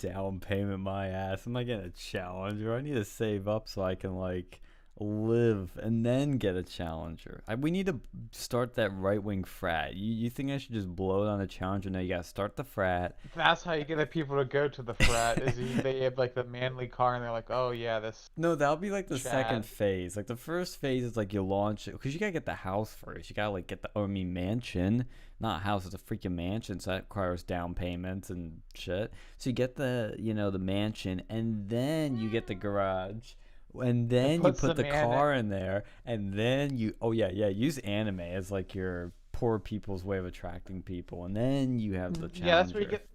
Down payment my ass. I'm not getting a Challenger. I need to save up so I can like live and then get a Challenger. We need to start that right wing frat. You think I should just blow it on a Challenger? No, you gotta start the frat. That's how you get the people to go to the frat. They have like the manly car, and they're like, "Oh yeah, this." No, that'll be like the second Chad. phase. Like the first phase is like you launch it because you gotta get the house first. You gotta like get the mansion, not house. It's a freaking mansion, so that requires down payments and shit. So you get the the mansion, and then you get the garage, and then you puts put the the man in- car in there, and then you use anime as like your poor people's way of attracting people, and then you have the Challenger. Yeah, that's where you get.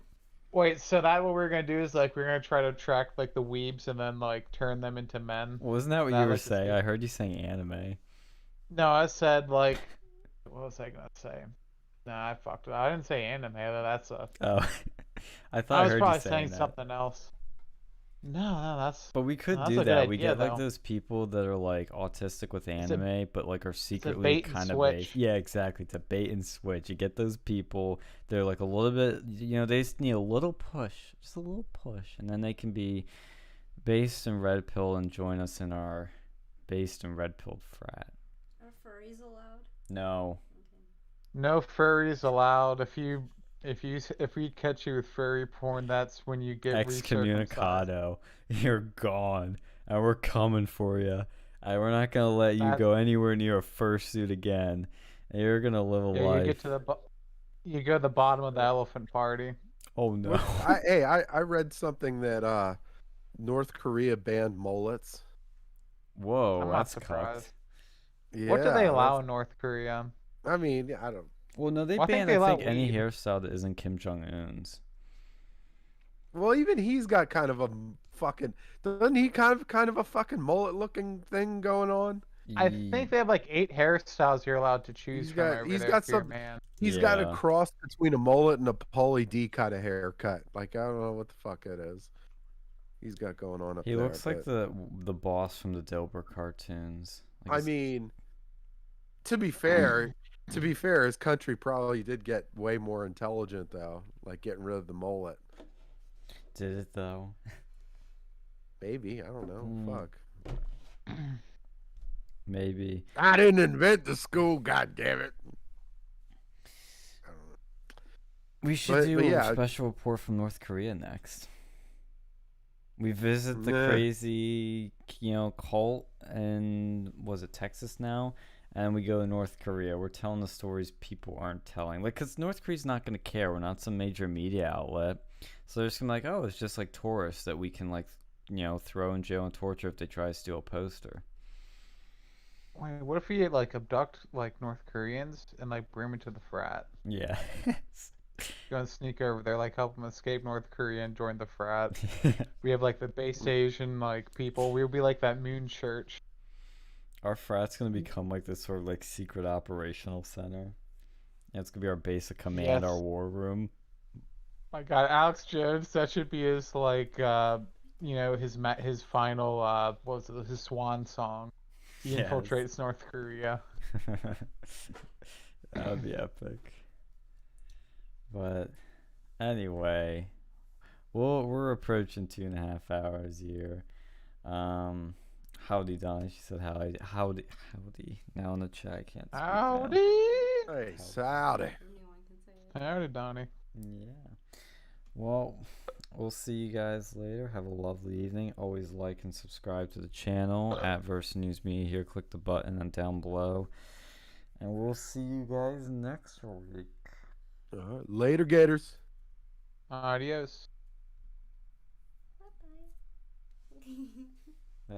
Wait, so that what we're gonna do is like we're gonna try to attract like the weebs and then like turn them into men. Well, isn't that what That, you were like, is saying? good. I heard you saying anime. No, I said like, what was I gonna say? Nah, I fucked it. I didn't say anime. That's a. Oh, I thought I I was heard probably you saying saying that. something else. No, that's. But we could that's do a good that. We idea, get like though. those people that are like autistic with It's a- anime, but like are secretly bait and kind of switch. based. Yeah, exactly. To bait and switch. You get those people. They're like a little bit. They just need a little push, just a little push, and then they can be based in red pill and join us in our based and red pilled frat. Are furries allowed? No. No furries allowed. If we catch you with furry porn, that's when you get recircumcised. Excommunicado. You're gone, and we're coming for you. We're not gonna let you go anywhere near a fursuit again. You're gonna live a life. You get to you go to the bottom of the elephant party. Oh no. I read something that North Korea banned mullets. Whoa, I'm not that's surprised. cucked. Yeah, What do they allow in North Korea? I mean, I don't. Well, no, they Well, I think banned they allow any weed. hairstyle that isn't Kim Jong Un's. Well, even he's got kind of a fucking. Doesn't he kind of a fucking mullet looking thing going on? I think they have like 8 hairstyles you're allowed to choose from over He's there got if you're a some. man. He's got a Yeah. cross between a mullet and a Pauly D kind of haircut. Like I don't know what the fuck it is. He's got going on up He there. looks like the boss from the Dilbert cartoons. Like I his- mean, to be fair, his country probably did get way more intelligent though, like getting rid of the mullet. did it though? Maybe, I don't know. Mm. Fuck. Maybe. I didn't invent the school, god damn it. I don't know. We should do but a yeah. special report from North Korea next. We visit the Nah. crazy, cult in was it Texas now, and we go to North Korea. We're telling the stories people aren't telling, like, cause North Korea's not gonna care. We're not some major media outlet, so they're just gonna be like, oh, it's just like tourists that we can like, throw in jail and torture if they try to steal a poster. Wait, what if we like abduct like North Koreans and like bring them to the frat? Yeah. Go and sneak over there, like help them escape North Korea and join the frat. We have like the base Asian like people. We'll be like that moon church. Our frat's gonna become like this sort of like secret operational center. And it's gonna be our base of command, our Yes. war room. My God, Alex Jones. That should be his like his final what was it, his swan song. He Yes. infiltrates North Korea. That would be epic. But anyway, we're approaching 2.5 hours here. Howdy, Donnie. She said howdy. Now in the chat, I can't speak now. Howdy, Hey, Saudi. Anyone can say it. howdy, Donnie. Yeah. Well, we'll see you guys later. Have a lovely evening. Always like and subscribe to the channel at Versa News Media here. Click the button and down below. And we'll see you guys next week. Later, Gators. Adios.